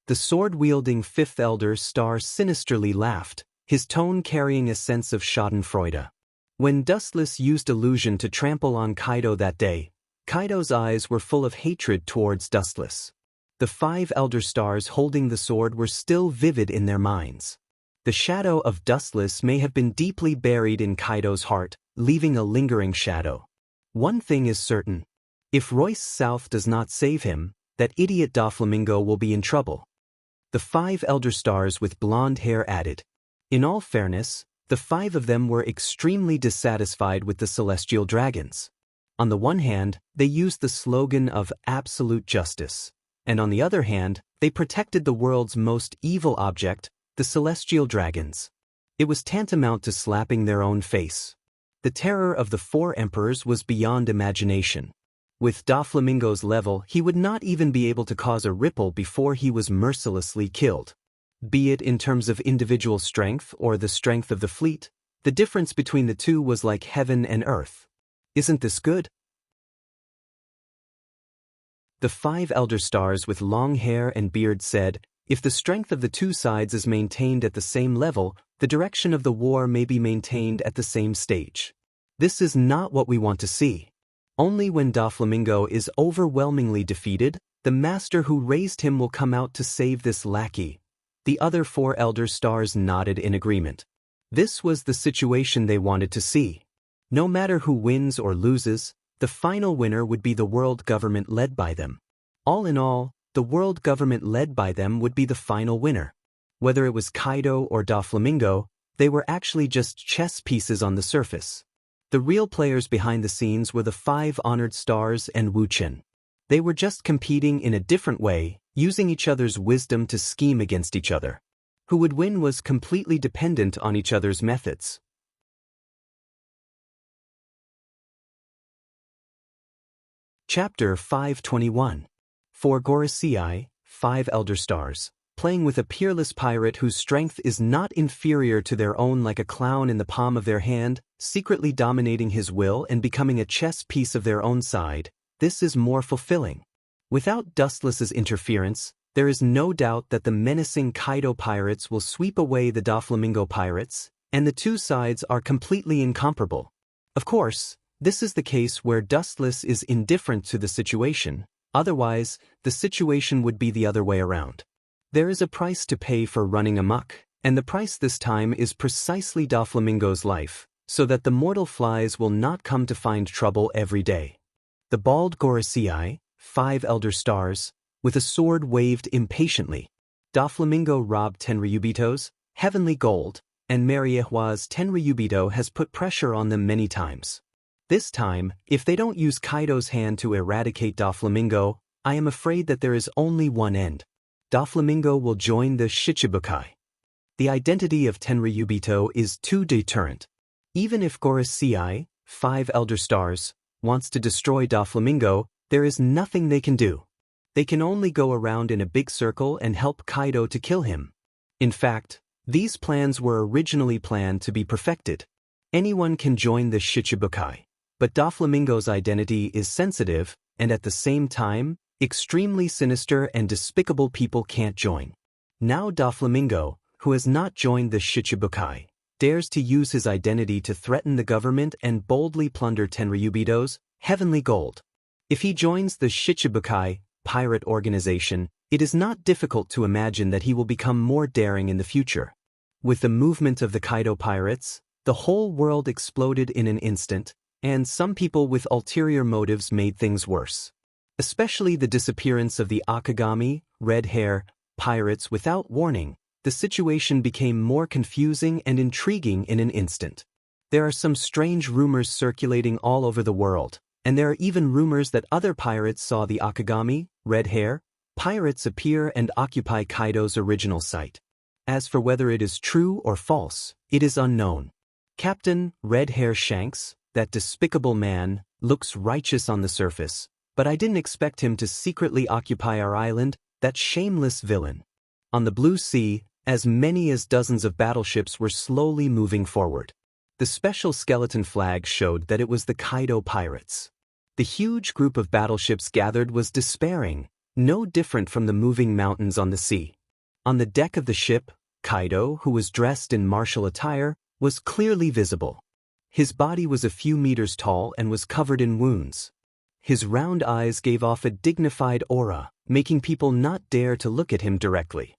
A: The sword-wielding 5th elder star sinisterly laughed, his tone carrying a sense of schadenfreude. When Dustless used illusion to trample on Kaido that day, Kaido's eyes were full of hatred towards Dustless. The 5 elder stars holding the sword were still vivid in their minds. The shadow of Dustless may have been deeply buried in Kaido's heart, leaving a lingering shadow. One thing is certain. If Royce South does not save him, that idiot Doflamingo will be in trouble. The 5 elder stars with blonde hair added. In all fairness, the 5 of them were extremely dissatisfied with the celestial dragons. On the one hand, they used the slogan of absolute justice, and on the other hand, they protected the world's most evil object, the celestial dragons. It was tantamount to slapping their own face. The terror of the 4 emperors was beyond imagination. With Doflamingo's level, he would not even be able to cause a ripple before he was mercilessly killed. Be it in terms of individual strength or the strength of the fleet, the difference between the two was like heaven and earth. Isn't this good? The 5 elder stars with long hair and beard said, if the strength of the 2 sides is maintained at the same level, the direction of the war may be maintained at the same stage. This is not what we want to see. Only when Doflamingo is overwhelmingly defeated, the master who raised him will come out to save this lackey. The other 4 elder stars nodded in agreement. This was the situation they wanted to see. No matter who wins or loses, the final winner would be the world government led by them. All in all, the world government led by them would be the final winner. Whether it was Kaido or Doflamingo, they were actually just chess pieces on the surface. The real players behind the scenes were the 5 honored stars and Wu Chen. They were just competing in a different way, using each other's wisdom to scheme against each other. Who would win was completely dependent on each other's methods. Chapter 521. 4 Gorosei, 5 Elder Stars, playing with a peerless pirate whose strength is not inferior to their own, like a clown in the palm of their hand, secretly dominating his will and becoming a chess piece of their own side. This is more fulfilling. Without Dustless's interference, there is no doubt that the menacing Kaido pirates will sweep away the Doflamingo pirates, and the two sides are completely incomparable. Of course, this is the case where Dustless is indifferent to the situation, otherwise, the situation would be the other way around. There is a price to pay for running amok, and the price this time is precisely Doflamingo's life, so that the mortal flies will not come to find trouble every day. The bald Gorosei, 5 Elder Stars, with a sword waved impatiently. Doflamingo robbed Tenryubito's heavenly gold, and Mariehua's Tenryubito has put pressure on them many times. This time, if they don't use Kaido's hand to eradicate Doflamingo, I am afraid that there is only one end. Doflamingo will join the Shichibukai. The identity of Tenryubito is too deterrent. Even if Gorosei, 5 Elder Stars, wants to destroy Doflamingo, there is nothing they can do. They can only go around in a big circle and help Kaido to kill him. In fact, these plans were originally planned to be perfected. Anyone can join the Shichibukai. But Doflamingo's identity is sensitive, and at the same time, extremely sinister and despicable people can't join. Now Doflamingo, who has not joined the Shichibukai, dares to use his identity to threaten the government and boldly plunder Tenryubito's heavenly gold. If he joins the Shichibukai pirate organization, it is not difficult to imagine that he will become more daring in the future. With the movement of the Kaido pirates, the whole world exploded in an instant, and some people with ulterior motives made things worse. Especially the disappearance of the Akagami, red hair, pirates without warning, the situation became more confusing and intriguing in an instant. There are some strange rumors circulating all over the world, and there are even rumors that other pirates saw the Akagami, red hair, pirates appear and occupy Kaido's original site. As for whether it is true or false, it is unknown. Captain Red Hair Shanks, that despicable man, looks righteous on the surface, but I didn't expect him to secretly occupy our island, that shameless villain. On the blue sea, as many as dozens of battleships were slowly moving forward. The special skeleton flag showed that it was the Kaido pirates. The huge group of battleships gathered was despairing, no different from the moving mountains on the sea. On the deck of the ship, Kaido, who was dressed in martial attire, was clearly visible. His body was a few meters tall and was covered in wounds. His round eyes gave off a dignified aura, making people not dare to look at him directly.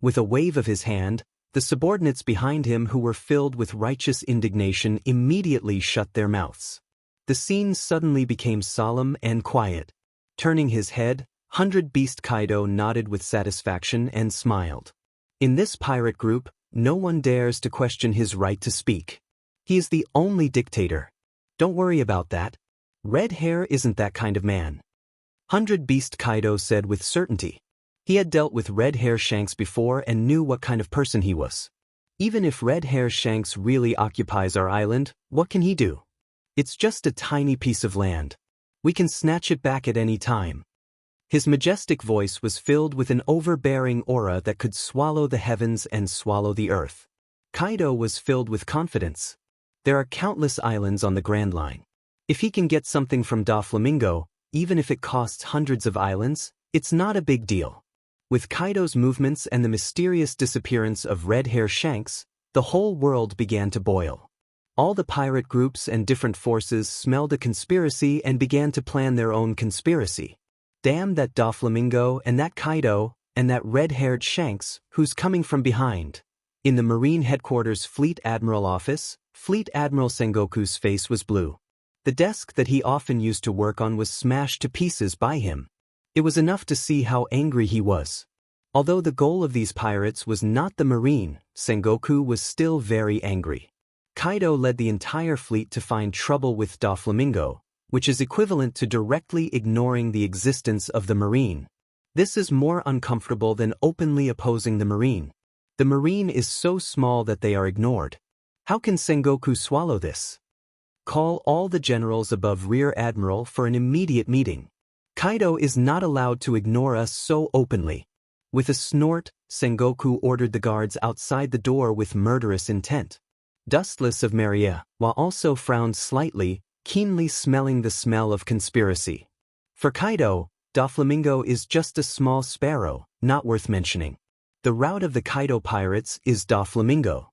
A: With a wave of his hand, the subordinates behind him who were filled with righteous indignation immediately shut their mouths. The scene suddenly became solemn and quiet. Turning his head, 100 Beast Kaido nodded with satisfaction and smiled. In this pirate group, no one dares to question his right to speak. He is the only dictator. Don't worry about that. Red Hair isn't that kind of man. 100 Beast Kaido said with certainty. He had dealt with Red Hair Shanks before and knew what kind of person he was. Even if Red Hair Shanks really occupies our island, what can he do? It's just a tiny piece of land. We can snatch it back at any time. His majestic voice was filled with an overbearing aura that could swallow the heavens and swallow the earth. Kaido was filled with confidence. There are countless islands on the Grand Line. If he can get something from Doflamingo, even if it costs hundreds of islands, it's not a big deal. With Kaido's movements and the mysterious disappearance of Red Hair Shanks, the whole world began to boil. All the pirate groups and different forces smelled a conspiracy and began to plan their own conspiracy. Damn that Doflamingo and that Kaido and that red-haired Shanks who's coming from behind. In the Marine Headquarters Fleet Admiral office, Fleet Admiral Sengoku's face was blue. The desk that he often used to work on was smashed to pieces by him. It was enough to see how angry he was. Although the goal of these pirates was not the marine, Sengoku was still very angry. Kaido led the entire fleet to find trouble with Doflamingo, which is equivalent to directly ignoring the existence of the marine. This is more uncomfortable than openly opposing the marine. The marine is so small that they are ignored. How can Sengoku swallow this? Call all the generals above Rear Admiral for an immediate meeting. Kaido is not allowed to ignore us so openly. With a snort, Sengoku ordered the guards outside the door with murderous intent. Dustless of Maria, while also frowned slightly, keenly smelling the smell of conspiracy. For Kaido, Doflamingo is just a small sparrow, not worth mentioning. The route of the Kaido pirates is Doflamingo.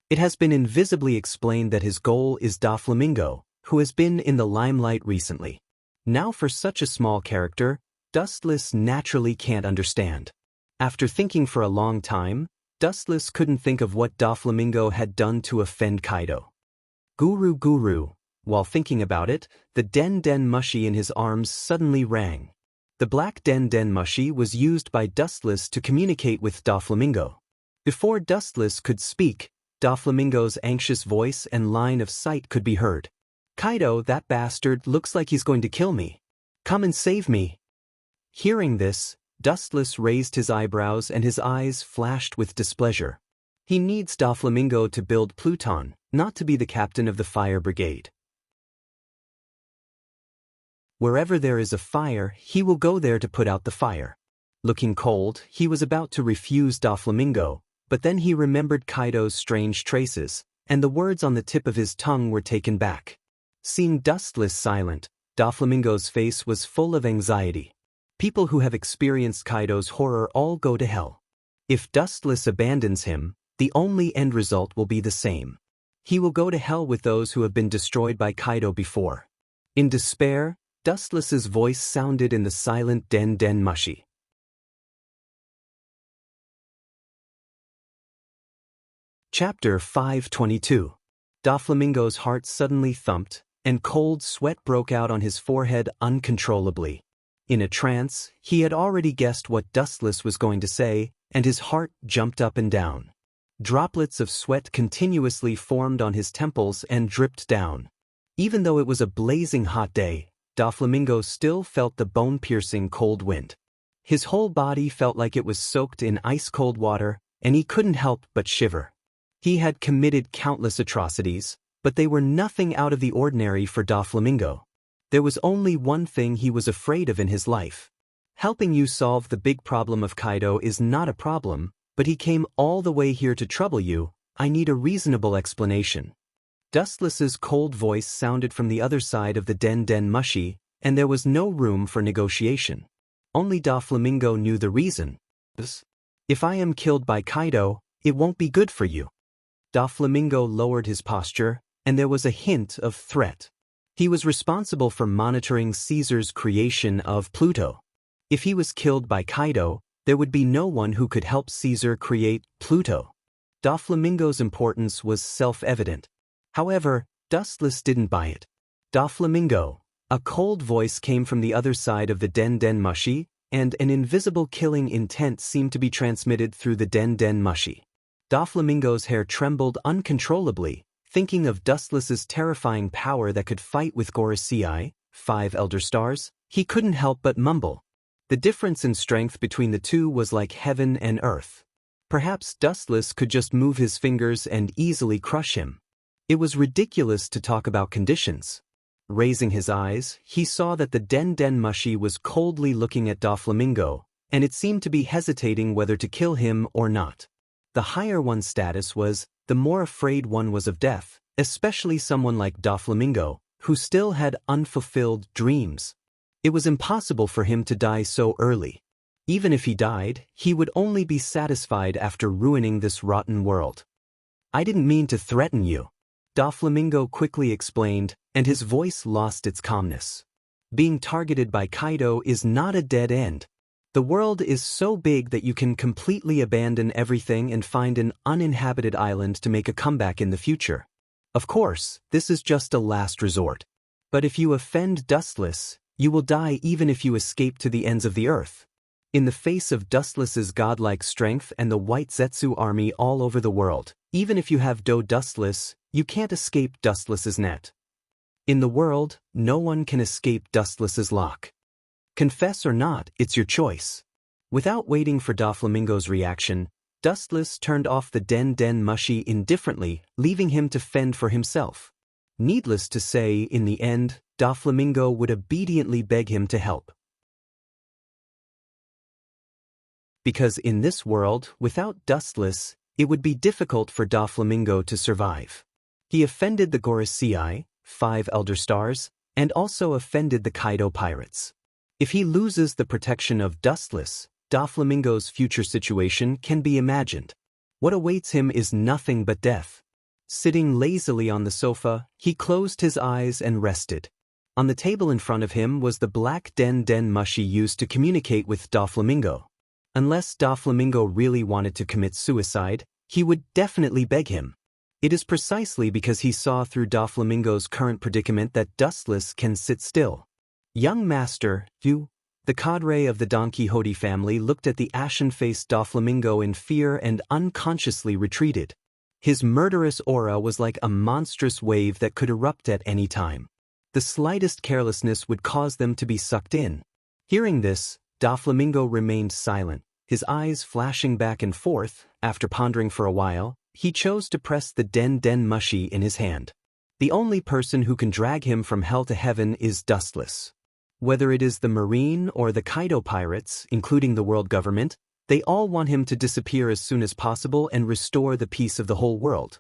A: It has been invisibly explained that his goal is Doflamingo, who has been in the limelight recently. Now for such a small character, Dustless naturally can't understand. After thinking for a long time, Dustless couldn't think of what Doflamingo had done to offend Kaido. Guru. While thinking about it, the Den Mushi in his arms suddenly rang. The black Den Mushi was used by Dustless to communicate with Doflamingo. Before Dustless could speak, Doflamingo's anxious voice and line of sight could be heard. Kaido, that bastard, looks like he's going to kill me. Come and save me. Hearing this, Dustless raised his eyebrows and his eyes flashed with displeasure. He needs Doflamingo to build Pluton, not to be the captain of the fire brigade. Wherever there is a fire, he will go there to put out the fire. Looking cold, he was about to refuse Doflamingo, but then he remembered Kaido's strange traces, and the words on the tip of his tongue were taken back. Seeing Dustless silent, Doflamingo's face was full of anxiety. People who have experienced Kaido's horror all go to hell. If Dustless abandons him, the only end result will be the same. He will go to hell with those who have been destroyed by Kaido before. In despair, Dustless's voice sounded in the silent Den Mushi. Chapter 522. Doflamingo's heart suddenly thumped, and cold sweat broke out on his forehead uncontrollably. In a trance, he had already guessed what Dustless was going to say, and his heart jumped up and down. Droplets of sweat continuously formed on his temples and dripped down. Even though it was a blazing hot day, Doflamingo still felt the bone-piercing cold wind. His whole body felt like it was soaked in ice-cold water, and he couldn't help but shiver. He had committed countless atrocities, but they were nothing out of the ordinary for Doflamingo. There was only one thing he was afraid of in his life. Helping you solve the big problem of Kaido is not a problem, but he came all the way here to trouble you. I need a reasonable explanation. Dustless's cold voice sounded from the other side of the Den Mushi, and there was no room for negotiation. Only Doflamingo knew the reason. If I am killed by Kaido, it won't be good for you. Doflamingo lowered his posture, and there was a hint of threat. He was responsible for monitoring Caesar's creation of Pluto. If he was killed by Kaido, there would be no one who could help Caesar create Pluto. Doflamingo's importance was self-evident. However, Dustless didn't buy it. Doflamingo. A cold voice came from the other side of the Den Mushi, and an invisible killing intent seemed to be transmitted through the Den Mushi. Doflamingo's hair trembled uncontrollably, thinking of Dustless's terrifying power that could fight with Gorosei, 5 Elder Stars. He couldn't help but mumble. The difference in strength between the two was like heaven and earth. Perhaps Dustless could just move his fingers and easily crush him. It was ridiculous to talk about conditions. Raising his eyes, he saw that the Den Mushi was coldly looking at Doflamingo, and it seemed to be hesitating whether to kill him or not. The higher one's status was, the more afraid one was of death, especially someone like Doflamingo, who still had unfulfilled dreams. It was impossible for him to die so early. Even if he died, he would only be satisfied after ruining this rotten world. I didn't mean to threaten you. Doflamingo quickly explained, and his voice lost its calmness. Being targeted by Kaido is not a dead end. The world is so big that you can completely abandon everything and find an uninhabited island to make a comeback in the future. Of course, this is just a last resort. But if you offend Dustless, you will die even if you escape to the ends of the earth. In the face of Dustless's godlike strength and the White Zetsu army all over the world, even if you have Dustless, you can't escape Dustless's net. In the world, no one can escape Dustless's lock. Confess or not, it's your choice. Without waiting for Doflamingo's reaction, Dustless turned off the Den Mushi indifferently, leaving him to fend for himself. Needless to say, in the end, Doflamingo would obediently beg him to help. Because in this world, without Dustless, it would be difficult for Doflamingo to survive. He offended the Gorosei, 5 Elder Stars, and also offended the Kaido pirates. If he loses the protection of Dustless, Doflamingo's future situation can be imagined. What awaits him is nothing but death. Sitting lazily on the sofa, he closed his eyes and rested. On the table in front of him was the black Den Mushi used to communicate with Doflamingo. Unless Doflamingo really wanted to commit suicide, he would definitely beg him. It is precisely because he saw through Doflamingo's current predicament that Dustless can sit still. Young Master, you, the cadre of the Don Quixote family, looked at the ashen-faced Doflamingo in fear and unconsciously retreated. His murderous aura was like a monstrous wave that could erupt at any time. The slightest carelessness would cause them to be sucked in. Hearing this, Doflamingo remained silent, his eyes flashing back and forth. After pondering for a while, he chose to press the Den Mushi in his hand. The only person who can drag him from hell to heaven is Dustless. Whether it is the Marine or the Kaido pirates, including the world government, they all want him to disappear as soon as possible and restore the peace of the whole world.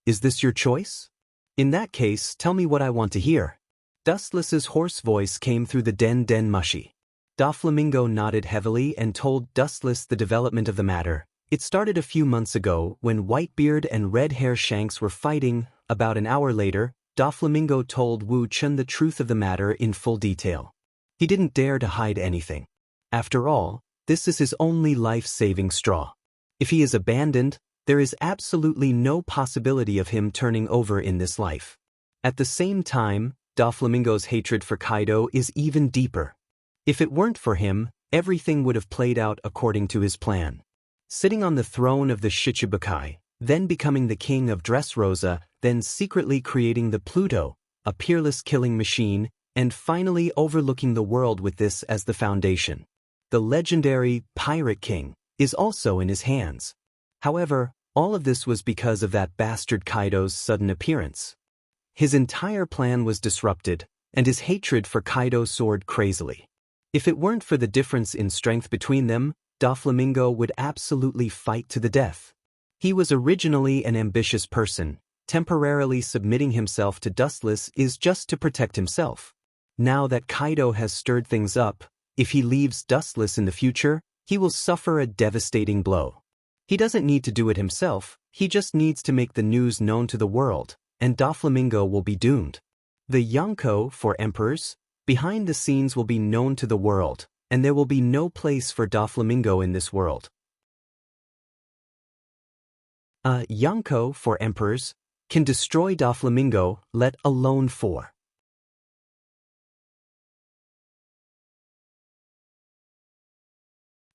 A: Is this your choice? In that case, tell me what I want to hear. Dustless's hoarse voice came through the Den Mushi. Doflamingo nodded heavily and told Dustless the development of the matter. It started a few months ago when Whitebeard and Red Hair Shanks were fighting. About an hour later, Doflamingo told Wu Chun the truth of the matter in full detail. He didn't dare to hide anything. After all, this is his only life-saving straw. If he is abandoned, there is absolutely no possibility of him turning over in this life. At the same time, Doflamingo's hatred for Kaido is even deeper. If it weren't for him, everything would have played out according to his plan. Sitting on the throne of the Shichibukai, then becoming the king of Dressrosa, then secretly creating the Pluto, a peerless killing machine, and finally overlooking the world with this as the foundation. The legendary Pirate King is also in his hands. However, all of this was because of that bastard Kaido's sudden appearance. His entire plan was disrupted, and his hatred for Kaido soared crazily. If it weren't for the difference in strength between them, Doflamingo would absolutely fight to the death. He was originally an ambitious person. Temporarily submitting himself to Dustless is just to protect himself. Now that Kaido has stirred things up, if he leaves Dustless in the future, he will suffer a devastating blow. He doesn't need to do it himself, he just needs to make the news known to the world, and Doflamingo will be doomed. The Yonko, for emperors, behind the scenes will be known to the world, and there will be no place for Doflamingo in this world. A Yonko, for emperors, can destroy Doflamingo, let alone 4.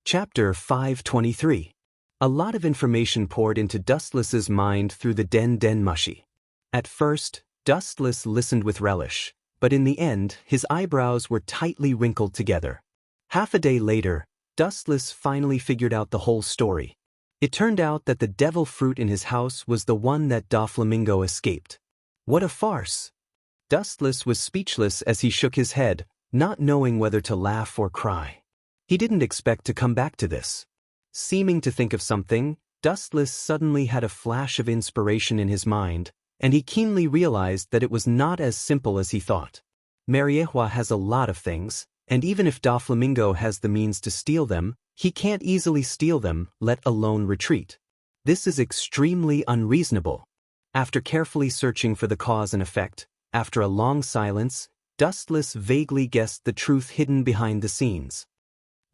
A: Chapter 523. A lot of information poured into Dustless's mind through the Den Mushi. At first, Dustless listened with relish, but in the end, his eyebrows were tightly wrinkled together. Half a day later, Dustless finally figured out the whole story. It turned out that the devil fruit in his house was the one that Doflamingo escaped. What a farce! Dustless was speechless as he shook his head, not knowing whether to laugh or cry. He didn't expect to come back to this. Seeming to think of something, Dustless suddenly had a flash of inspiration in his mind, and he keenly realized that it was not as simple as he thought. Mariehua has a lot of things, and even if Doflamingo has the means to steal them, he can't easily steal them, let alone retreat. This is extremely unreasonable. After carefully searching for the cause and effect, after a long silence, Dustless vaguely guessed the truth hidden behind the scenes.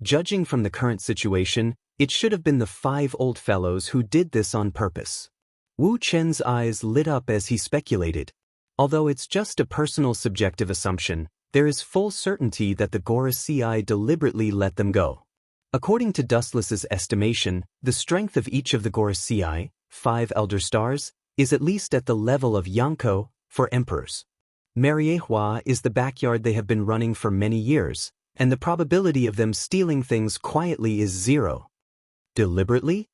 A: Judging from the current situation, it should have been the 5 old fellows who did this on purpose. Wu Chen's eyes lit up as he speculated. Although it's just a personal subjective assumption, there is full certainty that the Gorosei deliberately let them go. According to Dustless's estimation, the strength of each of the Gorosei, 5 elder stars, is at least at the level of Yonko, for emperors. Mariehua is the backyard they have been running for many years, and the probability of them stealing things quietly is 0. Deliberately?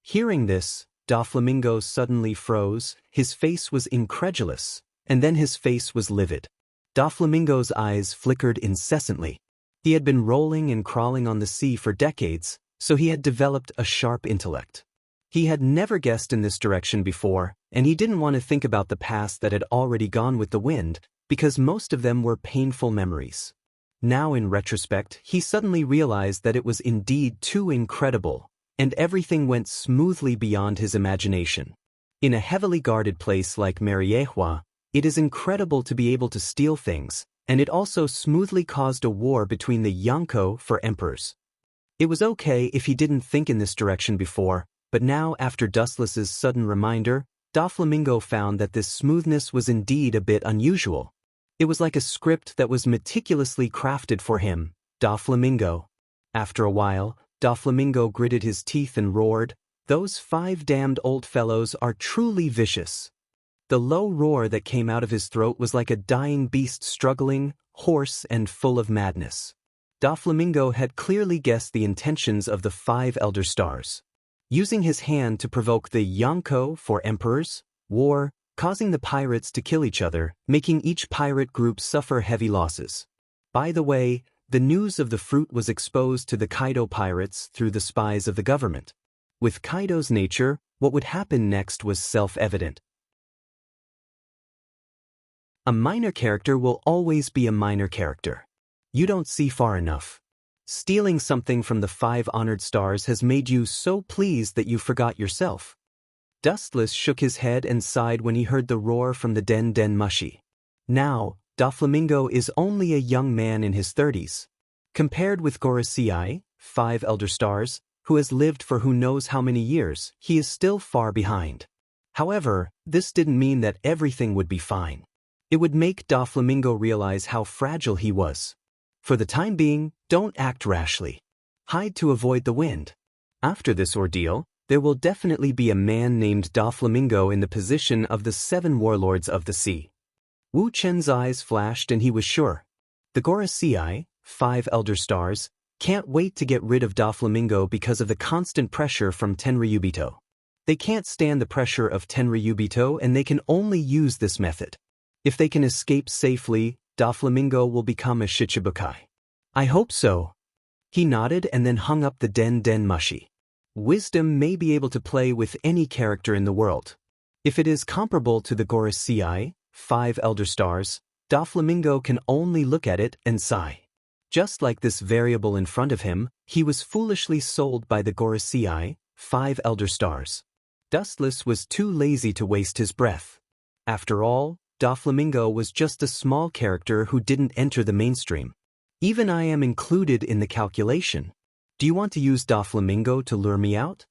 A: Hearing this, Doflamingo suddenly froze, his face was incredulous, and then his face was livid. Doflamingo's eyes flickered incessantly. He had been rolling and crawling on the sea for decades, so he had developed a sharp intellect. He had never guessed in this direction before, and he didn't want to think about the past that had already gone with the wind, because most of them were painful memories. Now in retrospect, he suddenly realized that it was indeed too incredible, and everything went smoothly beyond his imagination. In a heavily guarded place like Mariehua, it is incredible to be able to steal things, and it also smoothly caused a war between the Yonko for emperors. It was okay if he didn't think in this direction before, but now after Dustless's sudden reminder, Doflamingo found that this smoothness was indeed a bit unusual. It was like a script that was meticulously crafted for him, Doflamingo. After a while, Doflamingo gritted his teeth and roared, "Those 5 damned old fellows are truly vicious." The low roar that came out of his throat was like a dying beast struggling, hoarse and full of madness. Doflamingo had clearly guessed the intentions of the 5 elder stars. Using his hand to provoke the Yonko for emperors, war, causing the pirates to kill each other, making each pirate group suffer heavy losses. By the way, the news of the fruit was exposed to the Kaido pirates through the spies of the government. With Kaido's nature, what would happen next was self-evident. A minor character will always be a minor character. You don't see far enough. Stealing something from the 5 honored stars has made you so pleased that you forgot yourself. Dustless shook his head and sighed when he heard the roar from the Den Den Mushi. Now, Doflamingo is only a young man in his 30s. Compared with Gorosei, 5 elder stars, who has lived for who knows how many years, he is still far behind. However, this didn't mean that everything would be fine. It would make Doflamingo realize how fragile he was. For the time being, don't act rashly. Hide to avoid the wind. After this ordeal, there will definitely be a man named Doflamingo in the position of the 7 warlords of the sea. Wu Chen's eyes flashed and he was sure. The Gorosei, 5 elder stars, can't wait to get rid of Doflamingo because of the constant pressure from Tenryubito. They can't stand the pressure of Tenryubito and they can only use this method. If they can escape safely, Doflamingo will become a Shichibukai. I hope so. He nodded and then hung up the Den Den Mushi. Wisdom may be able to play with any character in the world. If it is comparable to the Gorosei, 5 elder stars, Doflamingo can only look at it and sigh. Just like this variable in front of him, he was foolishly sold by the Gorosei, 5 elder stars. Dustless was too lazy to waste his breath. After all, Doflamingo was just a small character who didn't enter the mainstream. Even I am included in the calculation. Do you want to use Doflamingo to lure me out?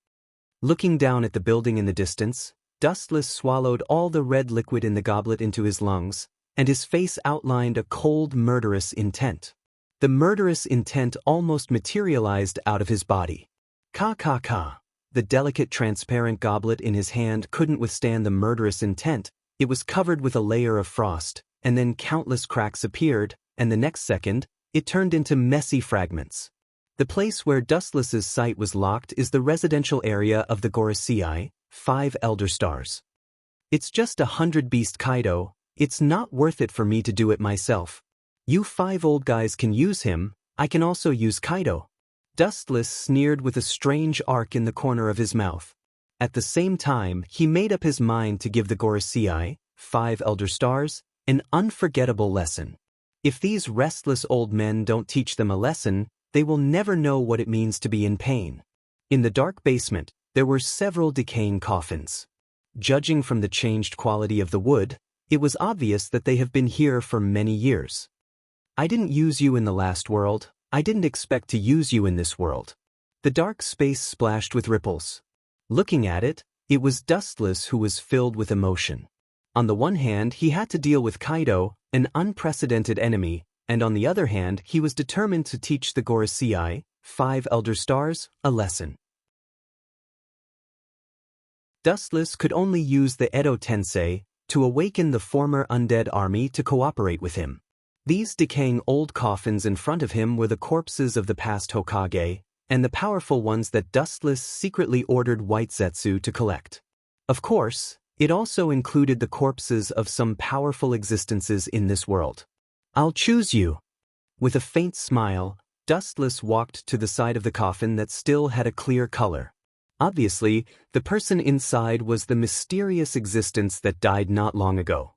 A: Looking down at the building in the distance, Dustless swallowed all the red liquid in the goblet into his lungs, and his face outlined a cold, murderous intent. The murderous intent almost materialized out of his body. Ka. The delicate transparent goblet in his hand couldn't withstand the murderous intent. It was covered with a layer of frost, and then countless cracks appeared, and the next second, it turned into messy fragments. The place where Dustless's sight was locked is the residential area of the Gorosei, 5 elder stars. It's just 100 beast Kaido, it's not worth it for me to do it myself. You 5 old guys can use him, I can also use Kaido. Dustless sneered with a strange arc in the corner of his mouth. At the same time, he made up his mind to give the Gorosei, 5 elder stars, an unforgettable lesson. If these restless old men don't teach them a lesson, they will never know what it means to be in pain. In the dark basement, there were several decaying coffins. Judging from the changed quality of the wood, it was obvious that they have been here for many years. I didn't use you in the last world, I didn't expect to use you in this world. The dark space splashed with ripples. Looking at it, it was Dustless who was filled with emotion. On the one hand, he had to deal with Kaido, an unprecedented enemy, and on the other hand, he was determined to teach the Gorosei, 5 Elder Stars, a lesson. Dustless could only use the Edo Tensei to awaken the former undead army to cooperate with him. These decaying old coffins in front of him were the corpses of the past Hokage, and the powerful ones that Dustless secretly ordered White Zetsu to collect. Of course, it also included the corpses of some powerful existences in this world. "I'll choose you." With a faint smile, Dustless walked to the side of the coffin that still had a clear color. Obviously, the person inside was the mysterious existence that died not long ago.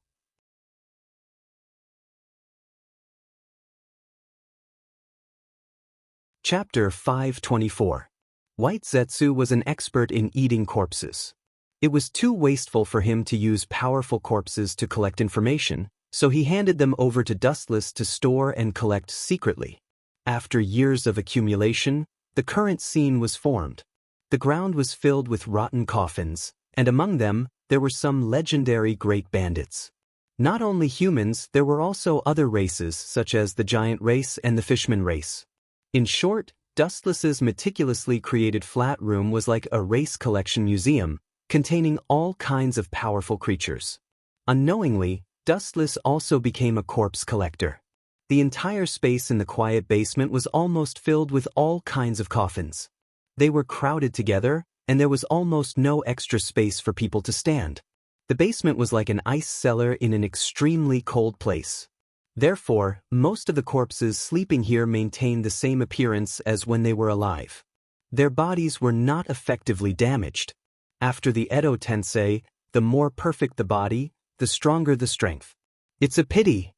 A: Chapter 524. White Zetsu was an expert in eating corpses. It was too wasteful for him to use powerful corpses to collect information, so he handed them over to Dustless to store and collect secretly. After years of accumulation, the current scene was formed. The ground was filled with rotten coffins, and among them, there were some legendary great bandits. Not only humans, there were also other races such as the giant race and the fishman race. In short, Dustless's meticulously created flat room was like a race collection museum, containing all kinds of powerful creatures. Unknowingly, Dustless also became a corpse collector. The entire space in the quiet basement was almost filled with all kinds of coffins. They were crowded together, and there was almost no extra space for people to stand. The basement was like an ice cellar in an extremely cold place. Therefore, most of the corpses sleeping here maintained the same appearance as when they were alive. Their bodies were not effectively damaged. After the Edo Tensei, the more perfect the body, the stronger the strength. "It's a pity."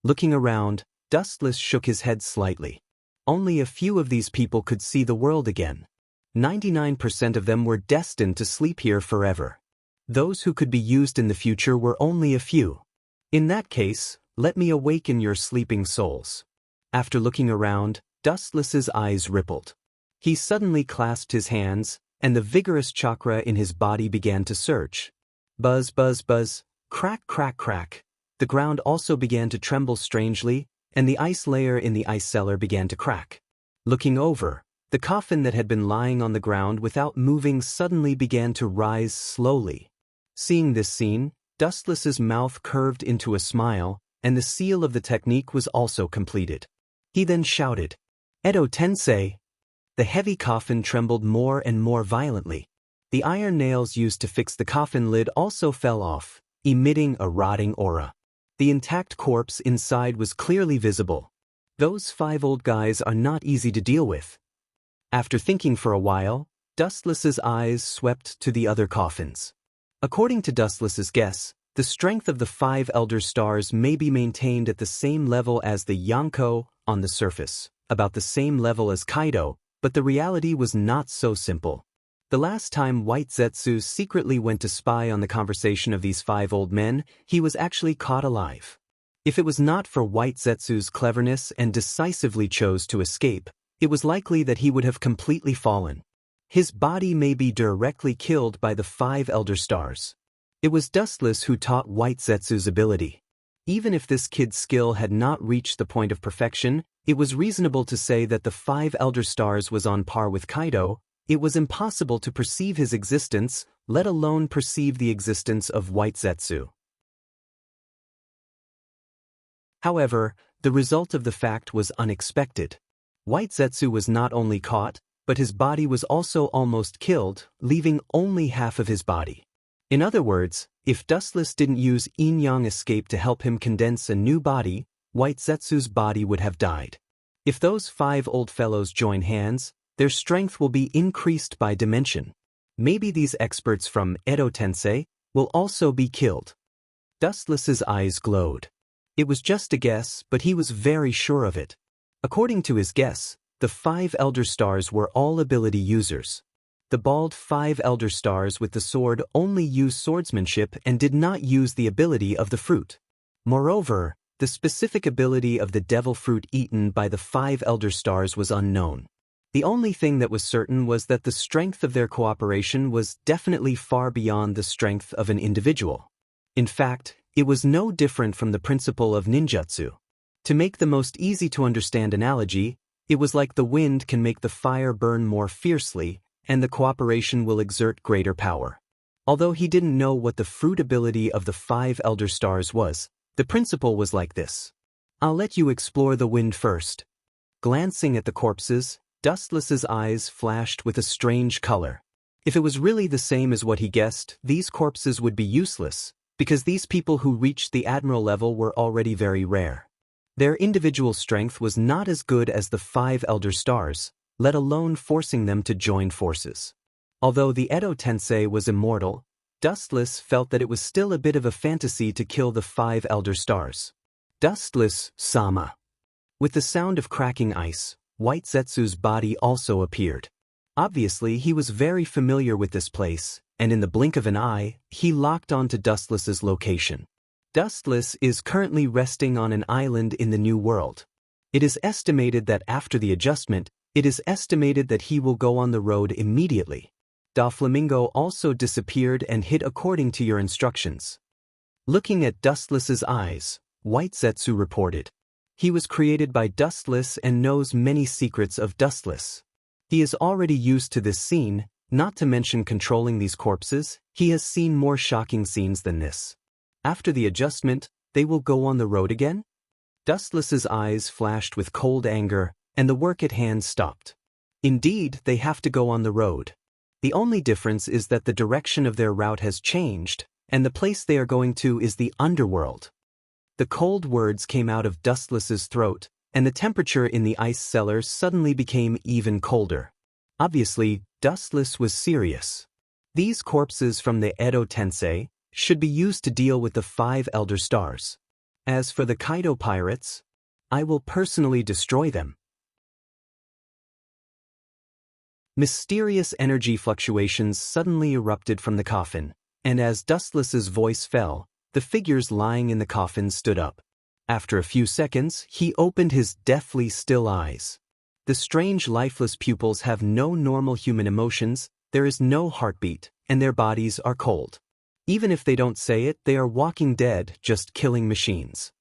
A: Looking around, Dustless shook his head slightly. Only a few of these people could see the world again. 99% of them were destined to sleep here forever. Those who could be used in the future were only a few. In that case, let me awaken your sleeping souls. After looking around, Dustless's eyes rippled. He suddenly clasped his hands, and the vigorous chakra in his body began to surge. Buzz, buzz, buzz, crack, crack, crack. The ground also began to tremble strangely, and the ice layer in the ice cellar began to crack. Looking over, the coffin that had been lying on the ground without moving suddenly began to rise slowly. Seeing this scene, Dustless's mouth curved into a smile, and the seal of the technique was also completed. He then shouted, "Edo Tensei!" The heavy coffin trembled more and more violently. The iron nails used to fix the coffin lid also fell off, emitting a rotting aura. The intact corpse inside was clearly visible. Those 5 old guys are not easy to deal with. After thinking for a while, Dustless's eyes swept to the other coffins. According to Dustless's guess, the strength of the 5 Elder Stars may be maintained at the same level as the Yonko on the surface, about the same level as Kaido, but the reality was not so simple. The last time White Zetsu secretly went to spy on the conversation of these 5 old men, he was actually caught alive. If it was not for White Zetsu's cleverness and decisively chose to escape, it was likely that he would have completely fallen. His body may be directly killed by the 5 Elder Stars. It was Dustless who taught White Zetsu's ability. Even if this kid's skill had not reached the point of perfection, it was reasonable to say that the 5 Elder Stars was on par with Kaido. It was impossible to perceive his existence, let alone perceive the existence of White Zetsu. However, the result of the fact was unexpected. White Zetsu was not only caught, but his body was also almost killed, leaving only half of his body. In other words, if Dustless didn't use Yin-Yang escape to help him condense a new body, White Zetsu's body would have died. If those 5 old fellows join hands, their strength will be increased by dimension. Maybe these experts from Edo Tensei will also be killed. Dustless's eyes glowed. It was just a guess, but he was very sure of it. According to his guess, the 5 Elder Stars were all ability users. The bald 5 Elder Stars with the sword only used swordsmanship and did not use the ability of the fruit. Moreover, the specific ability of the devil fruit eaten by the 5 Elder Stars was unknown. The only thing that was certain was that the strength of their cooperation was definitely far beyond the strength of an individual. In fact, it was no different from the principle of ninjutsu. To make the most easy-to-understand analogy, It was like the wind can make the fire burn more fiercely, and the cooperation will exert greater power. Although he didn't know what the fruitability of the 5 elder stars was, the principle was like this. I'll let you explore the wind first. Glancing at the corpses, Dustless's eyes flashed with a strange color. If it was really the same as what he guessed, these corpses would be useless, because these people who reached the admiral level were already very rare. Their individual strength was not as good as the 5 elder stars, let alone forcing them to join forces. Although the Edo Tensei was immortal, Dustless felt that it was still a bit of a fantasy to kill the 5 elder stars. Dustless-sama. With the sound of cracking ice, White Zetsu's body also appeared. Obviously, he was very familiar with this place, and in the blink of an eye, he locked onto Dustless's location. Dustless is currently resting on an island in the New World. It is estimated that after the adjustment, he will go on the road immediately. Doflamingo also disappeared and hid according to your instructions. Looking at Dustless's eyes, White Zetsu reported. He was created by Dustless and knows many secrets of Dustless. He is already used to this scene, not to mention controlling these corpses. He has seen more shocking scenes than this. After the adjustment, they will go on the road again? Dustless's eyes flashed with cold anger, and the work at hand stopped. Indeed, they have to go on the road. The only difference is that the direction of their route has changed, and the place they are going to is the underworld. The cold words came out of Dustless's throat, and the temperature in the ice cellar suddenly became even colder. Obviously, Dustless was serious. These corpses from the Edo Tensei should be used to deal with the 5 elder stars. As for the Kaido pirates, I will personally destroy them. Mysterious energy fluctuations suddenly erupted from the coffin, and as Dustless's voice fell, the figures lying in the coffin stood up. After a few seconds, he opened his deathly still eyes. The strange lifeless pupils have no normal human emotions, there is no heartbeat, and their bodies are cold. Even if they don't say it, they are walking dead, just killing machines.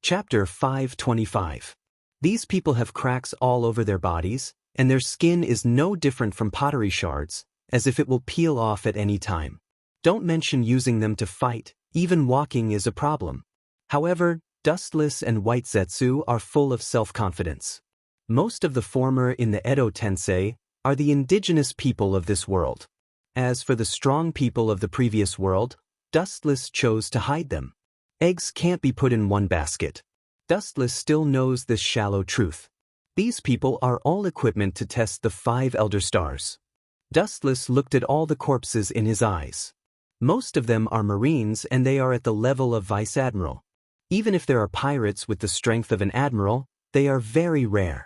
A: Chapter 525. These people have cracks all over their bodies, and their skin is no different from pottery shards, as if it will peel off at any time. Don't mention using them to fight, even walking is a problem. However, Dustless and White Zetsu are full of self-confidence. Most of the former in the Edo Tensei are the indigenous people of this world. As for the strong people of the previous world, Dustless chose to hide them. Eggs can't be put in one basket. Dustless still knows this shallow truth. These people are all equipment to test the 5 elder stars. Dustless looked at all the corpses in his eyes. Most of them are Marines and they are at the level of Vice Admiral. Even if there are pirates with the strength of an admiral, they are very rare.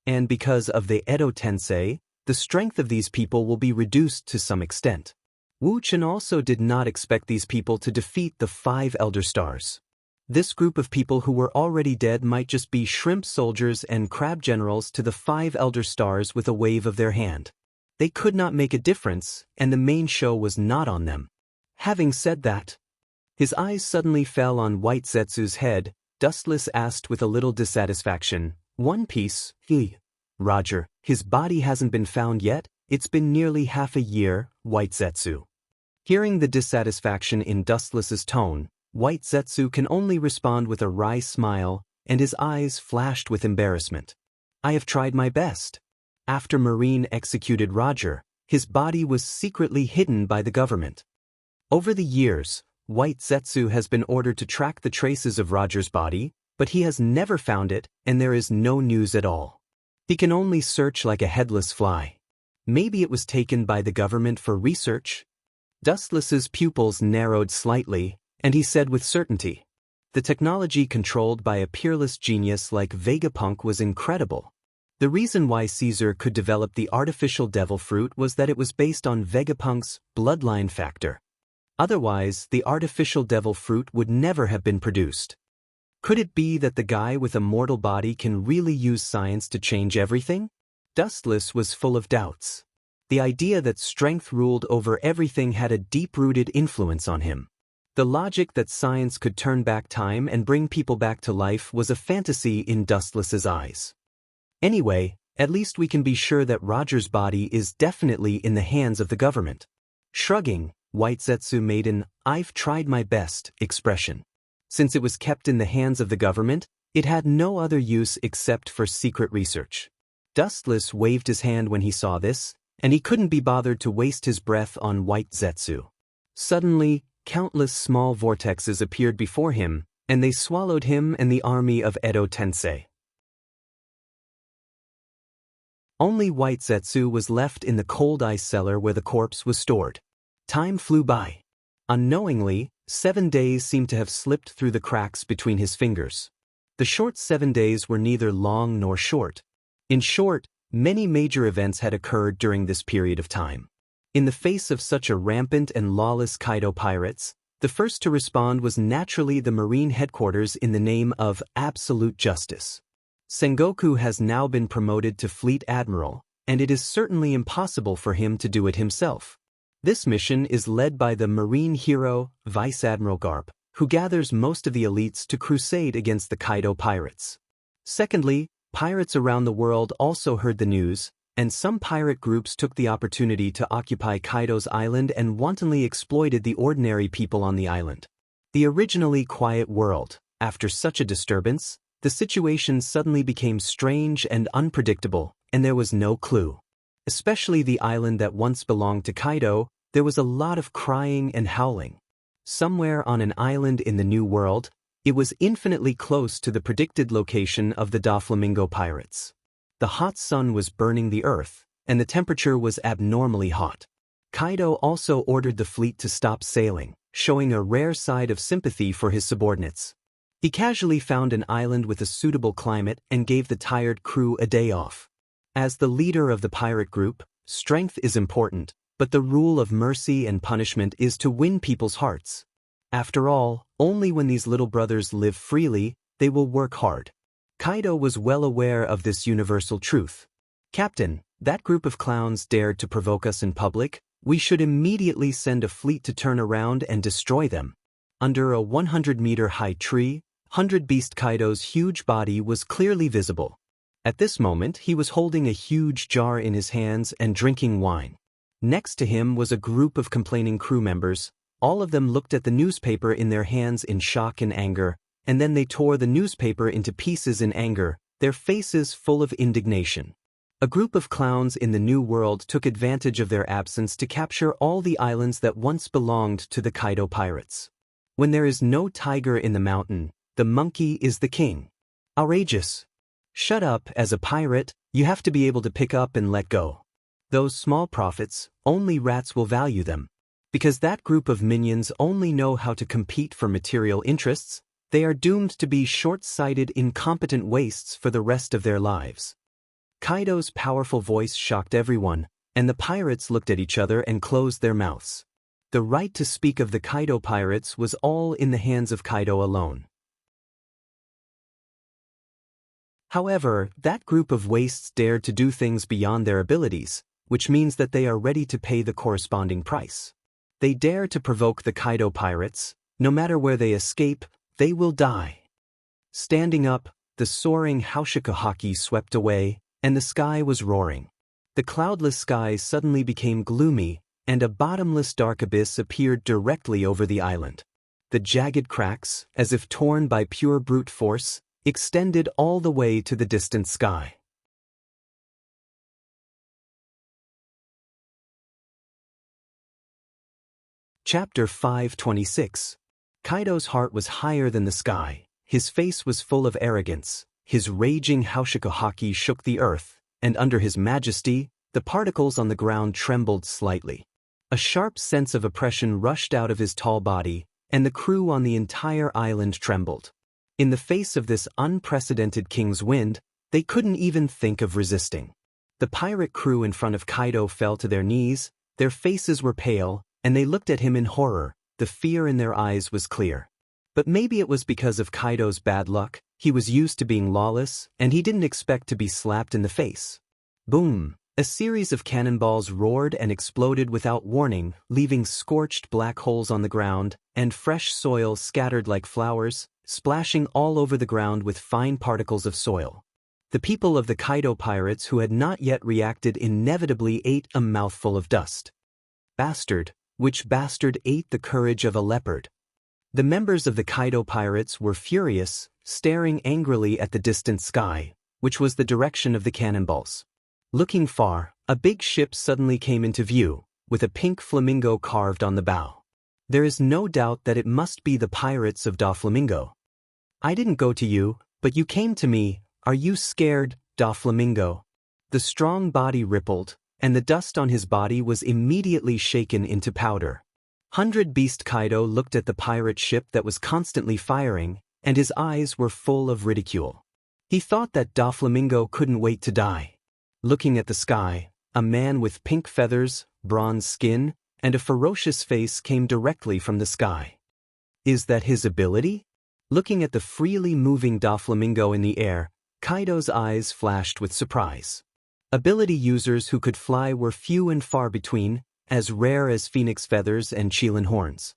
A: And because of the Edo Tensei, the strength of these people will be reduced to some extent. Wu Chen also did not expect these people to defeat the 5 elder stars. This group of people who were already dead might just be shrimp soldiers and crab generals to the 5 elder stars with a wave of their hand. They could not make a difference, and the main show was not on them. Having said that, his eyes suddenly fell on White Zetsu's head. Dustless asked with a little dissatisfaction, "One Piece, Roger, his body hasn't been found yet? It's been nearly half a year, White Zetsu." Hearing the dissatisfaction in Dustless's tone, White Zetsu can only respond with a wry smile, and his eyes flashed with embarrassment. "I have tried my best." After Marine executed Roger, his body was secretly hidden by the government. Over the years, White Zetsu has been ordered to track the traces of Roger's body, but he has never found it, and there is no news at all. He can only search like a headless fly. Maybe it was taken by the government for research? Dustless's pupils narrowed slightly, and he said with certainty, "The technology controlled by a peerless genius like Vegapunk was incredible. The reason why Caesar could develop the artificial devil fruit was that it was based on Vegapunk's bloodline factor. Otherwise, the artificial devil fruit would never have been produced. Could it be that the guy with a mortal body can really use science to change everything?" Dustless was full of doubts. The idea that strength ruled over everything had a deep-rooted influence on him. The logic that science could turn back time and bring people back to life was a fantasy in Dustless's eyes. Anyway, at least we can be sure that Roger's body is definitely in the hands of the government. Shrugging, White Zetsu made an "I've tried my best" expression. Since it was kept in the hands of the government, it had no other use except for secret research. Dustless waved his hand when he saw this, and he couldn't be bothered to waste his breath on White Zetsu. Suddenly, countless small vortexes appeared before him, and they swallowed him and the army of Edo Tensei. Only White Zetsu was left in the cold ice cellar where the corpse was stored. Time flew by. Unknowingly, 7 days seemed to have slipped through the cracks between his fingers. The short 7 days were neither long nor short. In short, many major events had occurred during this period of time. In the face of such a rampant and lawless Kaido pirates, the first to respond was naturally the Marine headquarters in the name of absolute justice. Sengoku has now been promoted to Fleet Admiral, and it is certainly impossible for him to do it himself. This mission is led by the Marine hero, Vice Admiral Garp, who gathers most of the elites to crusade against the Kaido pirates. Secondly, pirates around the world also heard the news, and some pirate groups took the opportunity to occupy Kaido's island and wantonly exploited the ordinary people on the island. The originally quiet world, after such a disturbance, the situation suddenly became strange and unpredictable, and there was no clue. Especially the island that once belonged to Kaido, there was a lot of crying and howling. Somewhere on an island in the New World, it was infinitely close to the predicted location of the Doflamingo pirates. The hot sun was burning the earth, and the temperature was abnormally hot. Kaido also ordered the fleet to stop sailing, showing a rare side of sympathy for his subordinates. He casually found an island with a suitable climate and gave the tired crew a day off. As the leader of the pirate group, strength is important, but the rule of mercy and punishment is to win people's hearts. After all, only when these little brothers live freely, they will work hard. Kaido was well aware of this universal truth. "Captain, that group of clowns dared to provoke us in public. We should immediately send a fleet to turn around and destroy them." Under a 100-meter-high tree, 100 Beast Kaido's huge body was clearly visible. At this moment, he was holding a huge jar in his hands and drinking wine. Next to him was a group of complaining crew members. All of them looked at the newspaper in their hands in shock and anger, and then they tore the newspaper into pieces in anger, their faces full of indignation. A group of clowns in the New World took advantage of their absence to capture all the islands that once belonged to the Kaido pirates. When there is no tiger in the mountain, the monkey is the king. Outrageous. Shut up. As a pirate, you have to be able to pick up and let go. Those small profits, only rats will value them. Because that group of minions only know how to compete for material interests, they are doomed to be short-sighted, incompetent wastes for the rest of their lives. Kaido's powerful voice shocked everyone, and the pirates looked at each other and closed their mouths. The right to speak of the Kaido pirates was all in the hands of Kaido alone. However, that group of wastes dared to do things beyond their abilities, which means that they are ready to pay the corresponding price. They dare to provoke the Kaido pirates. No matter where they escape, they will die. Standing up, the soaring Haushika Haki swept away, and the sky was roaring. The cloudless sky suddenly became gloomy, and a bottomless dark abyss appeared directly over the island. The jagged cracks, as if torn by pure brute force, extended all the way to the distant sky. Chapter 526. Kaido's heart was higher than the sky, his face was full of arrogance, his raging Haushika Haki shook the earth, and under his majesty, the particles on the ground trembled slightly. A sharp sense of oppression rushed out of his tall body, and the crew on the entire island trembled. In the face of this unprecedented king's wind, they couldn't even think of resisting. The pirate crew in front of Kaido fell to their knees, their faces were pale, and they looked at him in horror. The fear in their eyes was clear. But maybe it was because of Kaido's bad luck. He was used to being lawless, and he didn't expect to be slapped in the face. Boom! A series of cannonballs roared and exploded without warning, leaving scorched black holes on the ground, and fresh soil scattered like flowers, splashing all over the ground with fine particles of soil. The people of the Kaido pirates who had not yet reacted inevitably ate a mouthful of dust. Bastard, which bastard ate the courage of a leopard? The members of the Kaido pirates were furious, staring angrily at the distant sky, which was the direction of the cannonballs. Looking far, a big ship suddenly came into view, with a pink flamingo carved on the bow. There is no doubt that it must be the pirates of Doflamingo. I didn't go to you, but you came to me. Are you scared, Doflamingo? The strong body rippled, and the dust on his body was immediately shaken into powder. 100 Beast Kaido looked at the pirate ship that was constantly firing, and his eyes were full of ridicule. He thought that Doflamingo couldn't wait to die. Looking at the sky, a man with pink feathers, bronze skin, and a ferocious face came directly from the sky. Is that his ability? Looking at the freely moving Doflamingo in the air, Kaido's eyes flashed with surprise. Ability users who could fly were few and far between, as rare as phoenix feathers and Qilin horns.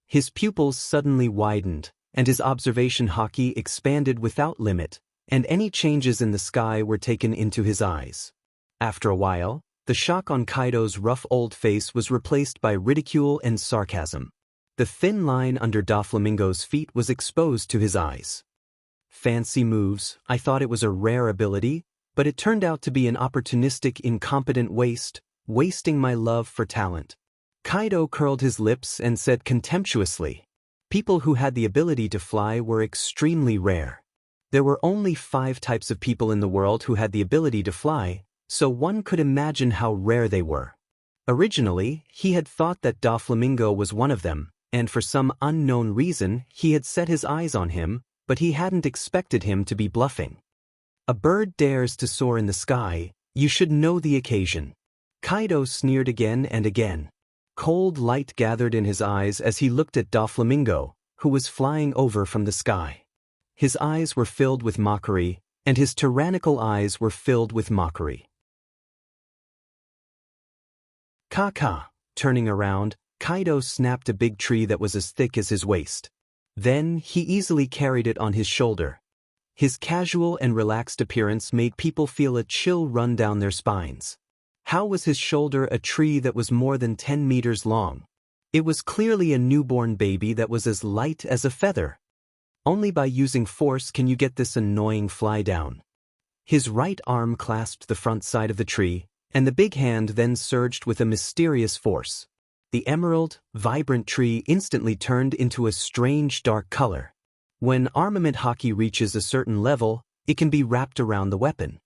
A: His pupils suddenly widened, and his observation haki expanded without limit, and any changes in the sky were taken into his eyes. After a while, the shock on Kaido's rough old face was replaced by ridicule and sarcasm. The thin line under Doflamingo's feet was exposed to his eyes. Fancy moves, I thought it was a rare ability, but it turned out to be an opportunistic, incompetent waste, wasting my love for talent. Kaido curled his lips and said contemptuously, people who had the ability to fly were extremely rare. There were only 5 types of people in the world who had the ability to fly, so one could imagine how rare they were. Originally, he had thought that Doflamingo was one of them, and for some unknown reason he had set his eyes on him, but he hadn't expected him to be bluffing. A bird dares to soar in the sky, you should know the occasion. Kaido sneered again and again. Cold light gathered in his eyes as he looked at Doflamingo, who was flying over from the sky. His eyes were filled with mockery, and his tyrannical eyes were filled with mockery. Ka. Turning around, Kaido snapped a big tree that was as thick as his waist. Then, he easily carried it on his shoulder. His casual and relaxed appearance made people feel a chill run down their spines. How was his shoulder a tree that was more than 10 meters long? It was clearly a newborn baby that was as light as a feather. Only by using force can you get this annoying fly down. His right arm clasped the front side of the tree, and the big hand then surged with a mysterious force. The emerald, vibrant tree instantly turned into a strange dark color. When armament haki reaches a certain level, it can be wrapped around the weapon.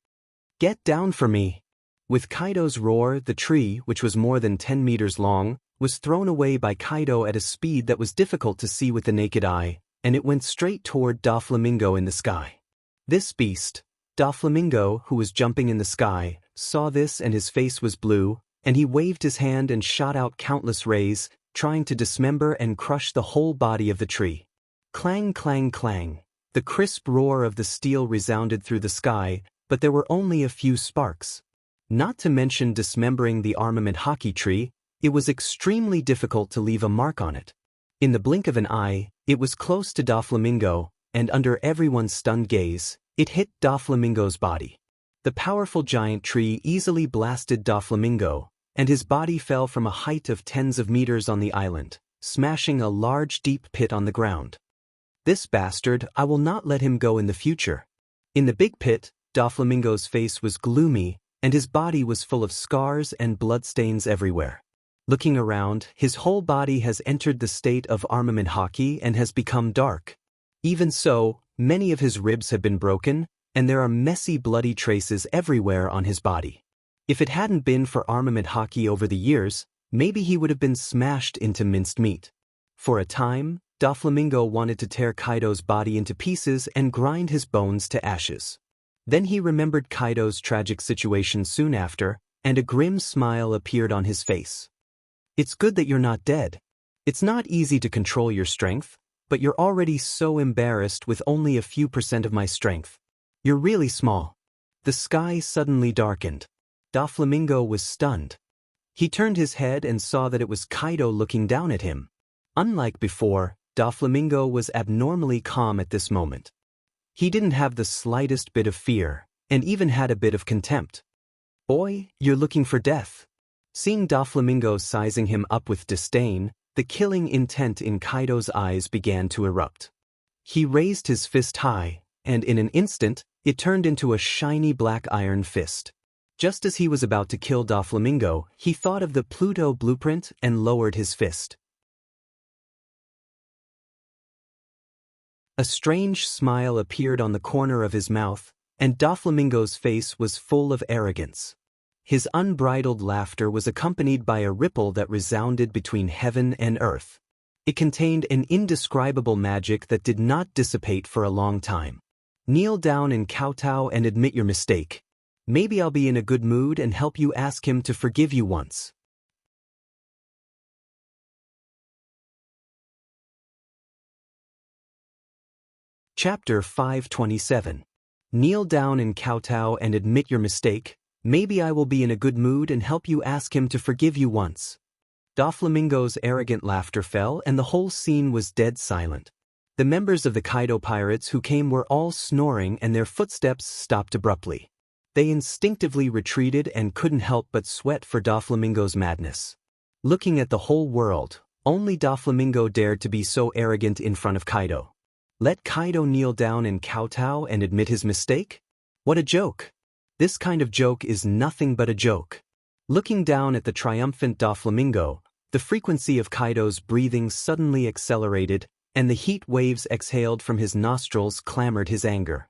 A: Get down for me! With Kaido's roar, the tree, which was more than 10 meters long, was thrown away by Kaido at a speed that was difficult to see with the naked eye, and it went straight toward Doflamingo in the sky. This beast, Doflamingo, who was jumping in the sky, saw this and his face was blue, and he waved his hand and shot out countless rays, trying to dismember and crush the whole body of the tree. Clang, clang, clang. The crisp roar of the steel resounded through the sky, but there were only a few sparks. Not to mention dismembering the armament haki tree, it was extremely difficult to leave a mark on it. In the blink of an eye, it was close to Doflamingo, and under everyone's stunned gaze, it hit Doflamingo's body. The powerful giant tree easily blasted Doflamingo, and his body fell from a height of tens of meters on the island, smashing a large deep pit on the ground. This bastard, I will not let him go in the future. In the big pit, Doflamingo's face was gloomy, and his body was full of scars and bloodstains everywhere. Looking around, his whole body has entered the state of armament haki and has become dark. Even so, many of his ribs have been broken, and there are messy bloody traces everywhere on his body. If it hadn't been for armament haki over the years, maybe he would have been smashed into minced meat. For a time, Doflamingo wanted to tear Kaido's body into pieces and grind his bones to ashes. Then he remembered Kaido's tragic situation soon after, and a grim smile appeared on his face. It's good that you're not dead. It's not easy to control your strength, but you're already so embarrassed with only a few % of my strength. You're really small. The sky suddenly darkened. Doflamingo was stunned. He turned his head and saw that it was Kaido looking down at him. Unlike before, Doflamingo was abnormally calm at this moment. He didn't have the slightest bit of fear, and even had a bit of contempt. "Boy, you're looking for death." Seeing Doflamingo sizing him up with disdain, the killing intent in Kaido's eyes began to erupt. He raised his fist high, and in an instant, it turned into a shiny black iron fist. Just as he was about to kill Doflamingo, he thought of the Pluto blueprint and lowered his fist. A strange smile appeared on the corner of his mouth, and Doflamingo's face was full of arrogance. His unbridled laughter was accompanied by a ripple that resounded between heaven and earth. It contained an indescribable magic that did not dissipate for a long time. "Kneel down and kowtow and admit your mistake. Maybe I'll be in a good mood and help you ask him to forgive you once." Chapter 527. Kneel down and kowtow and admit your mistake. Maybe I will be in a good mood and help you ask him to forgive you once. Doflamingo's arrogant laughter fell and the whole scene was dead silent. The members of the Kaido pirates who came were all snoring and their footsteps stopped abruptly. They instinctively retreated and couldn't help but sweat for Doflamingo's madness. Looking at the whole world, only Doflamingo dared to be so arrogant in front of Kaido. Let Kaido kneel down and kowtow and admit his mistake? What a joke! This kind of joke is nothing but a joke. Looking down at the triumphant Doflamingo, the frequency of Kaido's breathing suddenly accelerated, and the heat waves exhaled from his nostrils clamored his anger.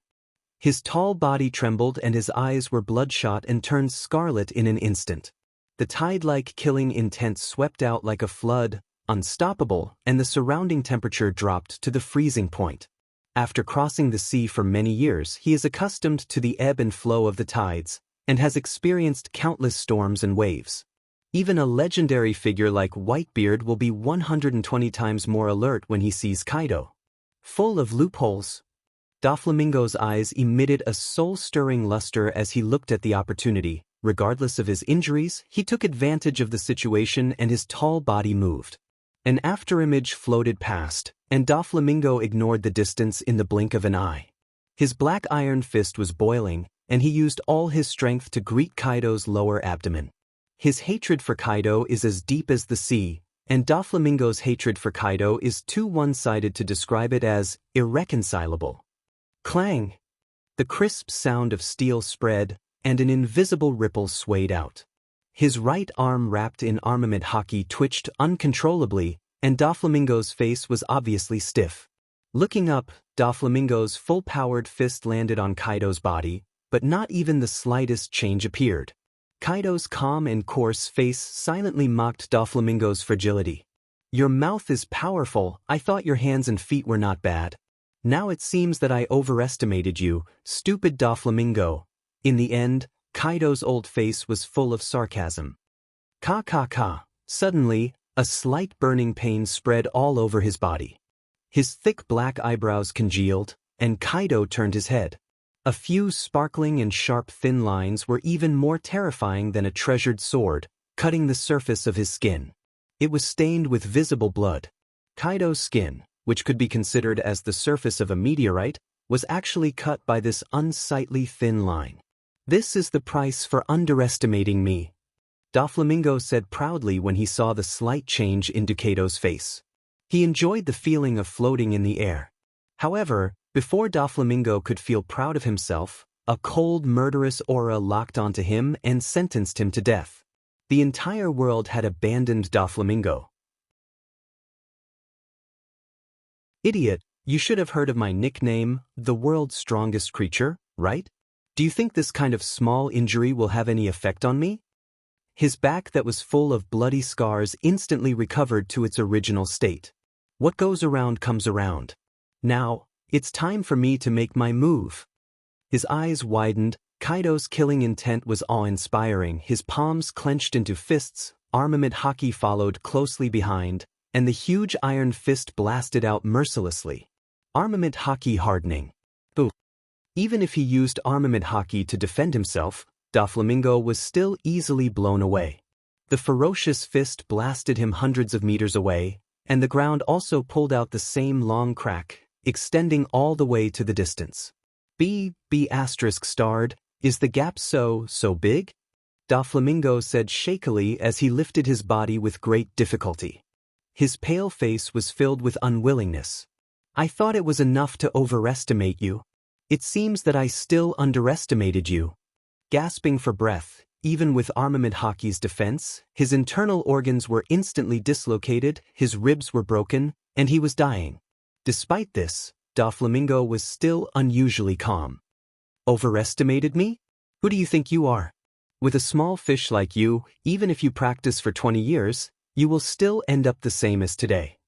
A: His tall body trembled and his eyes were bloodshot and turned scarlet in an instant. The tide-like killing intent swept out like a flood, unstoppable, and the surrounding temperature dropped to the freezing point. After crossing the sea for many years, he is accustomed to the ebb and flow of the tides, and has experienced countless storms and waves. Even a legendary figure like Whitebeard will be 120 times more alert when he sees Kaido. Full of loopholes, Doflamingo's eyes emitted a soul-stirring luster as he looked at the opportunity. Regardless of his injuries, he took advantage of the situation and his tall body moved. An afterimage floated past, and Doflamingo ignored the distance in the blink of an eye. His black iron fist was boiling, and he used all his strength to greet Kaido's lower abdomen. His hatred for Kaido is as deep as the sea, and Doflamingo's hatred for Kaido is too one-sided to describe it as irreconcilable. Clang! The crisp sound of steel spread, and an invisible ripple swayed out. His right arm wrapped in armament haki twitched uncontrollably, and Doflamingo's face was obviously stiff. Looking up, Doflamingo's full-powered fist landed on Kaido's body, but not even the slightest change appeared. Kaido's calm and coarse face silently mocked Doflamingo's fragility. "Your mouth is powerful. I thought your hands and feet were not bad. Now it seems that I overestimated you, stupid Doflamingo." In the end, Kaido's old face was full of sarcasm. Ka. Suddenly, a slight burning pain spread all over his body. His thick black eyebrows congealed, and Kaido turned his head. A few sparkling and sharp thin lines were even more terrifying than a treasured sword, cutting the surface of his skin. It was stained with visible blood. Kaido's skin, which could be considered as the surface of a meteorite, was actually cut by this unsightly thin line. "This is the price for underestimating me," Doflamingo said proudly when he saw the slight change in Kaido's face. He enjoyed the feeling of floating in the air. However, before Doflamingo could feel proud of himself, a cold, murderous aura locked onto him and sentenced him to death. The entire world had abandoned Doflamingo. "Idiot, you should have heard of my nickname, the world's strongest creature, right? Do you think this kind of small injury will have any effect on me?" His back that was full of bloody scars instantly recovered to its original state. "What goes around comes around. Now, it's time for me to make my move." His eyes widened. Kaido's killing intent was awe-inspiring. His palms clenched into fists, armament haki followed closely behind, and the huge iron fist blasted out mercilessly. Armament haki hardening. Even if he used armament haki to defend himself, Doflamingo was still easily blown away. The ferocious fist blasted him hundreds of meters away, and the ground also pulled out the same long crack, extending all the way to the distance. B asterisk starred, is the gap so big? Doflamingo said shakily as he lifted his body with great difficulty. His pale face was filled with unwillingness. I thought it was enough to overestimate you. It seems that I still underestimated you. Gasping for breath, even with Armament Hockey's defense, his internal organs were instantly dislocated, his ribs were broken, and he was dying. Despite this, Doflamingo was still unusually calm. Overestimated me? Who do you think you are? With a small fish like you, even if you practice for 20 years, you will still end up the same as today.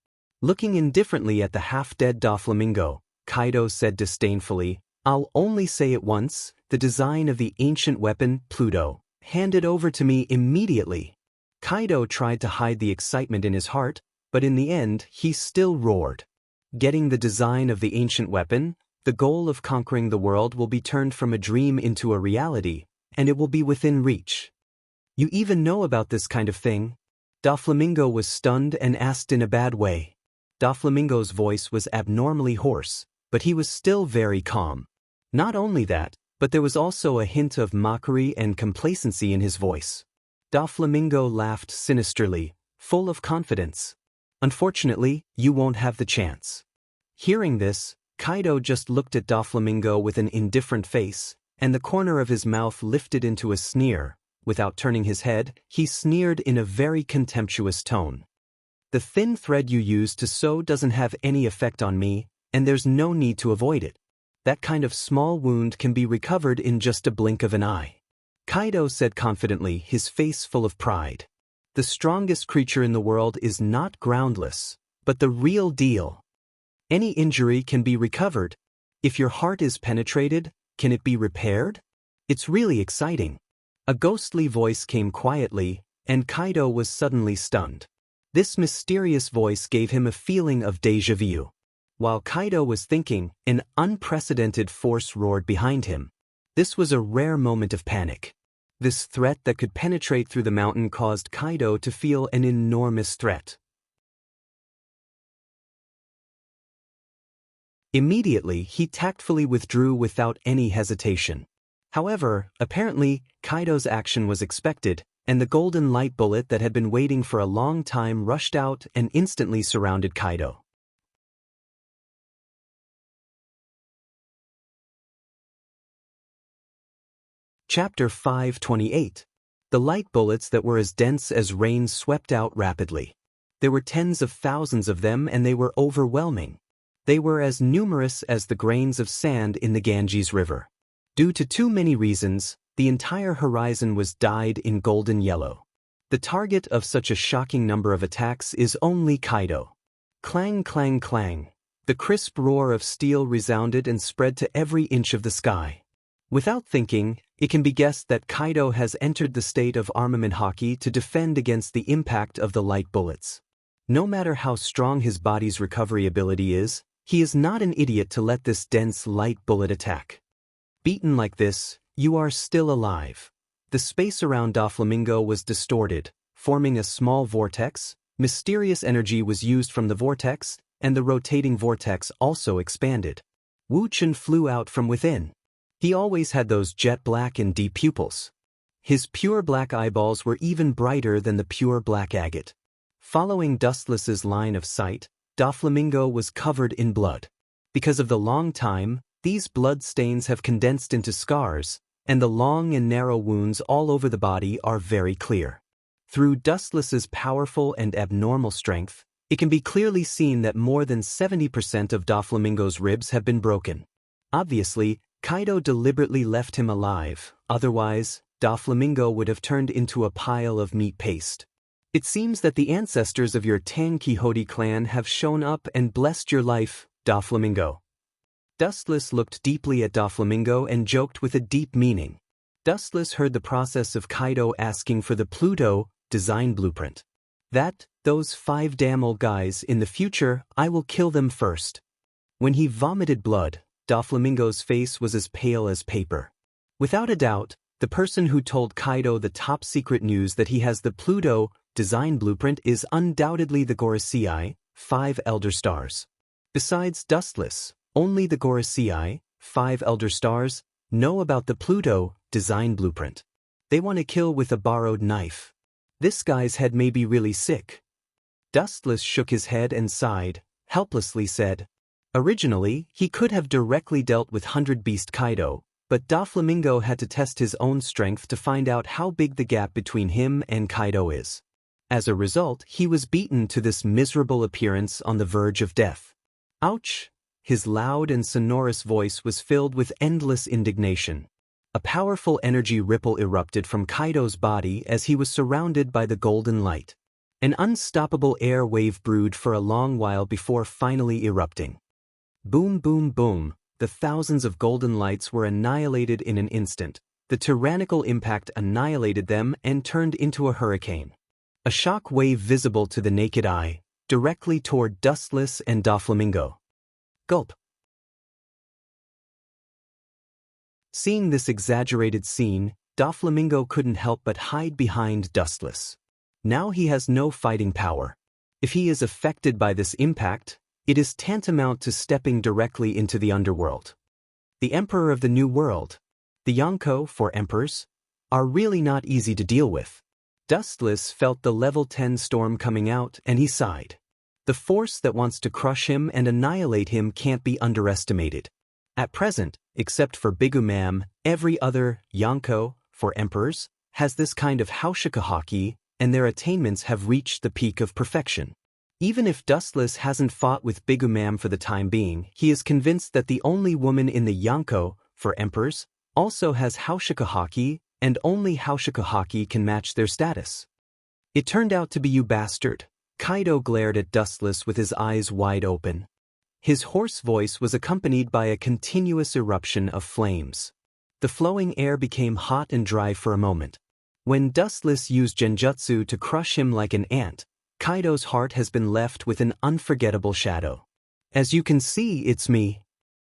A: Looking indifferently at the half-dead Doflamingo, Kaido said disdainfully, I'll only say it once, the design of the ancient weapon, Pluto, hand it over to me immediately. Kaido tried to hide the excitement in his heart, but in the end he still roared. Getting the design of the ancient weapon, the goal of conquering the world will be turned from a dream into a reality, and it will be within reach. You even know about this kind of thing? Doflamingo was stunned and asked in a bad way. Doflamingo's voice was abnormally hoarse, but he was still very calm. Not only that, but there was also a hint of mockery and complacency in his voice. Doflamingo laughed sinisterly, full of confidence. Unfortunately, you won't have the chance. Hearing this, Kaido just looked at Doflamingo with an indifferent face, and the corner of his mouth lifted into a sneer. Without turning his head, he sneered in a very contemptuous tone. The thin thread you use to sew doesn't have any effect on me, and there's no need to avoid it. That kind of small wound can be recovered in just a blink of an eye. Kaido said confidently, his face full of pride. The strongest creature in the world is not groundless, but the real deal. Any injury can be recovered. If your heart is penetrated, can it be repaired? It's really exciting. A ghostly voice came quietly, and Kaido was suddenly stunned. This mysterious voice gave him a feeling of déjà vu. While Kaido was thinking, an unprecedented force roared behind him. This was a rare moment of panic. This threat that could penetrate through the mountain caused Kaido to feel an enormous threat. Immediately, he tactfully withdrew without any hesitation. However, apparently, Kaido's action was expected, and the golden light bullet that had been waiting for a long time rushed out and instantly surrounded Kaido. Chapter 528. The light bullets that were as dense as rain swept out rapidly. There were tens of thousands of them, and they were overwhelming. They were as numerous as the grains of sand in the Ganges River. Due to too many reasons, the entire horizon was dyed in golden yellow. The target of such a shocking number of attacks is only Kaido. Clang, clang, clang. The crisp roar of steel resounded and spread to every inch of the sky. Without thinking, it can be guessed that Kaido has entered the state of armament hockey to defend against the impact of the light bullets. No matter how strong his body's recovery ability is, he is not an idiot to let this dense light bullet attack. Beaten like this, you are still alive. The space around Doflamingo was distorted, forming a small vortex. Mysterious energy was used from the vortex, and the rotating vortex also expanded. Wu Chen flew out from within. He always had those jet black and deep pupils. His pure black eyeballs were even brighter than the pure black agate. Following Dustless's line of sight, Doflamingo was covered in blood. Because of the long time, these blood stains have condensed into scars, and the long and narrow wounds all over the body are very clear. Through Dustless's powerful and abnormal strength, it can be clearly seen that more than 70% of Doflamingo's ribs have been broken. Obviously, Kaido deliberately left him alive, otherwise, Doflamingo would have turned into a pile of meat paste. It seems that the ancestors of your Tan Quixote clan have shown up and blessed your life, Doflamingo. Dustless looked deeply at Doflamingo and joked with a deep meaning. Dustless heard the process of Kaido asking for the Pluto design blueprint. Those 5 damn old guys, in the future, I will kill them first. When he vomited blood, Doflamingo's face was as pale as paper. Without a doubt, The person who told Kaido the top secret news that he has the Pluto design blueprint is undoubtedly the Gorosei, 5 Elder Stars. Besides Dustless, only the Gorosei, 5 Elder Stars, know about the Pluto design blueprint. They want to kill with a borrowed knife. This guy's head may be really sick. Dustless shook his head and sighed, helplessly said. Originally, he could have directly dealt with 100 Beast Kaido, but Doflamingo had to test his own strength to find out how big the gap between him and Kaido is. As a result, he was beaten to this miserable appearance on the verge of death. Ouch! His loud and sonorous voice was filled with endless indignation. A powerful energy ripple erupted from Kaido's body as he was surrounded by the golden light. An unstoppable air wave brewed for a long while before finally erupting. Boom, boom, boom, the thousands of golden lights were annihilated in an instant. The tyrannical impact annihilated them and turned into a hurricane. A shock wave visible to the naked eye, directly toward Dustless and Doflamingo. Gulp. Seeing this exaggerated scene, Doflamingo couldn't help but hide behind Dustless. Now he has no fighting power. If he is affected by this impact, it is tantamount to stepping directly into the underworld. The Emperor of the New World, the Yonko, 4 Emperors, are really not easy to deal with. Dustless felt the level 10 storm coming out and he sighed. The force that wants to crush him and annihilate him can't be underestimated. At present, except for Bigumam, every other Yonko, 4 Emperors, has this kind of Haushika Haki, and their attainments have reached the peak of perfection. Even if Dustless hasn't fought with Bigumam for the time being, he is convinced that the only woman in the Yonko, 4 Emperors, also has Haushika Haki, and only Haushika Haki can match their status. It turned out to be you bastard. Kaido glared at Dustless with his eyes wide open. His hoarse voice was accompanied by a continuous eruption of flames. The flowing air became hot and dry for a moment. When Dustless used Genjutsu to crush him like an ant, Kaido's heart has been left with an unforgettable shadow. As you can see, it's me.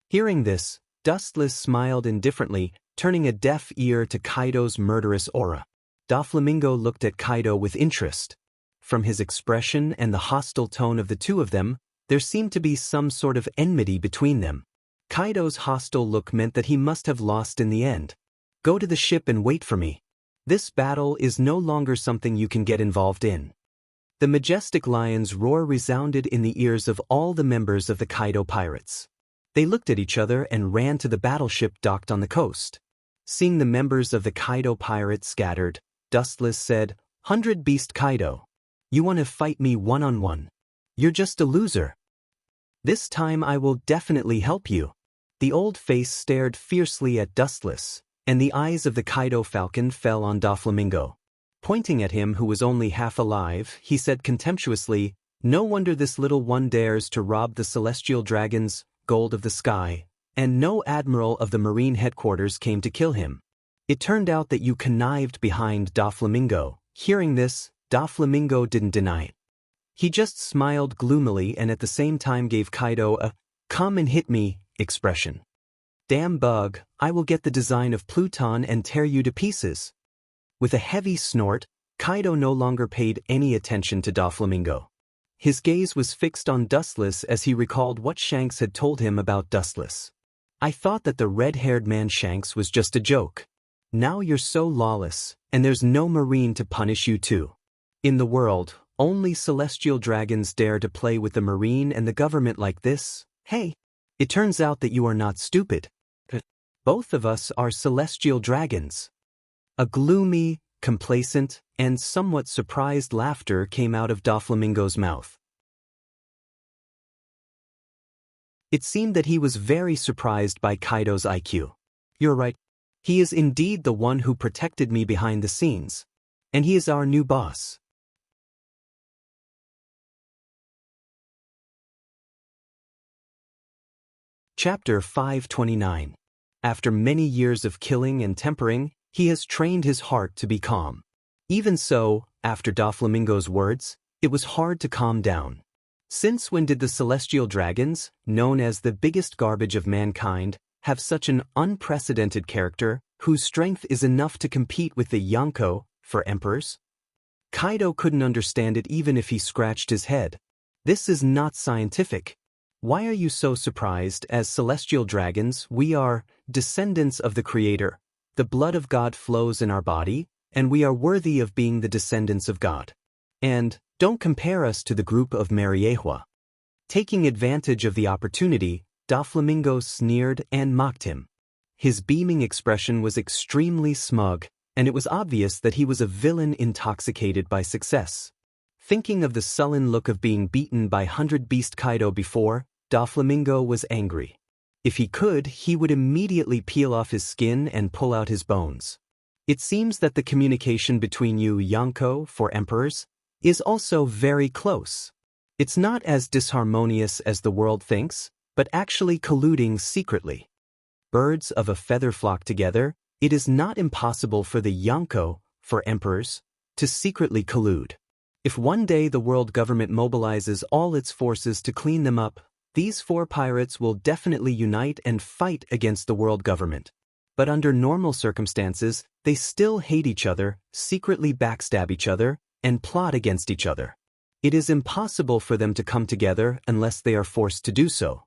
A: Hearing this, Dustless smiled indifferently, turning a deaf ear to Kaido's murderous aura. Doflamingo looked at Kaido with interest. From his expression and the hostile tone of the two of them, there seemed to be some sort of enmity between them. Kaido's hostile look meant that he must have lost in the end. Go to the ship and wait for me. This battle is no longer something you can get involved in. The majestic lion's roar resounded in the ears of all the members of the Kaido pirates. They looked at each other and ran to the battleship docked on the coast. Seeing the members of the Kaido pirates scattered, Dustless said, "100 Beast Kaido. You want to fight me one-on-one? You're just a loser. This time I will definitely help you." The old face stared fiercely at Dustless, and the eyes of the Kaido Falcon fell on Doflamingo. Pointing at him who was only half alive, he said contemptuously, "No wonder this little one dares to rob the celestial dragons, gold of the sky, and no admiral of the marine headquarters came to kill him. It turned out that you connived behind Doflamingo." Hearing this, Doflamingo didn't deny it. He just smiled gloomily and at the same time gave Kaido a "come and hit me" expression. "Damn bug, I will get the design of Pluton and tear you to pieces." With a heavy snort, Kaido no longer paid any attention to Doflamingo. His gaze was fixed on Dustless as he recalled what Shanks had told him about Dustless. "I thought that the red-haired man Shanks was just a joke. Now you're so lawless, and there's no marine to punish you too. In the world, only celestial dragons dare to play with the marine and the government like this. Hey, it turns out that you are not stupid. Both of us are celestial dragons." A gloomy, complacent, and somewhat surprised laughter came out of Doflamingo's mouth. It seemed that he was very surprised by Kaido's IQ. "You're right. He is indeed the one who protected me behind the scenes. And he is our new boss." Chapter 529. After many years of killing and tempering, he has trained his heart to be calm. Even so, after Doflamingo's words, it was hard to calm down. Since when did the celestial dragons, known as the biggest garbage of mankind, have such an unprecedented character whose strength is enough to compete with the Yonko for emperors? Kaido couldn't understand it even if he scratched his head. This is not scientific. Why are you so surprised? As celestial dragons, we are descendants of the Creator. The blood of God flows in our body, and we are worthy of being the descendants of God. And don't compare us to the group of Mariehua. Taking advantage of the opportunity, Doflamingo sneered and mocked him. His beaming expression was extremely smug, and it was obvious that he was a villain intoxicated by success. Thinking of the sullen look of being beaten by 100 Beast Kaido before, Doflamingo was angry. If he could, he would immediately peel off his skin and pull out his bones. It seems that the communication between you Yonko for emperors is also very close. It's not as disharmonious as the world thinks, but actually colluding secretly. Birds of a feather flock together, it is not impossible for the Yonko for emperors to secretly collude. If one day the world government mobilizes all its forces to clean them up, these 4 pirates will definitely unite and fight against the world government. But under normal circumstances, they still hate each other, secretly backstab each other, and plot against each other. It is impossible for them to come together unless they are forced to do so.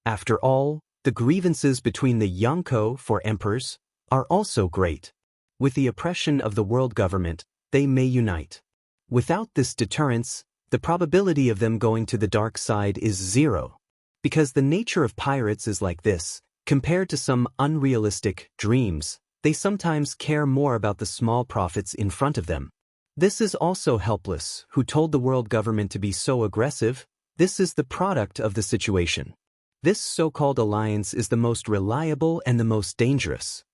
A: After all, the grievances between the Yonko for emperors are also great. With the oppression of the world government, they may unite. Without this deterrence, the probability of them going to the dark side is 0. Because the nature of pirates is like this, compared to some unrealistic dreams, they sometimes care more about the small profits in front of them. This is also helpless, who told the world government to be so aggressive. This is the product of the situation. This so-called alliance is the most reliable and the most dangerous.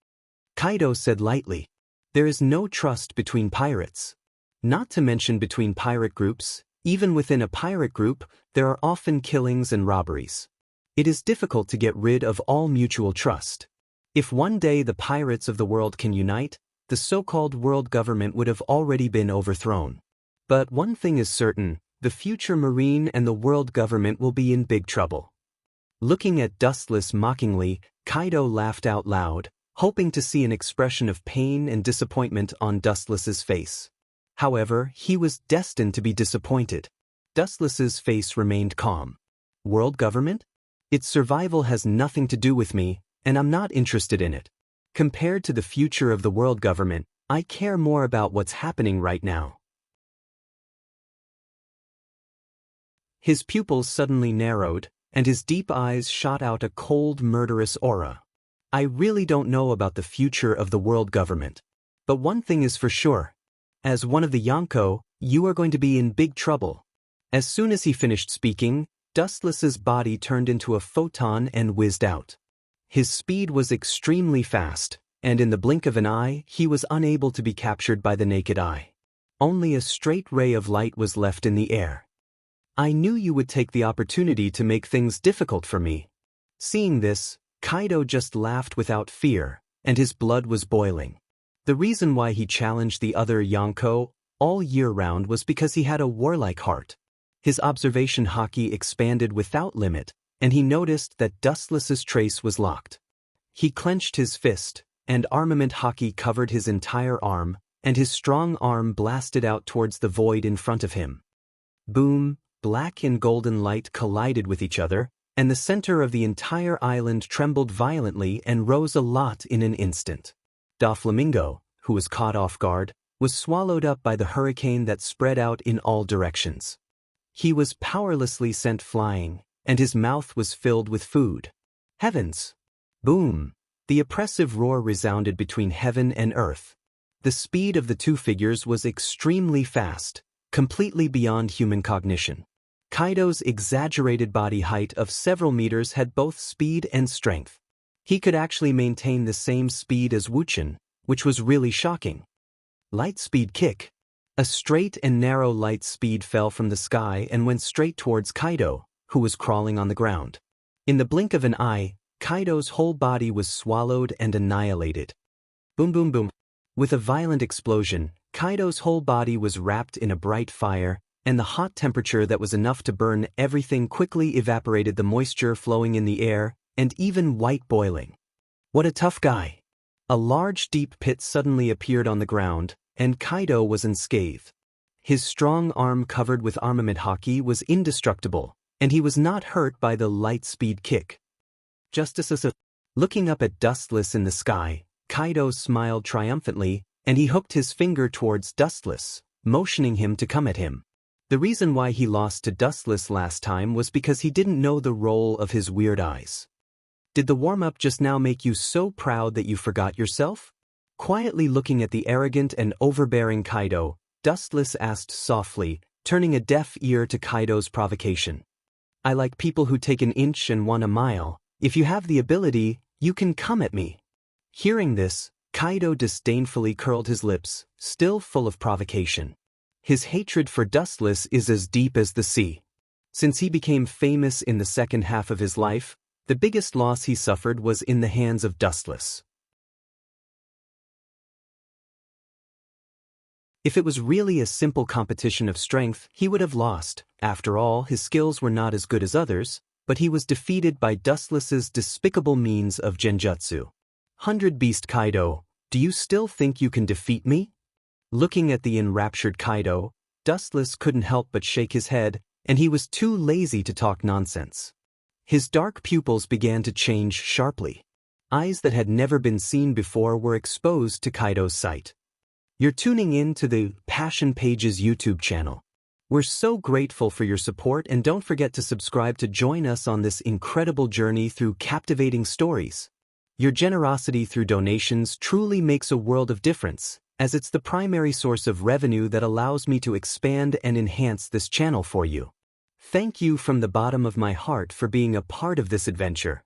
A: Kaido said lightly, there is no trust between pirates. Not to mention between pirate groups, even within a pirate group, there are often killings and robberies. It is difficult to get rid of all mutual trust. If one day the pirates of the world can unite, the so-called world government would have already been overthrown. But one thing is certain, the future marine and the world government will be in big trouble. Looking at Dustless mockingly, Kaido laughed out loud, hoping to see an expression of pain and disappointment on Dustless's face. However, he was destined to be disappointed. Dustless's face remained calm. World government? Its survival has nothing to do with me, and I'm not interested in it. Compared to the future of the world government, I care more about what's happening right now. His pupils suddenly narrowed, and his deep eyes shot out a cold, murderous aura. I really don't know about the future of the world government. But one thing is for sure. As one of the Yonko, you are going to be in big trouble. As soon as he finished speaking, Dustless's body turned into a photon and whizzed out. His speed was extremely fast, and in the blink of an eye, he was unable to be captured by the naked eye. Only a straight ray of light was left in the air. I knew you would take the opportunity to make things difficult for me. Seeing this, Kaido just laughed without fear, and his blood was boiling. The reason why he challenged the other Yonko all year round was because he had a warlike heart. His observation haki expanded without limit, and he noticed that Dustless's trace was locked. He clenched his fist, and armament haki covered his entire arm, and his strong arm blasted out towards the void in front of him. Boom, black and golden light collided with each other, and the center of the entire island trembled violently and rose a lot in an instant. Doflamingo, who was caught off guard, was swallowed up by the hurricane that spread out in all directions. He was powerlessly sent flying, and his mouth was filled with food. Heavens! Boom! The oppressive roar resounded between heaven and earth. The speed of the two figures was extremely fast, completely beyond human cognition. Kaido's exaggerated body height of several meters had both speed and strength. He could actually maintain the same speed as Wuchen, which was really shocking. Light speed kick. A straight and narrow light speed fell from the sky and went straight towards Kaido, who was crawling on the ground. In the blink of an eye, Kaido's whole body was swallowed and annihilated. Boom boom boom. With a violent explosion, Kaido's whole body was wrapped in a bright fire, and the hot temperature that was enough to burn everything quickly evaporated the moisture flowing in the air, and even white boiling. What a tough guy. A large deep pit suddenly appeared on the ground, and Kaido was unscathed. His strong arm covered with armament haki was indestructible, and he was not hurt by the light-speed kick. Looking up at Dustless in the sky, Kaido smiled triumphantly, and he hooked his finger towards Dustless, motioning him to come at him. The reason why he lost to Dustless last time was because he didn't know the role of his weird eyes. Did the warm-up just now make you so proud that you forgot yourself? Quietly looking at the arrogant and overbearing Kaido, Dustless asked softly, turning a deaf ear to Kaido's provocation. I like people who take an inch and want a mile. If you have the ability, you can come at me. Hearing this, Kaido disdainfully curled his lips, still full of provocation. His hatred for Dustless is as deep as the sea. Since he became famous in the second half of his life, the biggest loss he suffered was in the hands of Dustless. If it was really a simple competition of strength, he would have lost. After all, his skills were not as good as others, but he was defeated by Dustless's despicable means of genjutsu. 100 Beast Kaido, do you still think you can defeat me? Looking at the enraptured Kaido, Dustless couldn't help but shake his head, and he was too lazy to talk nonsense. His dark pupils began to change sharply. Eyes that had never been seen before were exposed to Kaido's sight. You're tuning in to the Passion Pages YouTube channel. We're so grateful for your support, and don't forget to subscribe to join us on this incredible journey through captivating stories. Your generosity through donations truly makes a world of difference, as it's the primary source of revenue that allows me to expand and enhance this channel for you. Thank you from the bottom of my heart for being a part of this adventure.